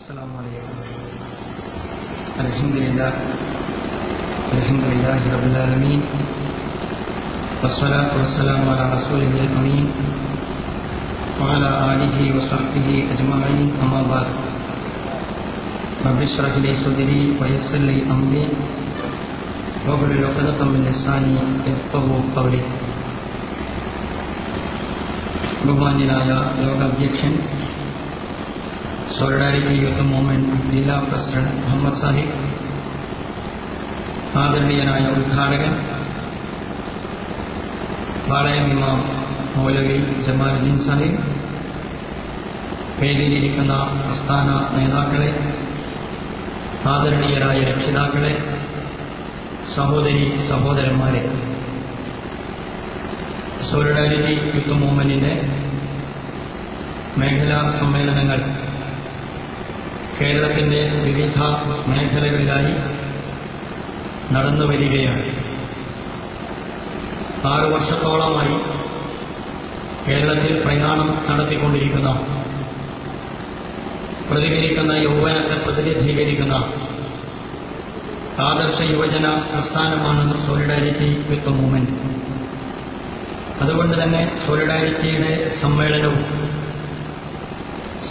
السلام عليكم. الحمد لله رب العالمين والصلاة والسلام على رسوله الأمين وعلى آله وصحبه أجمعين أما بعد رب اشرح لي صدري ويسر لي أمري واحلل عقدة من لساني يفقهوا قولي. ബഹുമാന്യനായ ലോകാധ്യക്ഷൻ solidarity youth movement ജില്ലാ president Muhammad Sahib, ആദരണീയനായ ഉദ്ഘാടകൻ പാളയം ഇമാം മൗലവി ജമാലുദ്ദീൻ സാഹിബ്, വേദിയിലിരിക്കുന്ന പ്രസ്ഥാന നേതാക്കളെ, ആദരണീയരായ രക്ഷിതാക്കളെ, സഹോദരി സഹോദരന്മാരെ, സോളിഡാരിറ്റി യൂത്ത് മൂവ്മെന്റിന്റെ മേഖലാ സമ്മേളനങ്ങൾ കേരളത്തിന്റെ വിവിധ മേഖലകളിലായി നടന്നു വരികയാണ്. 6 വർഷത്തോളമായി കേരളത്തിൽ പ്രയാണം നടത്തിക്കൊണ്ടിരിക്കുന്ന, പ്രതികരിക്കുന്ന യൗവനത്തെ പ്രതിനിധീകരിക്കുന്ന ആദർശ യുവജന പ്രസ്ഥാനമാണ് സോളിഡാരിറ്റി യൂത്ത് മൂവ്മെന്റ്. അതുകൊണ്ട് തന്നെ സോളിഡാരിറ്റിയുടെ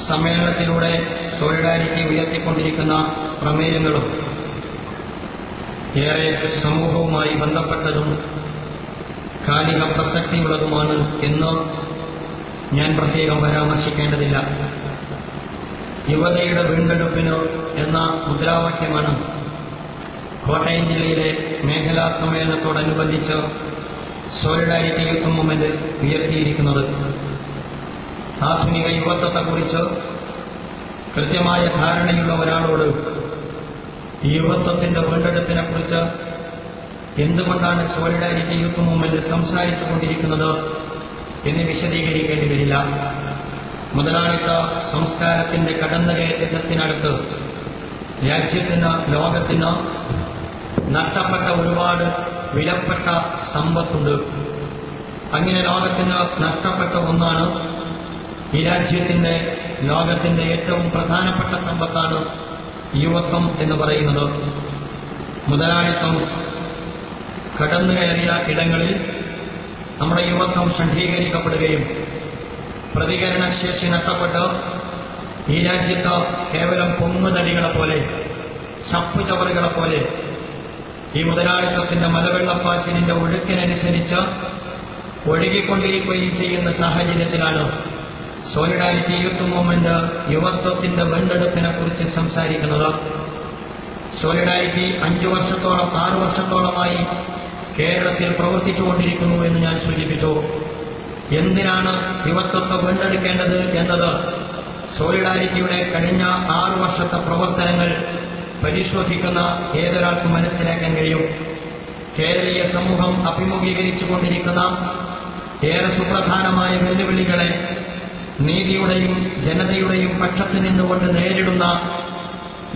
സമ്മേളനത്തിലൂടെ സോളിഡാരിറ്റി ഉയർത്തിക്കൊണ്ടിരിക്കുന്ന പ്രമേയങ്ങളും ഏറെ സമൂഹവുമായി ബന്ധപ്പെട്ടതും കാലിക പ്രസക്തിയുള്ളതുമാണ് എന്ന് ഞാൻ പ്രത്യേകം പരാമർശിക്കേണ്ടതില്ല. യുവതയുടെ വീണ്ടെടുപ്പിന് എന്ന മുദ്രാവാക്യമാണ് കോട്ടയം ജില്ലയിലെ മേഖലാ സമ്മേളനത്തോടനുബന്ധിച്ച് സോളിഡാരിറ്റി യൂത്ത് മൂവ്മെന്റ് ഉയർത്തിയിരിക്കുന്നത്. ആധുനിക യുവത്വത്തെക്കുറിച്ച് കൃത്യമായ ധാരണയുള്ള ഒരാളോട് ഈ യുവത്വത്തിന്റെ വീണ്ടെടുപ്പിനെ കുറിച്ച് എന്തുകൊണ്ടാണ് സോളിഡാരിറ്റി യൂത്ത് മൂവ്മെന്റ് സംസാരിച്ചുകൊണ്ടിരിക്കുന്നത് എന്ന് വിശദീകരിക്കേണ്ടി വരില്ല. മുതലാളിത്ത സംസ്കാരത്തിന്റെ കടന്നുകയറ്റത്തിനടുത്ത് രാജ്യത്തിന്, ലോകത്തിന് നഷ്ടപ്പെട്ട ഒരുപാട് വിലപ്പെട്ട സമ്പത്തുണ്ട്. അങ്ങനെ ലോകത്തിന് നഷ്ടപ്പെട്ട ഒന്നാണ് ഈ രാജ്യത്തിന്റെ, ലോകത്തിന്റെ ഏറ്റവും പ്രധാനപ്പെട്ട സമ്പത്താണ് യുവത്വം എന്ന് പറയുന്നത്. മുതലാളിത്തം കടന്നുകയറിയ ഇടങ്ങളിൽ നമ്മുടെ യുവത്വം ഷണ്ഡീകരിക്കപ്പെടുകയും പ്രതികരണശേഷി നഷ്ടപ്പെട്ട് ഈ രാജ്യത്ത് കേവലം പൊങ്ങുതടികളെ പോലെ, ചപ്പുചവറുകളെ പോലെ ഈ മുതലാളിത്തത്തിന്റെ മലവെള്ളപ്പാച്ചിലിന്റെ ഒഴുക്കിനനുസരിച്ച് ഒഴുകിക്കൊണ്ടിരിക്കുകയും ചെയ്യുന്ന സാഹചര്യത്തിലാണ് സോളിഡാരിറ്റി യൂത്ത് മൂവ്മെന്റ് യുവത്വത്തിന്റെ വീണ്ടെടുപ്പിനെ കുറിച്ച് സംസാരിക്കുന്നത്. സോളിഡാരിറ്റി 5 വർഷത്തോളം 6 വർഷത്തോളമായി കേരളത്തിൽ പ്രവർത്തിച്ചുകൊണ്ടിരിക്കുന്നു എന്ന് ഞാൻ സൂചിപ്പിച്ചു. എന്തിനാണ് യുവത്വത്തെ വീണ്ടെടുക്കേണ്ടത് എന്നത് സോളിഡാരിറ്റിയുടെ കഴിഞ്ഞ 6 വർഷത്തെ പ്രവർത്തനങ്ങൾ പരിശോധിക്കുന്ന ഏതൊരാൾക്കും മനസ്സിലാക്കാൻ കഴിയും. കേരളീയ സമൂഹം അഭിമുഖീകരിച്ചുകൊണ്ടിരിക്കുന്ന ഏറെ സുപ്രധാനമായ വെല്ലുവിളികളെ നീതിയുടെയും ജനതയുടെയും പക്ഷത്ത് നിന്നുകൊണ്ട്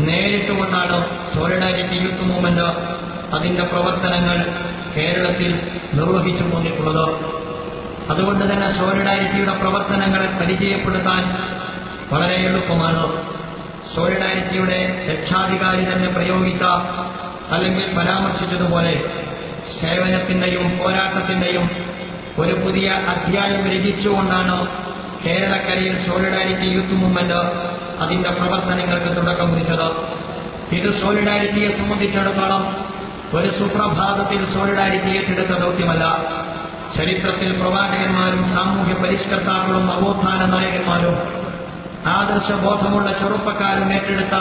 നേരിട്ടുകൊണ്ടാണ് സോളിഡാരിറ്റി യൂത്ത് മൂവ്മെന്റ് അതിന്റെ പ്രവർത്തനങ്ങൾ കേരളത്തിൽ നിർവഹിച്ചു പോന്നിട്ടുള്ളത്. അതുകൊണ്ട് തന്നെ സോളിഡാരിറ്റിയുടെ പ്രവർത്തനങ്ങളെ പരിചയപ്പെടുത്താൻ വളരെ എളുപ്പമാണ്. സോളിഡാരിറ്റിയുടെ രക്ഷാധികാരി തന്നെ പ്രയോഗിച്ച അല്ലെങ്കിൽ പരാമർശിച്ചതുപോലെ സേവനത്തിന്റെയും പോരാട്ടത്തിന്റെയും ഒരു പുതിയ അധ്യായം രചിച്ചുകൊണ്ടാണ് കേരളക്കരയിൽ സോളിഡാരിറ്റി യൂത്ത് മൂവ്മെന്റ് അതിന്റെ പ്രവർത്തനങ്ങൾക്ക് തുടക്കം കുറിച്ചത്. ഇത് സോളിഡാരിറ്റിയെ സംബന്ധിച്ചിടത്തോളം ഒരു സുപ്രഭാതത്തിൽ സോളിഡാരിറ്റി ഏറ്റെടുത്ത ദൗത്യമല്ല. ചരിത്രത്തിൽ പ്രവാചകന്മാരും സാമൂഹ്യ പരിഷ്കർത്താക്കളും നവോത്ഥാന നായകന്മാരും ആദർശബോധമുള്ള ചെറുപ്പക്കാരും ഏറ്റെടുത്ത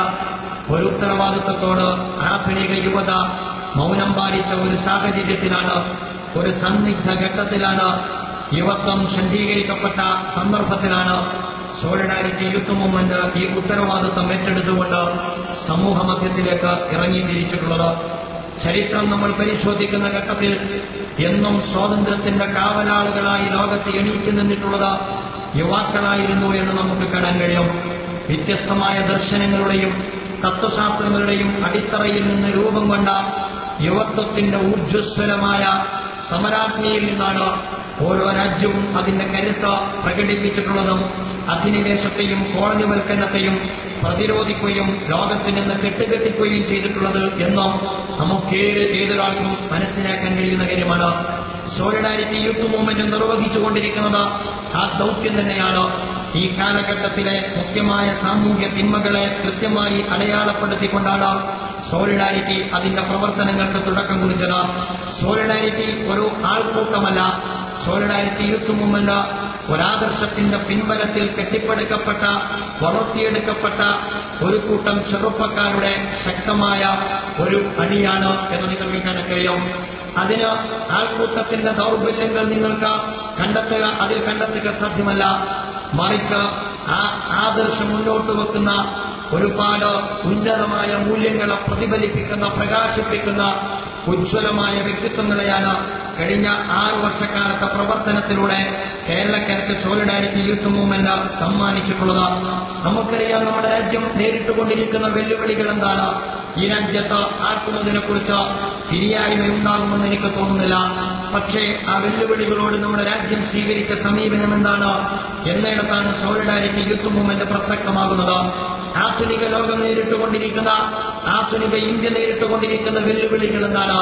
ഒരു ഉത്തരവാദിത്വത്തോട് ആധുനിക യുവത മൗനം പാലിച്ച ഒരു സാഹചര്യത്തിലാണ്, ഒരു സന്ദിഗ്ധ ഘട്ടത്തിലാണ്, യുവത്വം ശണ്ഡീകരിക്കപ്പെട്ട സന്ദർഭത്തിലാണ് സോളിഡാരിറ്റി യൂത്ത് മൂവ്മെന്റ് ഈ ഉത്തരവാദിത്വം ഏറ്റെടുത്തുകൊണ്ട് സമൂഹമധ്യത്തിലേക്ക് ഇറങ്ങിത്തിരിച്ചിട്ടുള്ളത്. ചരിത്രം നമ്മൾ പരിശോധിക്കുന്ന ഘട്ടത്തിൽ എന്നും സ്വാതന്ത്ര്യത്തിന്റെ കാവലാളുകളായി ലോകത്ത് എണീറ്റ് നിന്നിട്ടുള്ളത് യുവാക്കളായിരുന്നു എന്ന് നമുക്ക് കാണാൻ കഴിയും. വ്യത്യസ്തമായ ദർശനങ്ങളുടെയും തത്വശാസ്ത്രങ്ങളുടെയും അടിത്തറയിൽ നിന്ന് രൂപം കൊണ്ട യുവത്വത്തിന്റെ ഊർജ്ജസ്വലമായ സമരാഗ്നിയിൽ നിന്നാണ് ഓരോ രാജ്യവും അതിന്റെ കരുത്ത് പ്രകടിപ്പിച്ചിട്ടുള്ളതും അധിനിവേശത്തെയും കോളനിവൽക്കരണത്തെയും പ്രതിരോധിക്കുകയും ലോകത്തിൽ നിന്ന് കെട്ടുകെട്ടിക്കുകയും ചെയ്തിട്ടുള്ളത് എന്നും നമുക്ക് ഏതൊരാൾക്കും മനസ്സിലാക്കാൻ കഴിയുന്ന കാര്യമാണ്. സോളിഡാരിറ്റി യൂത്ത് മൂവ്മെന്റ് നിർവഹിച്ചുകൊണ്ടിരിക്കുന്നത് ആ ദൗത്യം തന്നെയാണ്. ഈ കാലഘട്ടത്തിലെ മുഖ്യമായ സാമൂഹ്യ തിന്മകളെ കൃത്യമായി അടയാളപ്പെടുത്തിക്കൊണ്ടാണ് സോളിഡാരിറ്റി അതിന്റെ പ്രവർത്തനങ്ങൾക്ക് തുടക്കം കുറിച്ചത്. സോളിഡാരിറ്റി ഒരു ആൾക്കൂട്ടമല്ല. സോളിഡാരിറ്റി യൂത്ത് മൂവ്മെന്റ് ഒരാദർശത്തിന്റെ പിൻബലത്തിൽ കെട്ടിപ്പടുക്കപ്പെട്ട വളർത്തിയെടുക്കപ്പെട്ട ഒരു കൂട്ടം ചെറുപ്പക്കാരുടെ ശക്തമായ ഒരു അണിയാണ് എന്ന് നിങ്ങൾക്ക് കാണാൻ കഴിയും. അതിന് ആൾക്കൂട്ടത്തിന്റെ ദൗർബല്യങ്ങൾ നിങ്ങൾക്ക് അതിൽ കണ്ടെത്തുക സാധ്യമല്ല. മറിച്ച് ആ ആദർശം മുന്നോട്ട് വെക്കുന്ന ഒരുപാട് ഉന്നതമായ മൂല്യങ്ങളെ പ്രതിഫലിപ്പിക്കുന്ന പ്രകാശിപ്പിക്കുന്ന ഉജ്ജ്വലമായ വ്യക്തിത്വങ്ങളെയാണ് കഴിഞ്ഞ 6 വർഷക്കാലത്തെ പ്രവർത്തനത്തിലൂടെ കേരളക്കരക്ക് സോളിഡാരിറ്റി യൂത്ത് മൂവ്മെന്റ് സമ്മാനിച്ചിട്ടുള്ളത്. നമുക്കറിയാം, നമ്മുടെ രാജ്യം നേരിട്ടുകൊണ്ടിരിക്കുന്ന വെല്ലുവിളികൾ എന്താണ്. ഈ രാജ്യത്ത് ആർക്കും അതിനെക്കുറിച്ച് തിരിയായ്മയുണ്ടാകുമെന്ന് എനിക്ക് തോന്നുന്നില്ല. പക്ഷേ ആ വെല്ലുവിളികളോട് നമ്മുടെ രാജ്യം സ്വീകരിച്ച സമീപനം എന്താണ് എന്നിടത്താണ് സോളിഡാരിറ്റി യൂത്ത് മൂവ്മെന്റ് പ്രസക്തമാകുന്നത്. ആധുനിക ലോകം നേരിട്ടുകൊണ്ടിരിക്കുന്ന, ആധുനിക ഇന്ത്യ നേരിട്ടുകൊണ്ടിരിക്കുന്ന വെല്ലുവിളികൾ എന്താണ്?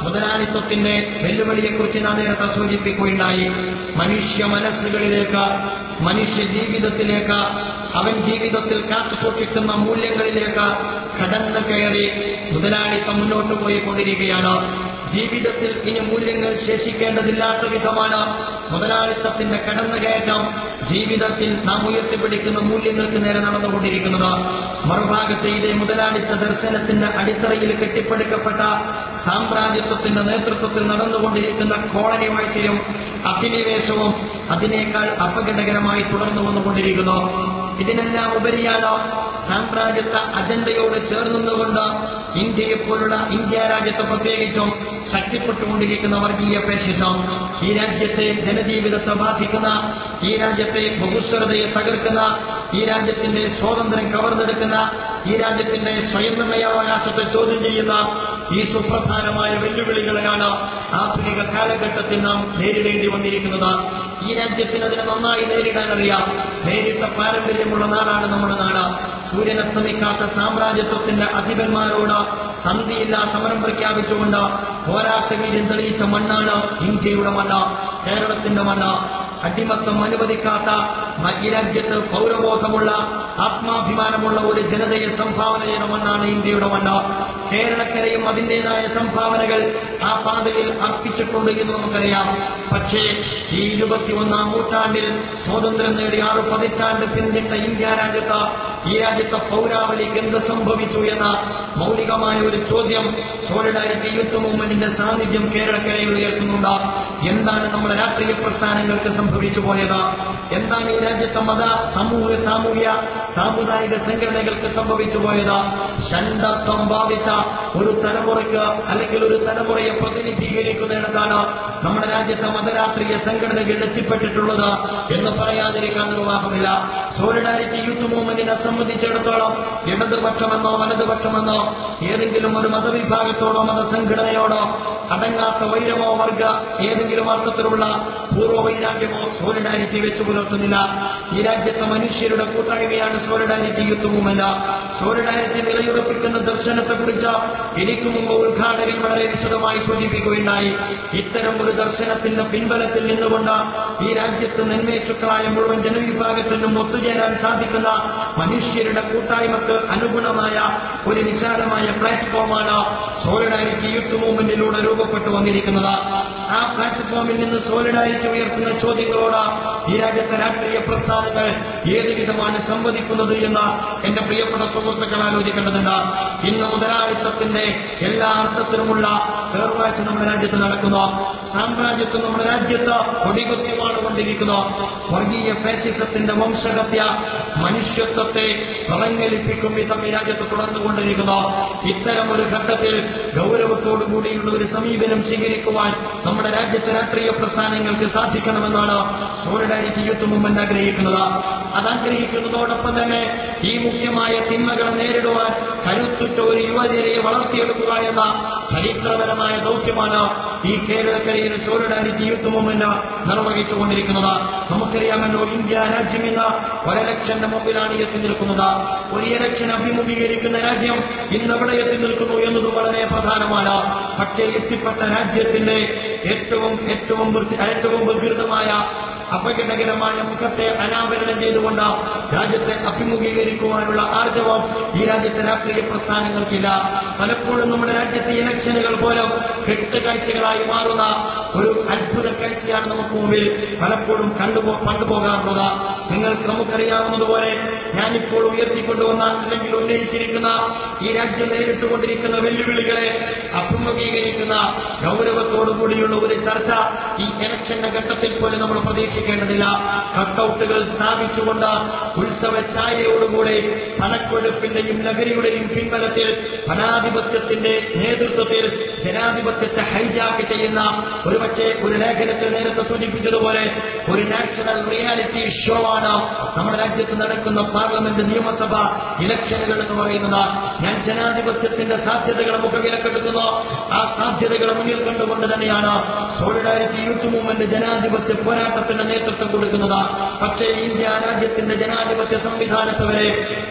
മുതലാളിത്വത്തിന്റെ വെല്ലുവിളിയെക്കുറിച്ച് ഞാൻ നേരത്തെ സൂചിപ്പിക്കുകയുണ്ടായി. മനുഷ്യ മനസ്സുകളിലേക്ക്, മനുഷ്യ ജീവിതത്തിലേക്ക്, അവൻ ജീവിതത്തിൽ കാത്തുസൂക്ഷിക്കുന്ന മൂല്യങ്ങളിലേക്ക് കടന്നു കയറി മുതലാളിത്തം മുന്നോട്ട് പോയിക്കൊണ്ടിരിക്കുകയാണ്. ജീവിതത്തിൽ ഇനി മൂല്യങ്ങൾ ശേഷിക്കേണ്ടതില്ലാത്ത വിധമാണ് മുതലാളിത്തത്തിന്റെ കടന്നുകയറ്റം ജീവിതത്തിൽ നാം ഉയർത്തിപ്പിടിക്കുന്ന മൂല്യങ്ങൾക്ക് നേരെ നടന്നുകൊണ്ടിരിക്കുന്നത്. മറുഭാഗത്ത് ഇതേ മുതലാളിത്ത ദർശനത്തിന്റെ അടിത്തറയിൽ കെട്ടിപ്പടുക്കപ്പെട്ട സാമ്രാജ്യത്വത്തിന്റെ നേതൃത്വത്തിൽ നടന്നുകൊണ്ടിരിക്കുന്ന കോളനി വാഴ്ചയും അധിനിവേശവും അതിനേക്കാൾ അപകടകരമായി തുടർന്നു വന്നുകൊണ്ടിരിക്കുന്നു. ഇതിനെല്ലാം ഉപരിയാണ് സാമ്രാജ്യത്വ അജണ്ടയോട് ചേർന്നുകൊണ്ട് ഇന്ത്യയെപ്പോലുള്ള ഇന്ത്യ രാജ്യത്ത് പ്രത്യേകിച്ചും ശക്തിപ്പെട്ടുകൊണ്ടിരിക്കുന്ന വർഗീയ ഫാഷിസം ഈ രാജ്യത്തെ ജനജീവിതത്തെ ബാധിക്കുന്ന, ഈ രാജ്യത്തെ ബഹുസ്വരതയെ തകർക്കുന്ന, ഈ രാജ്യത്തിന്റെ സ്വാതന്ത്ര്യം കവർന്നെടുക്കുന്ന, ഈ രാജ്യത്തിന്റെ സ്വയം നിർണയാവകാശത്തെ ചോദ്യം ചെയ്യുന്ന ഈ സുപ്രധാനമായ വെല്ലുവിളികളെയാണ് ആധുനിക കാലഘട്ടത്തിൽ നാം നേരിടേണ്ടി വന്നിരിക്കുന്നത്. ഈ രാജ്യത്തിന് അതിനെ നന്നായി നേരിടാൻ അറിയാം. നേരിട്ട പാരമ്പര്യമുള്ള നാടാണ് നമ്മുടെ നാട്. സൂര്യനസ്തമിക്കാത്ത സാമ്രാജ്യത്വത്തിന്റെ അധിപന്മാരോട് സന്ധിയില്ലാ സമരം പ്രഖ്യാപിച്ചുകൊണ്ട് പോരാട്ടവീര്യം തെളിയിച്ച മണ്ണാണ് ഇന്ത്യയുടെ മണ്ണ്, കേരളത്തിന്റെ മണ്ണ്. അടിമത്തം അനുവദിക്കാത്ത, ഈ രാജ്യത്ത് പൗരബോധമുള്ള, ആത്മാഭിമാനമുള്ള ഒരു ജനതയെ സംഭാവന ചെയ്യുന്ന മണ്ണാണ് ഇന്ത്യയുടെ മണ്ണ്. കേരളക്കരയും അതിന്റേതായ സംഭാവനകൾ ആ പാതയിൽ അർപ്പിച്ചിട്ടുണ്ട് എന്ന് നമുക്കറിയാം. പക്ഷേ ഈ 21ാം നൂറ്റാണ്ടിൽ സ്വാതന്ത്ര്യം നേടി 6 പതിറ്റാണ്ട് പിന്നിട്ട ഇന്ത്യ രാജ്യത്ത്, ഈ രാജ്യത്തെ പൗരാവലിക്ക് എന്ത് സംഭവിച്ചു എന്ന മൗലികമായ ഒരു ചോദ്യം സോളിഡാരിറ്റി യൂത്ത് മൂവ്മെന്റിന്റെ സാന്നിധ്യം കേരളക്കരയിൽ ഉയർത്തുന്നുണ്ട്. എന്താണ് നമ്മുടെ രാഷ്ട്രീയ പ്രസ്ഥാനങ്ങൾക്ക് സംഭവിച്ചു പോയത്? എന്താണ് ഈ രാജ്യത്തെ മത, സമൂഹ, സാമുദായിക സംഘടനകൾക്ക് സംഭവിച്ചു പോയത്? ഷണ്ടത്വം ബാധിച്ച ഒരു തലമുറയ്ക്ക് അല്ലെങ്കിൽ ഒരു തലമുറയെ പ്രതിനിധീകരിക്കുന്നിടത്താണ് നമ്മുടെ രാജ്യത്തെ മതരാഷ്ട്രീയ സംഘടനകൾ എത്തിപ്പെട്ടിട്ടുള്ളത് എന്ന് പറയാതിരിക്കാൻ നിർവാഹമില്ല. സോളിഡാരിറ്റി യൂത്ത് മൂവ്മെന്റിനെ സംബന്ധിച്ചിടത്തോളം ഇടതുപക്ഷമെന്നോ വലതുപക്ഷമെന്നോ ഏതെങ്കിലും ഒരു മതവിഭാഗത്തോടോ മതസംഘടനയോടോ അടങ്ങാത്ത വൈരമോ വർഗ ഏതെങ്കിലും അർത്ഥത്തിലുള്ള പൂർവ്വവൈരാഗ്യമോ സോളിഡാരിറ്റി വെച്ചു പുലർത്തുന്നില്ല. ഈ രാജ്യത്തെ മനുഷ്യരുടെ കൂട്ടായ്മയാണ് സോളിഡാരിറ്റി യൂത്ത് മൂവ്മെന്റ്. സോളിഡാരിറ്റി നിലയുറപ്പിക്കുന്ന ദർശനത്തെക്കുറിച്ച് എനിക്ക് മുമ്പ് ഉദ്ഘാടകൻ വളരെ വിശദമായി സൂചിപ്പിക്കുകയുണ്ടായി. ഇത്തരം ഒരു ദർശനത്തിന്റെ പിൻബലത്തിൽ നിന്നുകൊണ്ട് ഈ രാജ്യത്ത് നന്മേച്ചുക്കളായ മുഴുവൻ ജനവിഭാഗത്തിനും ഒത്തുചേരാൻ സാധിക്കുന്ന മനുഷ്യരുടെ കൂട്ടായ്മക്ക് അനുഗുണമായ ഒരു വിശാലമായ പ്ലാറ്റ്ഫോമാണ് സോളിഡാരിറ്റി യൂത്ത് മൂവ്മെന്റിലൂടെ രൂപപ്പെട്ടു വന്നിരിക്കുന്നത്. ആ പ്ലാറ്റ്ഫോമിൽ നിന്ന് സോളിഡാരിറ്റി ഉയർത്തുന്ന ചോദ്യങ്ങളോട് ഈ രാജ്യത്തെ രാഷ്ട്രീയ പ്രസ്ഥാനങ്ങൾ ഏത് വിധമാണ് സംവദിക്കുന്നത് എന്ന് എന്റെ പ്രിയപ്പെട്ട സുഹൃത്തുക്കൾ ആലോചിക്കേണ്ടതുണ്ട്. ഇന്ന് മുതലാളിത്തത്തിന്റെ എല്ലാ അർത്ഥത്തിലുമുള്ള കേർവാഴ്ച നമ്മുടെ രാജ്യത്ത് നടക്കുന്നു. സാമ്രാജ്യത്വം നമ്മുടെ രാജ്യത്ത് കൊടികുത്തിവാണുകൊണ്ടിരിക്കുന്നു. വർഗീയ ഫാസിസത്തിന്റെ വംശഹത്യ മനുഷ്യത്വത്തെ പ്രളങ്കലിപ്പിക്കും വിധം ഈ രാജ്യത്ത് തുടർന്നുകൊണ്ടിരിക്കുന്നു. ഇത്തരം ഒരു ഘട്ടത്തിൽ ഗൗരവത്തോടുകൂടിയുള്ള ഒരു സമീപനം സ്വീകരിക്കുവാൻ നമ്മുടെ രാജ്യത്തെ രാഷ്ട്രീയ പ്രസ്ഥാനങ്ങൾക്ക് സാധിക്കണമെന്നാണ് സോളിഡാരിറ്റി യൂത്ത് മൂവ്മെന്റ് ആഗ്രഹിക്കുന്നത്. അതാഗ്രഹിക്കുന്നതോടൊപ്പം തന്നെ ഈ മുഖ്യമായ തിന്മകളെ നേരിടുവാൻ കരുത്തുറ്റ ഒരു യുവജനയെ വളർത്തിയെടുക്കുക എന്ന ചരിത്രപരമായ ദൗത്യമാണ് ഈ കേരളക്കരയിൽ സോളിഡാരിറ്റി യൂത്ത് മൂവ്മെന്റ് നിർവഹിച്ചുകൊണ്ടിരിക്കുന്നത്. നമുക്കറിയാമല്ലോ, ഇന്ത്യ രാജ്യം ഇന്ന് ഒരെലക്ഷന്റെ മുമ്പിലാണ് എത്തി നിൽക്കുന്നത്. ഒരു ഇലക്ഷൻ അഭിമുഖീകരിക്കുന്ന രാജ്യം ഇന്നെവിടെ എത്തി നിൽക്കുന്നു എന്നത് വളരെ പ്രധാനമാണ്. പക്ഷേ എത്തിപ്പെട്ട രാജ്യത്തിന്റെ ഏറ്റവും വികൃതമായ അപകടകരമായ മുഖത്തെ അനാവരണം ചെയ്തുകൊണ്ട് രാജ്യത്തെ അഭിമുഖീകരിക്കുവാനുള്ള ആർജവം ഈ രാജ്യത്തെ രാഷ്ട്രീയ പ്രസ്ഥാനങ്ങൾക്കില്ല. പലപ്പോഴും നമ്മുടെ രാജ്യത്തെ ഇലക്ഷനുകൾ പോലും കെട്ടുകാഴ്ചകളായി മാറുന്ന ഒരു അത്ഭുത കാഴ്ചയാണ് നമുക്ക് മുമ്പിൽ പലപ്പോഴും കണ്ടുപോകാറുള്ളത്. നമുക്കറിയാവുന്നതുപോലെ ഞാനിപ്പോൾ ഉയർത്തിക്കൊണ്ടുവന്ന അല്ലെങ്കിൽ ഉന്നയിച്ചിരിക്കുന്ന ഈ രാജ്യം നേരിട്ടുകൊണ്ടിരിക്കുന്ന വെല്ലുവിളികളെ അഭിമുഖീകരിക്കുന്ന ഗൗരവത്തോടുകൂടിയുള്ള ഒരു ചർച്ച ഈ ഇലക്ഷന്റെ ഘട്ടത്തിൽ പോലും നമ്മൾ പ്രതീക്ഷിക്കേണ്ടതില്ല. കട്ടൌട്ടുകൾ സ്ഥാപിച്ചുകൊണ്ട് ഉത്സവ ഛായയോടുകൂടി പണക്കൊഴുപ്പിന്റെയും ലഹരിയുടെയും പിൻബലത്തിൽ ജനാധിപത്യത്തിന്റെ നേതൃത്വത്തിൽ ജനാധിപത്യത്തെ ഹൈജാക്ക് ചെയ്യുന്ന ഒരുപക്ഷെ ഒരു ലേഖനത്തിൽ നേരത്തെ സൂചിപ്പിച്ചതുപോലെ ഒരു നാഷണൽ റിയാലിറ്റി ഷോ ആണ് നമ്മുടെ രാജ്യത്ത് നടക്കുന്ന പാർലമെന്റ് നിയമസഭ ഇലക്ഷനുകൾ എന്ന് പറയുന്നത്. ഞാൻ ജനാധിപത്യത്തിന്റെ സാധ്യതകളെ മുഖവിലക്കെടുക്കുന്നു. ആ സാധ്യതകളെ മുന്നിൽ കണ്ടുകൊണ്ട് തന്നെയാണ് സോളിഡാരിറ്റി യൂത്ത് മൂവ്മെന്റ് ജനാധിപത്യ പോരാട്ടത്തിന് നേതൃത്വം കൊടുക്കുന്നത്. പക്ഷേ ഇന്ത്യ രാജ്യത്തിന്റെ ജനാധിപത്യ സംവിധാനത്തെ വരെ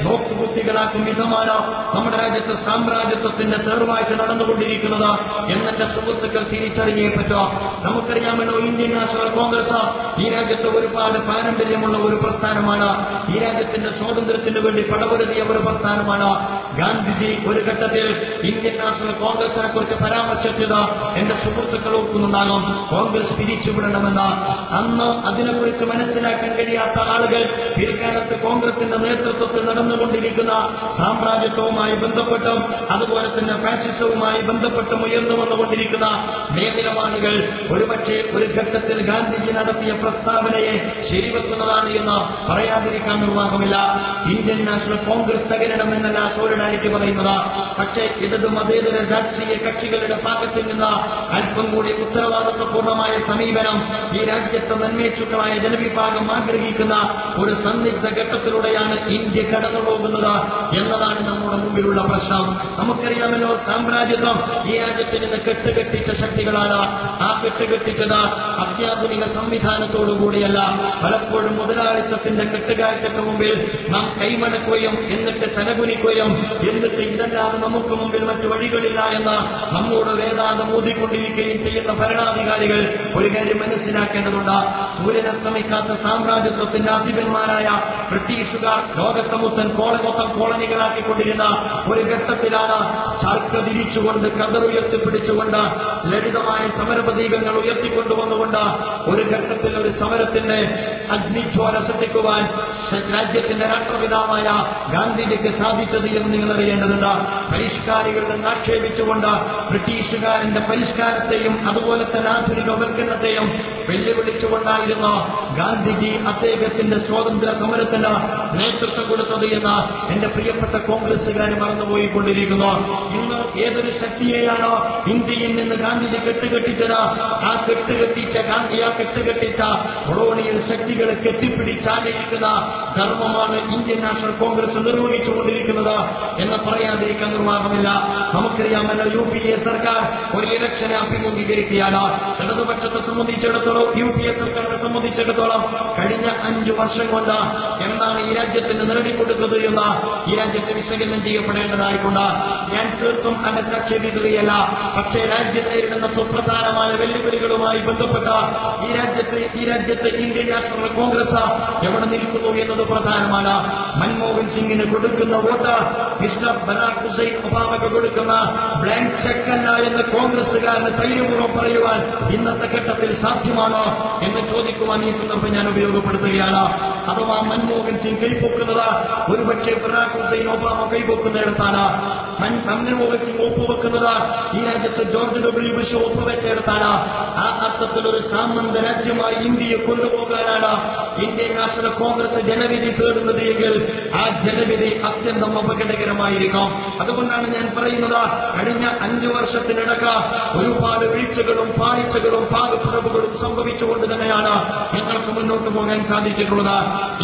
നോക്കുകുത്തികളാക്കും വിധമാണ് നമ്മുടെ രാജ്യത്ത് സാമ്രാജ്യത്വത്തിന്റെ തേർവാഴ്ച നടന്നുകൊണ്ടിരിക്കുന്നത് എന്നെ സുഹൃത്തുക്കൾ തിരിച്ചറിഞ്ഞേ പറ്റോ. നമുക്കറിയാമല്ലോ, ഇന്ത്യൻ നാഷണൽ കോൺഗ്രസ് ഈ രാജ്യത്ത് ഒരുപാട് പാരമ്പര്യമുള്ള ഒരു പ്രസ്ഥാനമാണ്. ഈ രാജ്യത്തിന്റെ സ്വാതന്ത്ര്യത്തിന് വേണ്ടി പടപൊരുതിയ ഒരു പ്രസ്ഥാനമാണ്. ഗാന്ധിജി ഒരു ഘട്ടത്തിൽ ഇന്ത്യൻ നാഷണൽ കോൺഗ്രസിനെ കുറിച്ച് പരാമർശിച്ചത് എന്റെ സുഹൃത്തുക്കൾ ഓർക്കുന്നുണ്ടാകും. കോൺഗ്രസ് പിരിച്ചുവിടണമെന്ന്. അന്ന് അതിനെക്കുറിച്ച് മനസ്സിലാക്കാൻ കഴിയാത്ത ആളുകൾ പിൽക്കാലത്ത് കോൺഗ്രസിന്റെ നേതൃത്വത്തിൽ നടന്നുകൊണ്ടിരിക്കുന്ന സാമ്രാജ്യത്വവുമായി ബന്ധപ്പെട്ടും അതുപോലെ തന്നെ ഫാസിസവുമായി ബന്ധപ്പെട്ടും ഉയർന്നു വന്നുകൊണ്ടിരിക്കുന്ന നിലപാടുകൾ ഒരുപക്ഷെ ഒരു ഘട്ടത്തിൽ ഗാന്ധിജി നടത്തിയ പ്രസ്താവനയെ ശരിവെക്കുന്നതാണ് എന്ന് പറയാതിരിക്കാൻ നിർവാഹമില്ല. ഇന്ത്യൻ നാഷണൽ കോൺഗ്രസ് തകരണമെന്നല്ല സോളിഡാരിറ്റി പറയുന്നത്. പക്ഷേ ഇടതു മതേതര രാഷ്ട്രീയ കക്ഷികളുടെ ഭാഗത്തിൽ നിന്ന് അല്പം കൂടി ഉത്തരവാദിത്വപൂർണമായ സമീപനം ഈ രാജ്യത്തെ നന്മേച്ഛുക്കളായ ജനവിഭാഗം ആഗ്രഹിക്കുന്ന ഒരു സന്ദിഗ്ധ ഘട്ടത്തിലൂടെയാണ് ഇന്ത്യ കടന്നുപോകുന്നത് എന്നതാണ് നമ്മുടെ മുമ്പിലുള്ള പ്രശ്നം. നമുക്കറിയാമല്ലോ, സാമ്രാജ്യത്വം ഈ രാജ്യത്തിൽ നിന്ന് കെട്ടുകെട്ടിച്ച ശക്തികളാണ്. ആ കെട്ടുകെട്ടിച്ചത് അത്യാധുനിക സംവിധാനത്തോടുകൂടിയല്ല. പലപ്പോഴും മുതലാളിത്തത്തിന്റെ കെട്ടുകാഴ്ചക്ക് മുമ്പിൽ നാം കൈമടക്കുകയും എന്നിട്ട് തലകുനിക്കുകയും എന്നിട്ട് ഇതല്ലാതെ നമുക്ക് മുമ്പിൽ മറ്റു വഴികളില്ല എന്ന് നമ്മോട് വേദാന്തം ഊതിക്കൊണ്ടിരിക്കുകയും ചെയ്യുന്ന ഭരണാധികാരികൾ ഒരു കാര്യം മനസ്സിലാക്കേണ്ടതുണ്ട്. സൂര്യനസ്തമിക്കാത്ത സാമ്രാജ്യത്വത്തിന്റെ അധിപന്മാരായ ബ്രിട്ടീഷുകാർ ലോകത്തെ മൊത്തം കോളനികളാക്കിക്കൊണ്ടിരുന്ന ഒരു ഘട്ടത്തിലാണ് ചർക്ക തിരിച്ചുകൊണ്ട് കതറുയർത്തിപ്പിടിച്ചുകൊണ്ട് ലളിതമായ സമരപ്രതീകങ്ങൾ ഉയർത്തിക്കൊണ്ടുവന്നുകൊണ്ട് ഒരു ഘട്ടത്തിൽ ഒരു സമരത്തിന്റെ അഗ്നിജ്വാല സൃഷ്ടിക്കുവാൻ രാജ്യത്തിന്റെ രാഷ്ട്രപിതാവായ ഗാന്ധിജിക്ക് സാധിച്ചത് എന്ന് നിങ്ങൾ അറിയേണ്ടതുണ്ട്. പരിഷ്കാരികളിൽ നിന്ന് ആക്ഷേപിച്ചുകൊണ്ട് ബ്രിട്ടീഷുകാരന്റെ പരിഷ്കാരത്തെയും അതുപോലെ തന്നെ ആധുനികവൽക്കരണത്തെയും വെല്ലുവിളിച്ചുകൊണ്ടായിരുന്നു ഗാന്ധിജി അദ്ദേഹത്തിന്റെ സ്വാതന്ത്ര്യ സമരത്തിന് നേതൃത്വം കൊടുത്തത് എന്ന് എന്റെ പ്രിയപ്പെട്ട കോൺഗ്രസുകാർ മറന്നുപോയിക്കൊണ്ടിരിക്കുന്നു. ഇന്ന് ഏതൊരു ശക്തിയെയാണോ ഇന്ത്യയിൽ നിന്ന് ഗാന്ധിജി കെട്ടുകെട്ടിച്ചത്, ആ കെട്ടുകെട്ടിച്ച കൊളോണിയൽ ശക്തികളെ കെട്ടിപ്പിടിച്ചാലിരിക്കുന്ന ധർമ്മമാണ് ഇന്ത്യൻ നാഷണൽ കോൺഗ്രസ് നിർവഹിച്ചുകൊണ്ടിരിക്കുന്നത് എന്ന് പറയാതിരിക്കാൻ നിർവാഹമില്ല. നമുക്കറിയാമല്ലോ, UPA സർക്കാർ ഒരു ഇലക്ഷനെ അഭിമുഖീകരിക്കുകയാണ്. ഇടതുപക്ഷത്തെ സംബന്ധിച്ചിടത്തോളം, UPA സർക്കാരിനെ സംബന്ധിച്ചിടത്തോളം കഴിഞ്ഞ 5 വർഷം കൊണ്ട് എന്താണ് ഈ രാജ്യത്തിന് നേടിക്കൊടുത്തത് എന്ന് ഈ രാജ്യത്തെ വിശകലനം ചെയ്യപ്പെടേണ്ടതായിട്ടുണ്ട്. ഞാൻ തീർത്തും അടച്ചാക്ഷേപിക്കുകയല്ല. പക്ഷേ രാജ്യം നേരിടുന്ന സുപ്രധാനമായ വെല്ലുവിളികളുമായി ബന്ധപ്പെട്ട ഈ രാജ്യത്തെ ഇന്ത്യൻ നാഷണൽ കോൺഗ്രസ് എവിടെ നിൽക്കുന്നു എന്നത് പ്രധാനമാണ്. മൻമോഹൻ സിംഗിന് കൊടുക്കുന്ന വോട്ട് മിസ്റ്റർ ബരാക് ഹുസൈൻ ഒബാമയ്ക്ക് കൊടുക്കുന്ന ബ്ലാങ്ക് ചെക്കല്ല എന്ന് കോൺഗ്രസുകാരന് ധൈര്യപൂർവ്വം പറയുവാൻ ഇന്നത്തെ ഘട്ടത്തിൽ സാധ്യമാണോ എന്ന് ചോദിക്കുവാൻ ഈ സന്ദർഭം ഞാൻ ഉപയോഗപ്പെടുത്തുകയാണ്. അഥവാ മൻമോഹൻ സിംഗ് കൈപ്പൊക്കുന്നത് ഒരുപക്ഷെ ബരാക് ഹുസൈൻ ഒബാമ കൈപ്പൊക്കുന്നിടത്താണ്. മൻമോഹൻ സിംഗ് ഒപ്പുവെക്കുന്നത് ഈ രാജ്യത്ത് ജോർജ് W. ബുഷ് ഒപ്പുവെച്ചിടത്താണ്. ആ അർത്ഥത്തിൽ ഒരു സാമന്ത രാജ്യമായി ഇന്ത്യയെ കൊണ്ടുപോകാനാണ് ഇന്ത്യൻ നാഷണൽ കോൺഗ്രസ് ജനവിധി തേടുന്നത് എങ്കിൽ ആ ജനവിധി അത്യന്തം അപകടകരമായിരിക്കും. അതുകൊണ്ടാണ് ഞാൻ പറയുന്നത്, കഴിഞ്ഞ 5 വർഷത്തിനിടക്ക് ഒരുപാട് വീഴ്ചകളും പാളിച്ചകളും പാകപ്പിഴവുകളും സംഭവിച്ചുകൊണ്ട് തന്നെയാണ് ഞങ്ങൾക്ക് മുന്നോട്ട് പോകാൻ സാധിച്ചിട്ടുള്ളത്.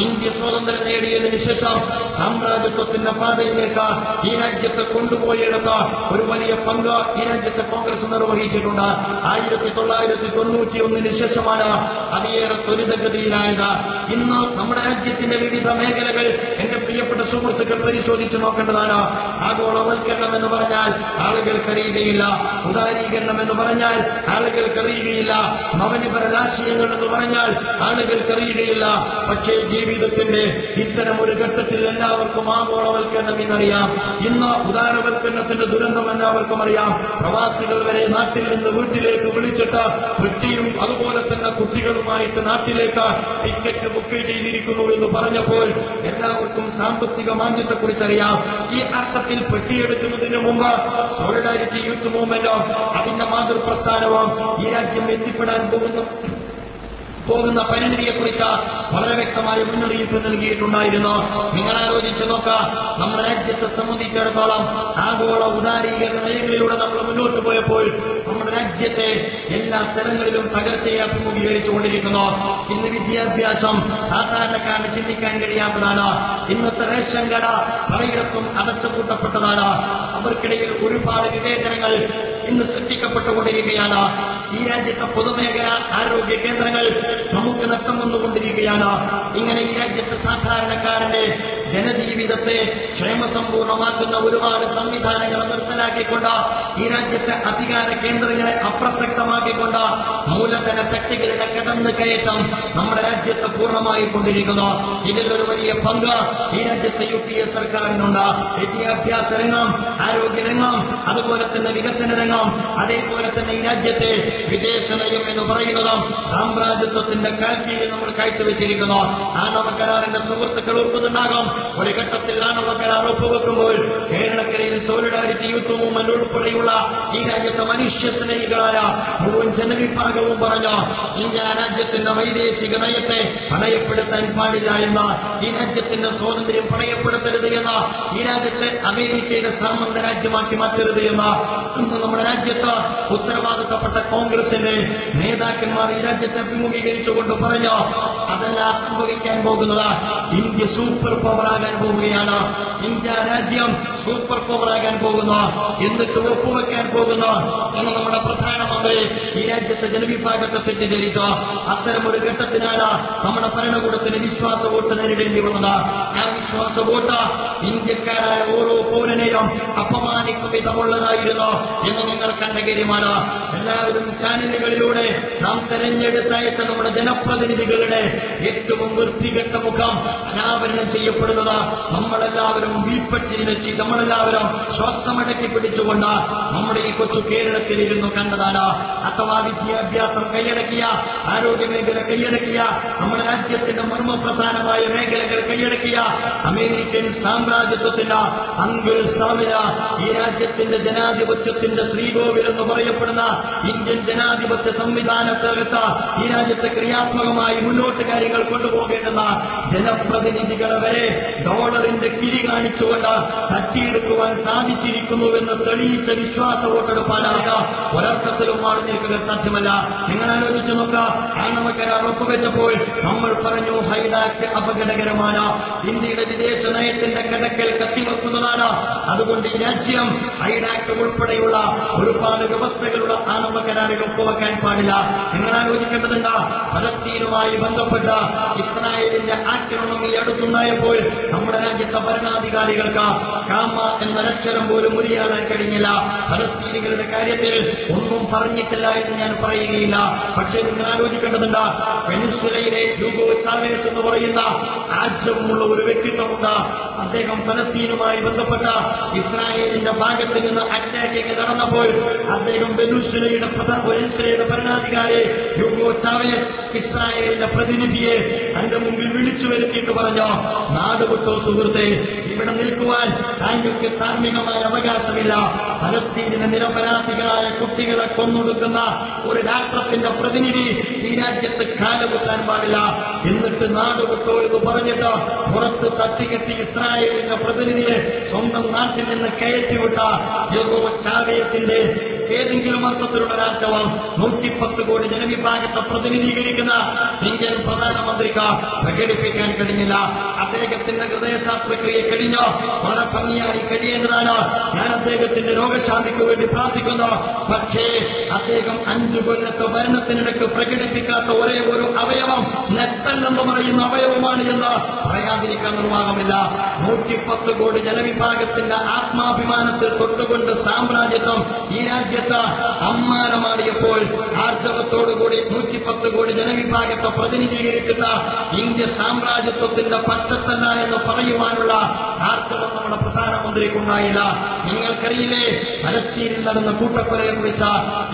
ഇന്ത്യ സ്വാതന്ത്ര്യം നേടിയതിനു ശേഷം സാമ്രാജ്യത്വത്തിന്റെ പാതയിലേക്ക് ഈ രാജ്യത്തെ കൊണ്ടുപോയെടുത്ത് ഒരു വലിയ പങ്ക് ഈ രാജ്യത്തെ കോൺഗ്രസ് നിർവഹിച്ചിട്ടുണ്ട്. 1991 ശേഷമാണ് അതിയേറെ ത്വരിതഗതിയിലായത്. ഇന്ന് നമ്മുടെ രാജ്യത്തിന്റെ വിവിധ മേഖലകൾ എന്റെ പ്രിയപ്പെട്ട സുഹൃത്തുക്കൾ പരിശോധിച്ച് നോക്കേണ്ടതാണ്. ആഗോളവൽക്കരണം എന്ന് പറഞ്ഞാൽ ആളുകൾക്കറിയുകയില്ല, ഉദാരീകരണം എന്ന് പറഞ്ഞാൽ ആളുകൾക്കറിയുകയില്ല, നവനിപര രാഷ്ട്രീയങ്ങൾ എന്ന് പറഞ്ഞാൽ ആളുകൾക്കറിയുകയില്ല. പക്ഷേ ജീവിതത്തിന്റെ ഇത്തരം ഒരു ഘട്ടത്തിൽ എല്ലാവർക്കും ആഗോളവൽക്കരണം എന്നറിയാം. ഇന്ന് ഉദാരവൽക്കരണത്തിന്റെ ദുരന്തം എല്ലാവർക്കും അറിയാം. പ്രവാസികൾ വരെ നാട്ടിൽ നിന്ന് വീട്ടിലേക്ക് വിളിച്ചിട്ട് കുട്ടിയും അതുപോലെ തന്നെ കുട്ടികളുമായിട്ട് നാട്ടിലേക്ക് ടിക്കറ്റ് ബുക്ക് ചെയ്തിരിക്കുന്നു എന്ന് പറഞ്ഞപ്പോൾ എല്ലാവർക്കും സാമ്പത്തിക മാന്ദ്യത്തെക്കുറിച്ചറിയാം. ഈ അർത്ഥത്തിൽ പെട്ടിയെടുക്കുന്നതിന് മുമ്പ് സോളിഡാരിറ്റി യൂത്ത് മൂവ്മെന്റും അതിന്റെ മാതൃപ്രസ്ഥാനവും ഈ രാജ്യം എത്തിപ്പെടാൻ പോകുന്ന പരിണിതിയെക്കുറിച്ച് വളരെ വ്യക്തമായ മുന്നറിയിപ്പ് നൽകിയിട്ടുണ്ടായിരുന്നു. നിങ്ങൾ ആലോചിച്ച് നോക്കാം, നമ്മുടെ രാജ്യത്തെ സംബന്ധിച്ചിടത്തോളം ആഗോള ഉദാരീകരണ നയങ്ങളിലൂടെ നമ്മൾ മുന്നോട്ട് പോയപ്പോൾ നമ്മുടെ രാജ്യത്തെ എല്ലാ തലങ്ങളിലും തകർച്ചയെ അഭിമുഖീകരിച്ചുകൊണ്ടിരിക്കുന്നു. ഇന്ന് വിദ്യാഭ്യാസം സാധാരണക്കാരന് ചിന്തിക്കാൻ കഴിയാത്തതാണ്. ഇന്നത്തെ റേഷൻ കട പലയിടത്തും അടച്ചുപൂട്ടപ്പെട്ടതാണ്. അവർക്കിടയിൽ ഒരുപാട് വിവേചനങ്ങൾ ഇന്ന് സൃഷ്ടിക്കപ്പെട്ടുകൊണ്ടിരിക്കുകയാണ്. ഈ രാജ്യത്തെ പൊതുമേഖല ആരോഗ്യ കേന്ദ്രങ്ങൾ നമുക്ക് നഷ്ടം വന്നുകൊണ്ടിരിക്കുകയാണ്. ഇങ്ങനെ ഈ രാജ്യത്തെ സാധാരണക്കാരന്റെ ജനജീവിതത്തെ ക്ഷേമസമ്പൂർണമാക്കുന്ന ഒരുപാട് സംവിധാനങ്ങൾ നിർത്തലാക്കിക്കൊണ്ട് ഈ രാജ്യത്തെ അധികാര കേന്ദ്രങ്ങളെ അപ്രസക്തമാക്കിക്കൊണ്ട് മൂലധന ശക്തികളുടെ കടന്നു കയറ്റം നമ്മുടെ രാജ്യത്തെ പൂർണ്ണമായി കൊണ്ടിരിക്കുന്നു. ഇതിലൊരു വലിയ പങ്ക് ഈ രാജ്യത്തെ UPA സർക്കാരിനുണ്ട്. വിദ്യാഭ്യാസ രംഗം, ആരോഗ്യരംഗം, അതുപോലെ തന്നെ വികസന രംഗം, അതേപോലെ തന്നെ ഈ രാജ്യത്തെ വിദേശ നയം എന്ന് പറയുന്നതും സാമ്രാജ്യത്വത്തിന്റെ കാൽക്കീഴിൽ നമ്മൾ കാഴ്ചവെച്ചിരിക്കുന്നു. ആണവ കരാറിന്റെ സുഹൃത്തുക്കൾ ഒപ്പുന്നുണ്ടാകും. ഒരു ഘട്ടത്തിൽ ആണവ കരാർ ഒപ്പുവെക്കുമ്പോൾ കേരളക്കരയിൽ സോളിഡാരിറ്റി യൂത്ത് മൂവ്മെന്റ് ഉൾപ്പെടെയുള്ള ഈ രാജ്യത്തെ മനുഷ്യ സ്നേഹികളായ മുഴുവൻ ജനവിഭാഗവും പറഞ്ഞു, ഇന്ത്യ രാജ്യത്തിന്റെ വൈദേശിക നയത്തെ പണയപ്പെടുത്താൻ പാടില്ല എന്ന്, ഈ രാജ്യത്തിന്റെ സ്വാതന്ത്ര്യം പണയപ്പെടുത്തരുത് എന്ന്, ഈ രാജ്യത്തെ അമേരിക്കയുടെ സാമന്ത രാജ്യമാക്കി മാറ്റരുത് എന്ന്. ഇന്ന് നമ്മുടെ രാജ്യത്ത് ഉത്തരവാദിത്തപ്പെട്ട കോൺഗ്രസിന്റെ നേതാക്കന്മാർ ഈ രാജ്യത്തെ അഭിമുഖീകരിച്ചുകൊണ്ട് പറഞ്ഞു, അതല്ല സംഭവിക്കാൻ പോകുന്നത്. ഇന്ത്യ സൂപ്പർ പവറാകാൻ പോവുകയാണ്. ഇന്ത്യ രാജ്യം സൂപ്പർ പവറാകാൻ പോകുന്നു, എന്നിട്ട് ഒപ്പുവെക്കാൻ പോകുന്നു എന്ന് നമ്മുടെ പ്രധാനമന്ത്രി ഈ രാജ്യത്തെ ജനവിഭാഗത്തെ തെറ്റിദ്ധരിച്ചു. അത്തരമൊരു ഘട്ടത്തിനാണ് നമ്മുടെ ഭരണകൂടത്തിന് വിശ്വാസ വോട്ട് നേരിടേണ്ടി വന്നത്. ആ വിശ്വാസ വോട്ട് ഇന്ത്യക്കാരായ ഓരോ പൗരനെയും അപമാനിക്കും വിധമുള്ളതായിരുന്നു എന്ന് നിങ്ങൾ കണ്ട കാര്യമാണ്. എല്ലാവരും ചാനലുകളിലൂടെ നാം തെരഞ്ഞെടുത്തയച്ച നമ്മുടെ ജനപ്രതിനിധികളുടെ ഏറ്റവും വൃത്തികെട്ട മുഖം അനാവരണം ചെയ്യപ്പെടുന്നത് നമ്മളെല്ലാവരും വീപ്പച്ചിരിച്ച് നമ്മളെല്ലാവരും ശ്വാസമടക്കി പിടിച്ചുകൊണ്ട് നമ്മുടെ ഈ കൊച്ചു കേരളത്തിൽ ഇരുന്നു കണ്ടതാണ്. അഥവാ വിദ്യാഭ്യാസം കൈയടക്കിയ, ആരോഗ്യ മേഖല കൈയടക്കിയ, നമ്മുടെ രാജ്യത്തിന്റെ മർമ്മപ്രധാനമായ മേഖലകൾ കൈയടക്കിയ അമേരിക്കൻ സാമ്രാജ്യത്വത്തിന്റെ അങ്കിൾ സാമിന ഈ രാജ്യത്തിന്റെ ജനാധിപത്യത്തിന്റെ ശ്രീകോവിൽ എന്ന് പറയപ്പെടുന്ന ഇന്ത്യൻ ജനാധിപത്യ സംവിധാനത്തിനകത്ത് ഈ രാജ്യത്തെ ക്രിയാത്മകമായി മുന്നോട്ട് കാര്യങ്ങൾ കൊണ്ടുപോകേണ്ടുന്ന ജനപ്രതിനിധികളെ വരെ ഡോളറിന്റെ കിരി കാണിച്ചുകൊണ്ട് തട്ടിയെടുക്കുവാൻ സാധിച്ചിരിക്കുന്നുവെന്ന് തെളിയിച്ച വിശ്വാസ വോട്ടെടുപ്പാനാണ് ഒരർത്ഥത്തിലും മാറി നിൽക്കുക സാധ്യമല്ല. നിങ്ങൾ ആലോചിച്ച് നോക്കാം, ആണവ കരാർ ഒപ്പുവെച്ചപ്പോൾ നമ്മൾ പറഞ്ഞു ഹൈഡാക്ക് അപകടകരമാണ്, ഇന്ത്യയുടെ വിദേശ നയത്തിന്റെ കടക്കൽ കത്തിവെക്കുന്നതാണ്. അതുകൊണ്ട് ഈ രാജ്യം ഹൈഡാക്ക് ഉൾപ്പെടെയുള്ള ഒരുപാട് വ്യവസ്ഥകളുടെ ആണവ കരാറിൽ ഒപ്പുവെക്കാൻ പാടില്ല. നിങ്ങൾ ആലോചിക്കേണ്ടതുണ്ട്, ഫലസ്തീനുമായി ബന്ധപ്പെട്ട ഇസ്രായേലിന്റെ ആക്രമണം ഈ അടുത്തുണ്ടായപ്പോൾ നമ്മുടെ രാജ്യത്തെ ഭരണാധികാരികൾക്ക് കാമ എന്നൊരക്ഷരം പോലും ഉരിയാടാൻ കഴിഞ്ഞില്ല. ഫലസ്തീനികളുടെ കാര്യത്തിൽ ഒന്നും പറഞ്ഞിട്ടില്ല എന്ന് ഞാൻ പറയുകയില്ല. പക്ഷേ നിങ്ങൾ ആലോചിക്കേണ്ടതുണ്ട്, വെനിസ്വേലയിലെ ഹ്യൂഗോ ചാവേസ് എന്ന് പറയുന്ന രാജ്യമുള്ള ഒരു വ്യക്തിത്വമുണ്ട്. അദ്ദേഹം ഫലസ്തീനുമായി ബന്ധപ്പെട്ട ഇസ്രായേലിന്റെ ഭാഗത്ത് നിന്ന് അറ്റാക്കിങ് നടന്നപ്പോൾ അദ്ദേഹം വെനിസ്വേലയുടെ ഭരണാധികാരി ഹ്യൂഗോ ചാവേസ് ഇസ്രായേലിന്റെ പ്രതിനിധിയെ തന്റെ മുമ്പിൽ വിളിച്ചു വരുത്തിയിട്ട് പറഞ്ഞു, നാട് നാടുവിട്ടോ സുഹൃത്തെ, ഇവിടെ നിൽക്കുവാൻ താങ്കൾക്ക് ധാർമ്മികമായ അവകാശമില്ല. ഫലസ്തീനിലെ നിരപരാധികളായ കുട്ടികളെ കൊന്നൊടുക്കുന്ന ഒരു രാഷ്ട്രത്തിന്റെ പ്രതിനിധി ഈ രാജ്യത്ത് കാലുകുത്താൻ പാടില്ല. എന്നിട്ട് നാടുവിട്ടോ എന്ന് പറഞ്ഞിട്ട് പുറത്ത് തട്ടിക്കെട്ടി ഇസ്രായേലിന്റെ പ്രതിനിധിയെ സ്വന്തം നാട്ടിൽ നിന്ന് കയറ്റിവിട്ട ഹ്യൂഗോ ചാവേസിന്റെ ഏതെങ്കിലും അർത്ഥത്തിലുള്ള രാജ്യവും 110 കോടി ജനവിഭാഗത്തെ പ്രതിനിധീകരിക്കുന്ന ഇന്ത്യൻ പ്രധാനമന്ത്രിക്ക് പ്രകടിപ്പിക്കാൻ കഴിഞ്ഞില്ല. അദ്ദേഹത്തിന്റെ ഹൃദയശാസ്ത്രക്രിയ കഴിഞ്ഞോ വളരെ ഭംഗിയായി കഴിയേണ്ടതാണ്. ഞാൻ അദ്ദേഹത്തിന്റെ രോഗശാന്തിക്ക് വേണ്ടി പ്രാർത്ഥിക്കുന്നു. പക്ഷേ അദ്ദേഹം 5 കൊല്ലത്തെ ഭരണത്തിനിടയ്ക്ക് പ്രകടിപ്പിക്കാത്ത ഒരേ ഒരു അവയവം നെത്തൽ എന്ന് പറയുന്ന അവയവമാണ് എന്ന് പറയാതിരിക്കാൻ നിർവാഹമില്ല. 110 കോടി ജനവിഭാഗത്തിന്റെ ആത്മാഭിമാനത്തിൽ തൊട്ടുകൊണ്ട് സാമ്രാജ്യത്വം ഈ രാജ്യത്ത് അമ്മാനമാടിയപ്പോൾ ആർജവത്തോടുകൂടി 110 കോടി ജനവിഭാഗത്തെ പ്രതിനിധീകരിച്ചിട്ട് ഇന്ത്യ സാമ്രാജ്യത്വത്തിന്റെ പക്ഷത്തല്ല എന്ന് പറയുവാനുള്ള ആർജവം നമ്മുടെ പ്രധാനമന്ത്രിക്കുണ്ടായില്ല. നിങ്ങൾക്കറിയില്ലേ, പലസ്തീനിൽ നടന്ന കൂട്ടക്കൊലയെ കുറിച്ച്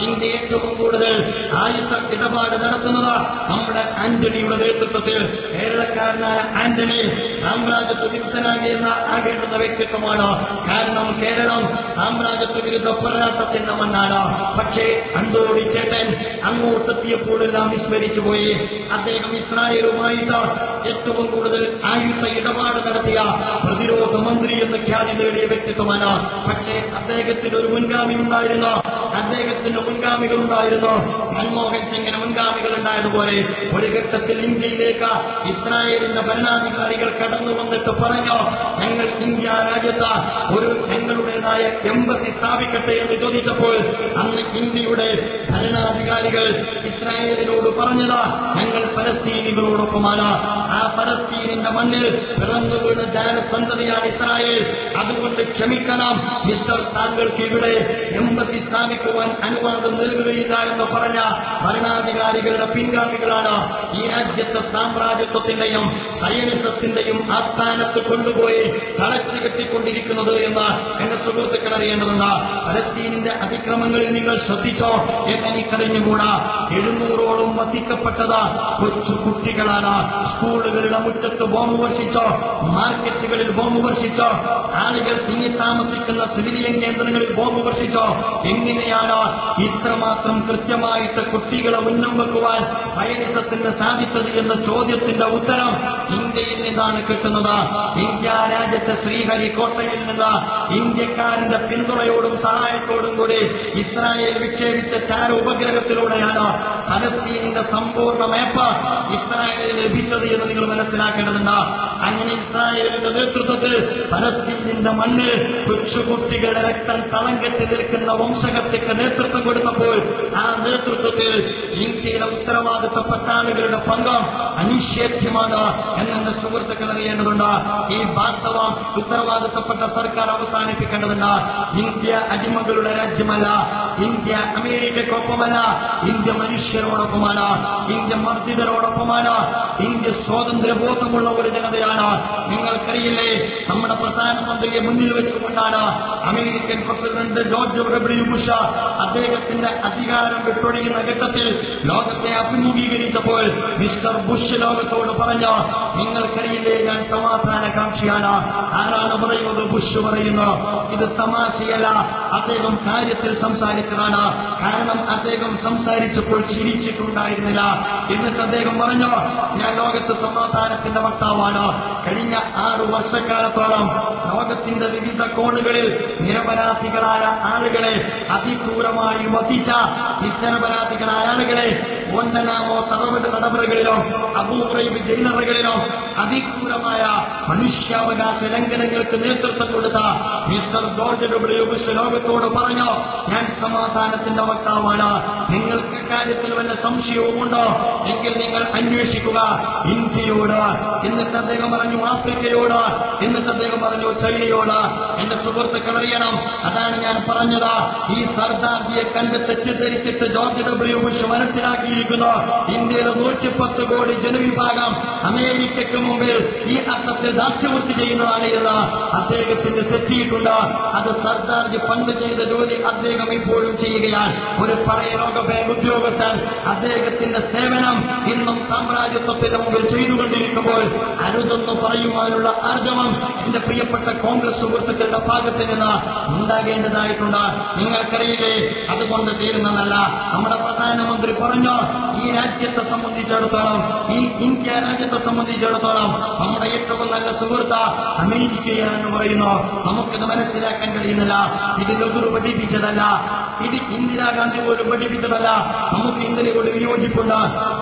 ഇന്ത്യ ഏറ്റവും കൂടുതൽ ആയുധ ഇടപാട് നടത്തുന്നത് നമ്മുടെ ആന്റണിയുടെ നേതൃത്വത്തിൽ. കേരളക്കാരനായ ആന്റണി സാമ്രാജ്യത്വ വിരുദ്ധനാകേണ്ടുന്ന വ്യക്തിത്വമാണ്. കാരണം കേരളം സാമ്രാജ്യത്വ വിരുദ്ധ പോരാട്ടത്തിന്റെ മണ്ണാണ്. പക്ഷേ അന്തോണി ചേട്ടൻ അങ്ങോട്ടെത്തിയപ്പോഴെല്ലാം വിസ്മരിച്ചു പോയി. അദ്ദേഹം ഇസ്രായേലുമായിട്ട് ഏറ്റവും കൂടുതൽ ആയുധ ഇടപാട് നടത്തിയ പ്രതിരോധ മന്ത്രി എന്ന് ഖ്യാതി നേടിയ വ്യക്തിത്വമാണ്. പക്ഷേ അദ്ദേഹത്തിന് ഒരു മുൻഗാമി ഉണ്ടായിരുന്നു, അദ്ദേഹത്തിന്റെ മുൻഗാമികളുണ്ടായിരുന്നു. മൻമോഹൻ സിംഗിന് മുൻഗാമികൾ ഉണ്ടായതുപോലെ ഒരു ഘട്ടത്തിൽ ഇന്ത്യയിലേക്ക് ഇസ്രായേലിന്റെ ഭരണാധികാരികൾ കടന്നു വന്നിട്ട് പറഞ്ഞു, ഞങ്ങൾ ഇന്ത്യ രാജ്യത്ത് ഒരു ഞങ്ങളുടേതായ എംബസി സ്ഥാപിക്കട്ടെ എന്ന് ചോദിച്ചപ്പോൾ അന്ന് ഇന്ത്യയുടെ ഭരണാധികാരികൾ ഇസ്രായേലിനോട് പറഞ്ഞത്, ഞങ്ങൾ ഫലസ്തീനികളോടൊപ്പമാണ്. ആ ഫലസ്തീനിന്റെ മണ്ണിൽ പിറന്നു വീണ ജനസന്തതിയാണ് ഇസ്രായേൽ. അതുകൊണ്ട് ക്ഷമിക്കണം മിസ്റ്റർ, താങ്കൾക്ക് ഇവിടെ എംബസി സ്ഥാപിക്കുവാൻ അനുവാദം നൽകുകയില്ല എന്ന് പറഞ്ഞ ഭരണാധികാരികളുടെ പിൻഗാമികളാണ് ഈ രാജ്യത്തെ സാമ്രാജ്യത്വത്തിന്റെയും സയനിസത്തിന്റെയും ആസ്ഥാനത്ത് കൊണ്ടുപോയി തളച്ചു കെട്ടിക്കൊണ്ടിരിക്കുന്നത് എന്ന് എന്റെ സുഹൃത്തുക്കൾ അറിയേണ്ടതുണ്ട്. ഫലസ്തീനിന്റെ അതിക്രമങ്ങളിൽ നിങ്ങൾ ശ്രദ്ധിച്ചോ എന്നെനിക്കറിഞ്ഞുകൂടാ. 700ഓളം വധിക്കപ്പെട്ടത് കൊച്ചു കുട്ടികളാണ്. സ്കൂളുകളുടെ മുറ്റത്ത് ബോംബ് വർഷിച്ചോ, മാർക്കറ്റുകളിൽ ബോംബ് വർഷിച്ചോ, ആളുകൾ തിങ്ങി താമസിക്കുന്ന സിവിലിയൻ കേന്ദ്രങ്ങളിൽ ബോംബ് വർഷിച്ചോ. എങ്ങനെയാണ് ഇത്രമാത്രം കൃത്യമായിട്ട് കുട്ടികളെ ഉന്നം വെക്കുവാൻ സയനിസത്തിന് സാധിച്ചത് എന്ന ചോദ്യത്തിന്റെ ഉത്തരം ഇന്ത്യയിൽ നിന്നാണ് കിട്ടുന്നത്. ഇന്ത്യ രാജ്യത്തെ ശ്രീഹരിക്കോട്ടയിൽ നിന്ന് ഇന്ത്യക്കാരന്റെ പിന്തുണയോടും സഹായത്തോടും കൂടി ഇസ്രായേൽ വിക്ഷേപിച്ച ചാര ഉപഗ്രഹത്തിലൂടെയാണ് ഫലസ്തീനിന്റെ സമ്പൂർണ്ണ മാപ്പ് ഇസ്രായേലിന് ലഭിച്ചത് എന്ന് നിങ്ങൾ മനസ്സിലാക്കേണ്ടതുണ്ട്. അങ്ങനെ ഇസ്രായേലിന്റെ നേതൃത്വത്തിൽ ഫലസ്തീനിന്റെ മണ്ണിൽ കൊച്ചുകുട്ടികളുടെ രക്തം തളം കെട്ടി നിൽക്കുന്ന വംശഹത്യക്ക് നേതൃത്വം കൊടുത്തപ്പോൾ ആ നേതൃത്വത്തിൽ ഇന്ത്യയിലെ ഉത്തരവാദിത്തപ്പെട്ട ആളുകളുടെ പങ്കം അനിഷേധ്യമാണ് എന്നെ സുഹൃത്തുക്കൾ അറിയേണ്ടതുണ്ട്. ഈ വാസ്തവം ഉത്തരവാദിത്തപ്പെട്ട സർക്കാർ അവസാനിപ്പിക്കേണ്ടതുണ്ട്. ഇന്ത്യ അടിമകളുടെ രാജ്യമല്ല, ഇന്ത്യ അമേരിക്കയ്ക്കൊപ്പമല്ല, ഇന്ത്യ മനുഷ്യരോടൊപ്പമാണ്, ഇന്ത്യ മർദ്ദിതരോടൊപ്പമാണ്, ഇന്ത്യ സ്വാതന്ത്ര്യബോധമുള്ള ഒരു ജനതയാണ്. നിങ്ങൾക്കറിയില്ലേ, നമ്മുടെ പ്രധാനമന്ത്രിയെ മുന്നിൽ വെച്ചുകൊണ്ടാണ് American president George W Bush അദ്ദേഹത്തിന്റെ അധികാരം വിട്ടൊഴിയുന്ന ഘട്ടത്തിൽ ലോകത്തെ അഭിമുഖീകരിച്ചപ്പോൾ മിസ്റ്റർ ബുഷ് ലോകത്തോട് പറഞ്ഞു, നിങ്ങൾക്കറിയില്ലേ ഞാൻ സമാധാനകാംക്ഷിയാണ്. ആരാണ് പറയുന്നത്? ബുഷ് പറയുന്നു. ഇത് തമാശയല്ല, അദ്ദേഹം കാര്യത്തിൽ സംസാരിച്ചതാണ്. കാരണം അദ്ദേഹം സംസാരിച്ചപ്പോൾ ചിരിച്ചിട്ടുണ്ടായിരുന്നില്ല. എന്നിട്ട് അദ്ദേഹം പറഞ്ഞു, ഞാൻ ലോകത്ത് സമാധാനത്തിന്റെ വക്താവാണ്. കഴിഞ്ഞ 6 വർഷക്കാലത്തോളം ലോകത്തിന്റെ വിവിധ കോണുകളിൽ നിരപരാധികളായ ആളുകളെ അതിക്രൂരമായി വധിച്ച നിരപരാധികളായ ആളുകളെ ഗുവാന്തനാമോ തടവ് നടപടികളിലോ അബൂറൈബ് ജയിലറുകളിലോ അതിക്രൂരമായ മനുഷ്യാവകാശ ലംഘനങ്ങൾക്ക് നേതൃത്വം കൊടുത്ത മിസ്റ്റർ ജോർജ് ഡബ്ല്യു ബുഷ് ലോകത്തോട് പറഞ്ഞു, ഞാൻ സമാധാനത്തിന്റെ വക്താവാണ്. നിങ്ങൾക്ക് കാര്യത്തിൽ വല്ല സംശയവുമുണ്ടോ എങ്കിൽ നിങ്ങൾ അന്വേഷിക്കുക ഇന്ത്യയോട്. എന്നിട്ട് അദ്ദേഹം പറഞ്ഞു ആഫ്രിക്കയോട്, എന്നിട്ട് അദ്ദേഹം പറഞ്ഞു ചൈനയോട്. എന്റെ സുഹൃത്തുക്കൾ അറിയണം, അതാണ് ഞാൻ പറഞ്ഞത്. ഈ സർദാർജിയെ കണ്ട് തെറ്റിദ്ധരിച്ചിട്ട് ജോർജ് ഡബ്ല്യു ബുഷ് മനസ്സിലാക്കിയില്ല ജീവിക്കുന്നു. ഇന്ത്യയിലെ 110 കോടി ജനവിഭാഗം അമേരിക്കയ്ക്ക് മുമ്പിൽ ഈ അർത്ഥത്തിൽ ദാസ്യവൃത്തി ചെയ്യുന്നതാണ് എന്ന് അദ്ദേഹത്തിന് തെറ്റിയിട്ടുണ്ട്. അത് സർദാർജി പണ്ട് ചെയ്ത ജോലി അദ്ദേഹം ഇപ്പോഴും ചെയ്യുകയാണ്. ഒരു പഴയ ലോക ബാങ്ക് ഉദ്യോഗസ്ഥൻ അദ്ദേഹത്തിന്റെ സേവനം ഇന്നും സാമ്രാജ്യത്വത്തിന്റെ മുമ്പിൽ ചെയ്തുകൊണ്ടിരിക്കുമ്പോൾ അരുതെന്ന് പറയുവാനുള്ള ആർജവം എന്റെ പ്രിയപ്പെട്ട കോൺഗ്രസ് സുഹൃത്തുക്കളുടെ ഭാഗത്ത് നിന്ന് ഉണ്ടാകേണ്ടതായിട്ടുണ്ട്. നിങ്ങൾക്കറിയില്ലേ, അതുകൊണ്ട് തീരുന്നതല്ല. നമ്മുടെ പ്രധാനമന്ത്രി പറഞ്ഞു, ഈ രാജ്യത്തെ സംബന്ധിച്ചിടത്തോളം, ഈ ഇന്ത്യ രാജ്യത്തെ സംബന്ധിച്ചിടത്തോളം നമ്മുടെ ഏറ്റവും നല്ല സുഹൃത്ത് അമേരിക്കയാണെന്ന് പറയുന്നു. നമുക്കിത് മനസ്സിലാക്കാൻ കഴിയുന്നില്ല. ഇത് നെഹ്റു പഠിപ്പിച്ചതല്ല, ഇത് ഇന്ദിരാഗാന്ധി പോലും പഠിപ്പിച്ചതല്ല. നമുക്ക് ഇന്ത്യയോട് വിയോജിപ്പുണ്ട്.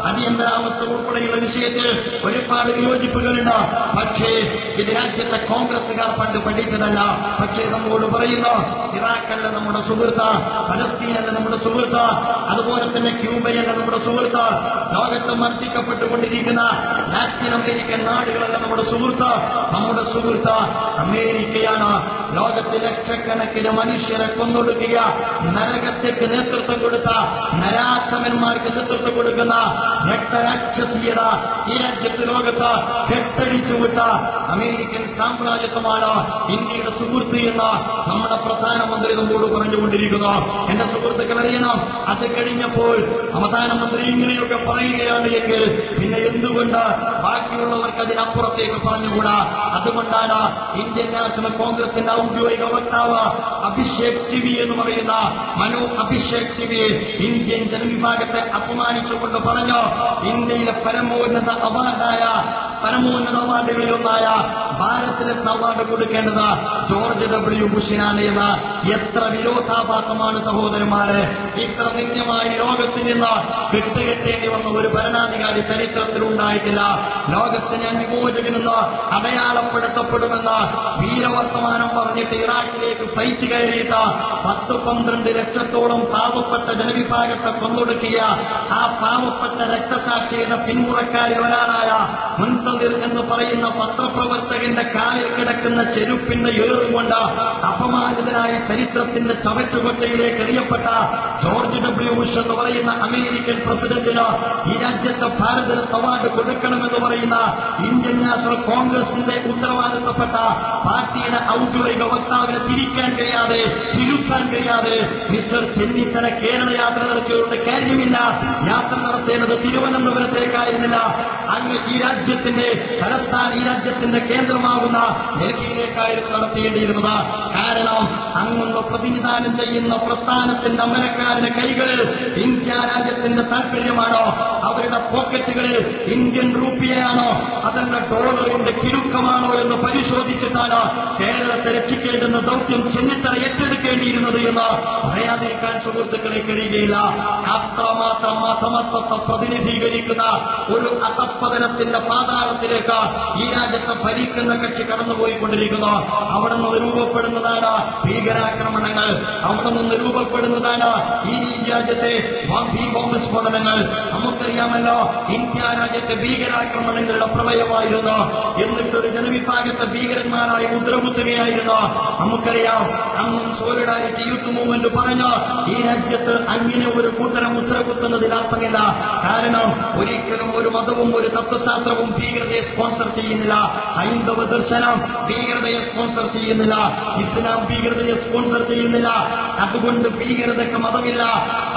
അടിയന്തരാവസ്ഥ ഉൾപ്പെടെയുള്ള വിഷയത്തിൽ ഒരുപാട് വിയോജിപ്പുകളുണ്ട്. പക്ഷേ ഇത് രാജ്യത്തെ കോൺഗ്രസുകാർ പണ്ട് പഠിച്ചതല്ല. പക്ഷേ നമ്മോട് പറയുന്നു, ഇറാഖല്ല നമ്മുടെ സുഹൃത്ത്, പലസ്തീനല്ല നമ്മുടെ സുഹൃത്ത്, അതുപോലെ തന്നെ ക്യൂബയല്ല നമ്മുടെ സുഹൃത്ത്, ലോകത്ത് മർദ്ദിക്കപ്പെട്ടുകൊണ്ടിരിക്കുന്ന ലാറ്റിൻ അമേരിക്കൻ നാടുകളല്ല നമ്മുടെ സുഹൃത്ത്. നമ്മുടെ സുഹൃത്ത് അമേരിക്കയാണ്. ലോകത്ത് ലക്ഷക്കണക്കിന് മനുഷ്യരെ കൊന്നൊടുക്കുക, നരകത്തേക്ക് നേതൃത്വം കൊടുത്ത, നരാധമന്മാർക്ക് നേതൃത്വം കൊടുക്കുന്ന രക്തരാക്ഷസീയത ഈ രാജ്യത്ത് ലോകത്ത് കെട്ടടിച്ചുവിട്ട അമേരിക്കൻ സാമ്രാജ്യത്വമാണ് ഇന്ത്യയുടെ സുഹൃത്ത് എന്ന് നമ്മുടെ പ്രധാനമന്ത്രി നമ്മോട് പറഞ്ഞുകൊണ്ടിരിക്കുന്നു. എന്റെ സുഹൃത്തുക്കൾ അറിയണം, അത് കഴിഞ്ഞപ്പോൾ പ്രധാനമന്ത്രി ഇങ്ങനെയൊക്കെ പറയുകയാണ് എങ്കിൽ പിന്നെ എന്തുകൊണ്ട് ബാക്കിയുള്ളവർക്ക് അതിനപ്പുറത്തേക്ക് പറഞ്ഞുകൂടാ? അതുകൊണ്ടാണ് ഇന്ത്യൻ നാഷണൽ കോൺഗ്രസിന്റെ ഔദ്യോഗിക വക്താവ് അഭിഷേക് സിബി എന്ന് പറയുന്ന മനു അഭിഷേക് സിബി ഇന്ത്യൻ ജനവിഭാഗത്തെ അപമാനിച്ചുകൊണ്ട് പറഞ്ഞു, ഇന്ത്യയിലെ പരമോന്നത അവാർഡുകളിലൊന്നായ ഭാരതരത്ന അവാർഡ് കൊടുക്കേണ്ടത് ജോർജ് ഡബ്ല്യു ബുഷിനാണ് എന്ന്. എത്ര വിരോധാഭാസമാണ് സഹോദരന്മാരെ! ഇത്ര നിത്യമായി ലോകത്തിൽ നിന്ന് കെട്ടുകെട്ടേണ്ടി വന്ന ഒരു ഭരണാധികാരി ചരിത്രത്തിൽ ഉണ്ടായിട്ടില്ല. ലോകത്തിന് വിമോചകനെന്ന് അടയാളപ്പെടുത്തപ്പെടുമെന്ന് വീരവർത്തമാനം പറഞ്ഞിട്ട് ഇറാഖിലേക്ക് ഫ്ലൈറ്റ് കയറിയിട്ട് 10-12 ലക്ഷത്തോളം പാവപ്പെട്ട ജനവിഭാഗത്തെ കൊന്നൊടുക്കിയ ആ പാവപ്പെട്ട രക്തസാക്ഷിയുടെ പിന്മുറക്കാരിൽ ഒരാളായ മുൻതദിർ എന്ന് പറയുന്ന പത്രപ്രവർത്തകന്റെ കാലിൽ കിടക്കുന്ന ചെരുപ്പിന്റെ ഏറുകൊണ്ട് അപമാനിതനായ ചരിത്രത്തിന്റെ ചവറ്റുകൊട്ടയിലേക്ക് എറിയപ്പെട്ട ജോർജ് ഡബ്ല്യു ബുഷ് എന്ന് പറയുന്ന അമേരിക്കൻ പ്രസിഡന്റിന് ഈ രാജ്യത്തെ ഭാരതരത്ന അവാർഡ് കൊടുക്കണമെന്ന് പറയുന്ന ഇന്ത്യൻ നാഷണൽ കോൺഗ്രസിന്റെ ഉത്തരവാദിത്തപ്പെട്ട പാർട്ടിയുടെ ഔദ്യോഗിക വക്താവിനെ തിരുത്താൻ കഴിയാതെ മിസ്റ്റർ ചെന്നിത്തല കേരള യാത്ര നടത്തിയവരുടെ കാര്യമില്ല. യാത്ര നടത്തേണ്ടത് തിരുവനന്തപുരത്തേക്കായിരുന്നില്ല, അങ്ങ് ഈ രാജ്യത്തിന്റെ തലസ്ഥാന, ഈ രാജ്യത്തിന്റെ കേന്ദ്രമാകുന്ന ഡൽഹിയിലേക്കായിരുന്നു നടത്തേണ്ടിയിരുന്നത്. കാരണം അങ്ങൊന്ന് പ്രതിനിധാനം ചെയ്യുന്ന പ്രസ്ഥാനത്തിന്റെ അമരക്കാരുടെ കൈകളിൽ ഇന്ത്യ രാജ്യത്തിന്റെ താൽപര്യമാണോ, അവരുടെ പോക്കറ്റുകളിൽ ഇന്ത്യൻ രൂപയാണോ, അതല്ല ഡോളറിന്റെ കിരുക്കമാണോ എന്ന് പരിശോധിച്ചിട്ടാണ് കേരളത്തെ രക്ഷിക്കേണ്ടുന്ന ദൗത്യം ചെന്നിത്തല ഏറ്റെടുക്കേണ്ടിയിരുന്നത് എന്ന് പറയാതിരിക്കാൻ സുഹൃത്തുക്കളെ കഴിയുകയില്ല. അത്രമാത്രം മതമത്വത്തെ പ്രതിനിധീകരിക്കുന്ന ഒരു അധപ്പതനത്തിന്റെ പാതാളത്തിലേക്ക് ഈ രാജ്യത്തെ ഭരിക്കുന്ന കക്ഷി കടന്നുപോയിക്കൊണ്ടിരിക്കുന്നു. അവിടെ നിന്ന് രൂപപ്പെടുന്നതാണ് ഭീകരാക്രമണങ്ങൾ, അവിടെ നിന്ന് രൂപപ്പെടുന്നതാണ് ഈ രാജ്യത്തെ ബോംബ് സ്ഫോടനങ്ങൾ. നമുക്കറിയാമല്ലോ, ഇന്ത്യ രാജ്യത്തെ ഭീകരാക്രമണങ്ങളുടെ പ്രളയമായിരുന്നു. എന്നിട്ടൊരു ജനവിഭാഗത്തെ ഭീകരന്മാരായി മുദ്രകുത്തുകയായിരുന്നു. നമുക്കറിയാം, അന്നും സോളിഡാരിറ്റി യൂത്ത് മൂവ്മെന്റ് പറഞ്ഞു, ഈ രാജ്യത്ത് അങ്ങനെ ഒരു കൂട്ടരം മുദ്രകുത്തുന്നതിൽ അർത്ഥമില്ല. കാരണം ഒരിക്കലും ഒരു മതവും ഒരു തത്വശാസ്ത്രവും ഭീകരതയെ സ്പോൺസർ ചെയ്യുന്നില്ല. ഹൈന്ദവ ദർശനം ഭീകരതയെ സ്പോൺസർ ചെയ്യുന്നില്ല, ഇസ്ലാം ഭീകരതയെ സ്പോൺസർ ചെയ്യുന്നില്ല. അതുകൊണ്ട് ഭീകരതയ്ക്ക് മതമില്ല.